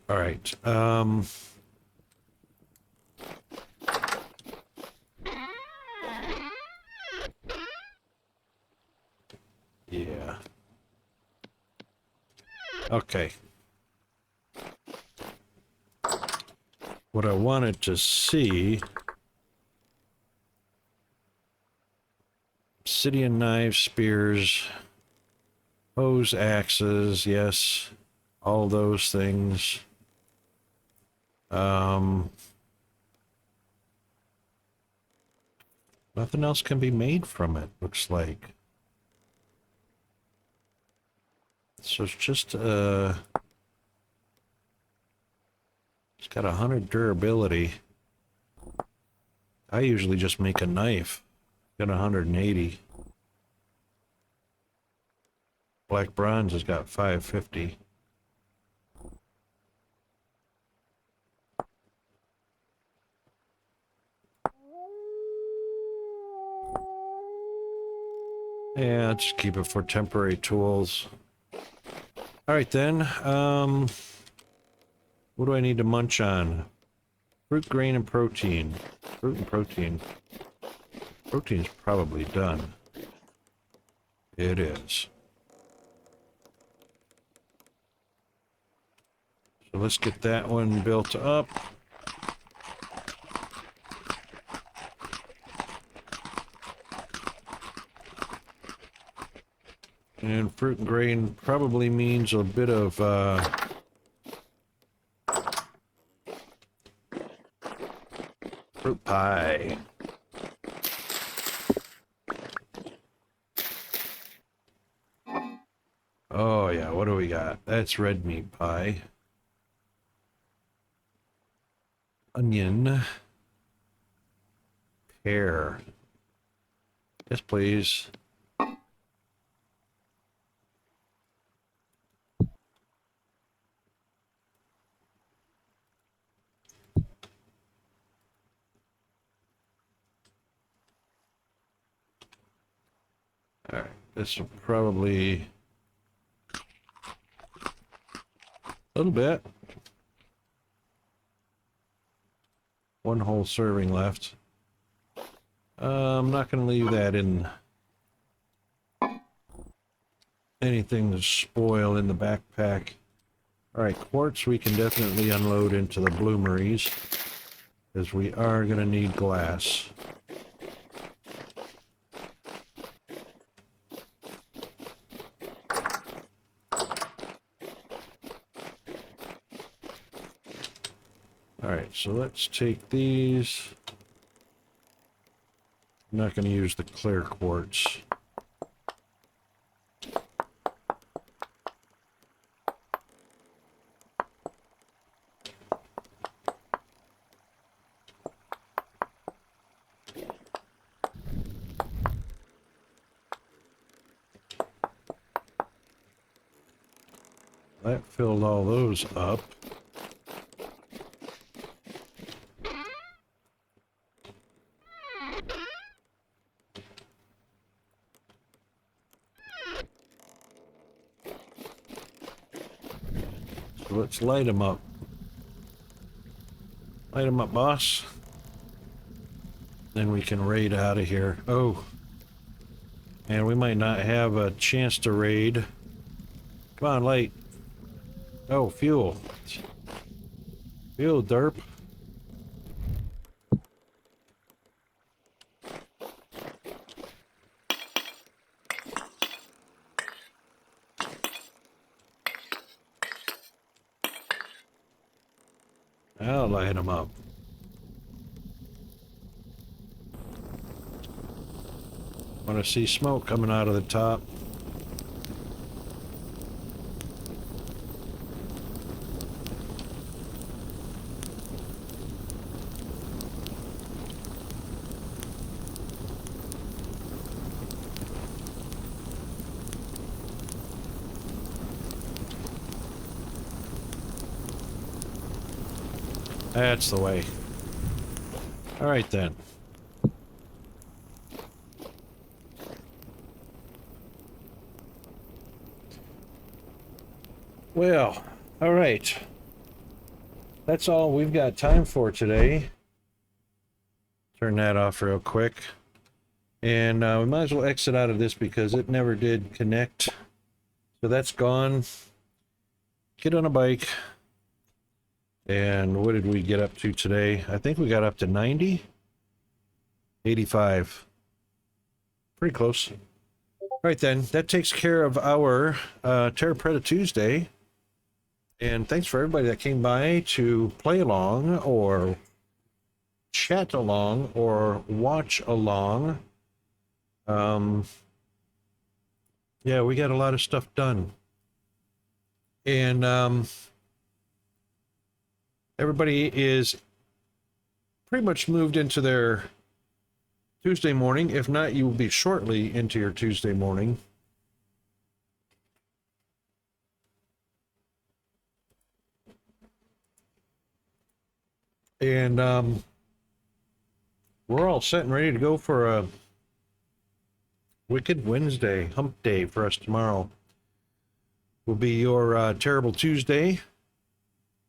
All right. Yeah. Okay. What I wanted to see... Obsidian knives, spears, hose, axes, yes. All those things. Nothing else can be made from it, looks like. So it's just, it's got 100 durability. I usually just make a knife. Got 180. Black bronze has got 550. Yeah, I'll just keep it for temporary tools. All right then, what do I need to munch on? Fruit, grain, and protein. Fruit and protein. Protein's probably done. It is. So let's get that one built up. And fruit and grain probably means a bit of fruit pie. Oh yeah, what do we got? That's red meat pie. Onion. Pear. Yes, please. This will probably a little bit. One whole serving left. I'm not going to leave that in anything to spoil in the backpack. All right, quartz we can definitely unload into the bloomeries, as we are going to need glass. All right, so let's take these. I'm not going to use the clear quartz. That filled all those up. So let's light them up. Light them up, boss. Then we can raid out of here. Oh. And we might not have a chance to raid. Come on, light. Oh, fuel. Fuel, derp. I'll light them up. Want to see smoke coming out of the top. That's the way. All right then. Well, all right. That's all we've got time for today. Turn that off real quick. And we might as well exit out of this because it never did connect. So that's gone. Get on a bike. And what did we get up to today? I think we got up to 90? 85. Pretty close. All right then, that takes care of our Terra Preta Tuesday. And thanks for everybody that came by to play along or chat along or watch along. Yeah, we got a lot of stuff done. And everybody is pretty much moved into their Tuesday morning. If not, you will be shortly into your Tuesday morning. And we're all set and ready to go for a Wicked Wednesday, hump day for us tomorrow. Will be your Terrible Tuesday.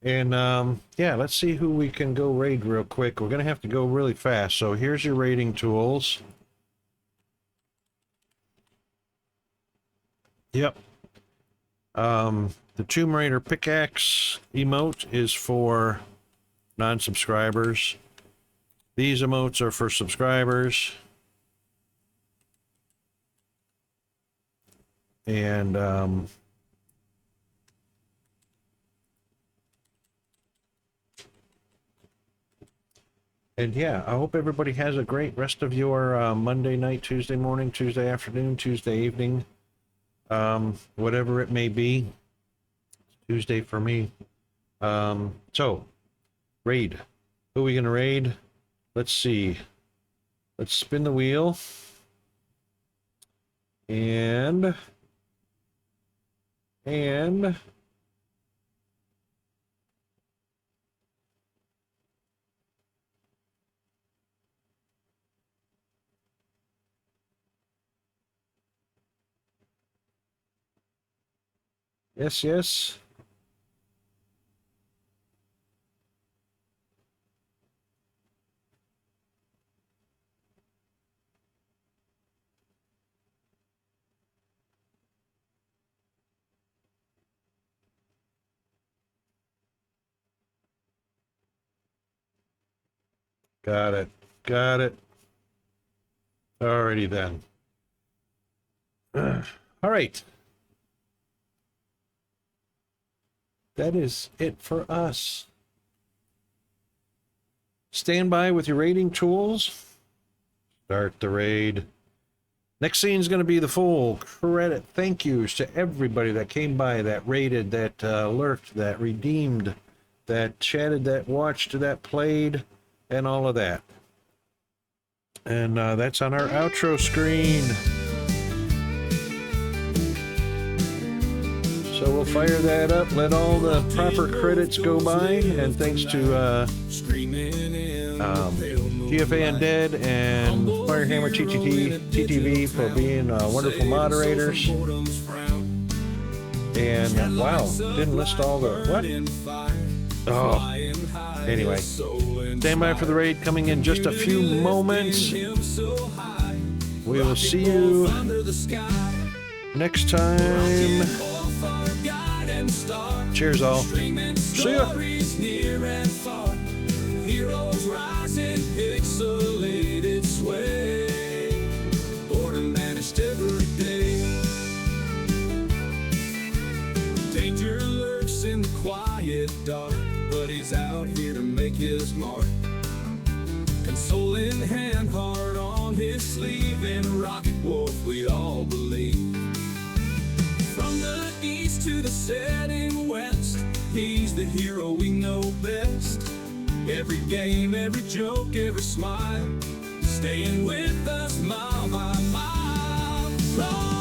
And yeah, let's see who we can go raid real quick. We're going to have to go really fast. So here's your raiding tools. Yep. The Tomb Raider pickaxe emote is for non-subscribers. These emotes are for subscribers. And yeah, I hope everybody has a great rest of your Monday night, Tuesday morning, Tuesday afternoon, Tuesday evening, whatever it may be. It's Tuesday for me. So, raid. Who are we going to raid? Let's see. Let's spin the wheel. And Yes, yes. Got it. Got it. Alrighty then. All right. That is it for us. Stand by with your raiding tools. Start the raid. Next scene is going to be the full credit thank yous to everybody that came by, that raided, that lurked, that redeemed, that chatted, that watched, that played, and all of that. And that's on our outro screen. So we'll fire that up, let all the proper credits go by, and thanks to GFA Undead and Firehammer TTV for being wonderful moderators. And wow, didn't list all the what? Oh, anyway, stand by for the raid coming in just a few moments. We will see you next time. Cheers, all. See ya. Heroes rise in pixelated sway. Boredom vanished every day. Danger lurks in the quiet dark, but he's out here to make his mark. Console in hand, heart on his sleeve, and rocket wolf we all believe. From the east to the setting west, he's the hero we know best. Every game, every joke, every smile, staying with us mile by mile.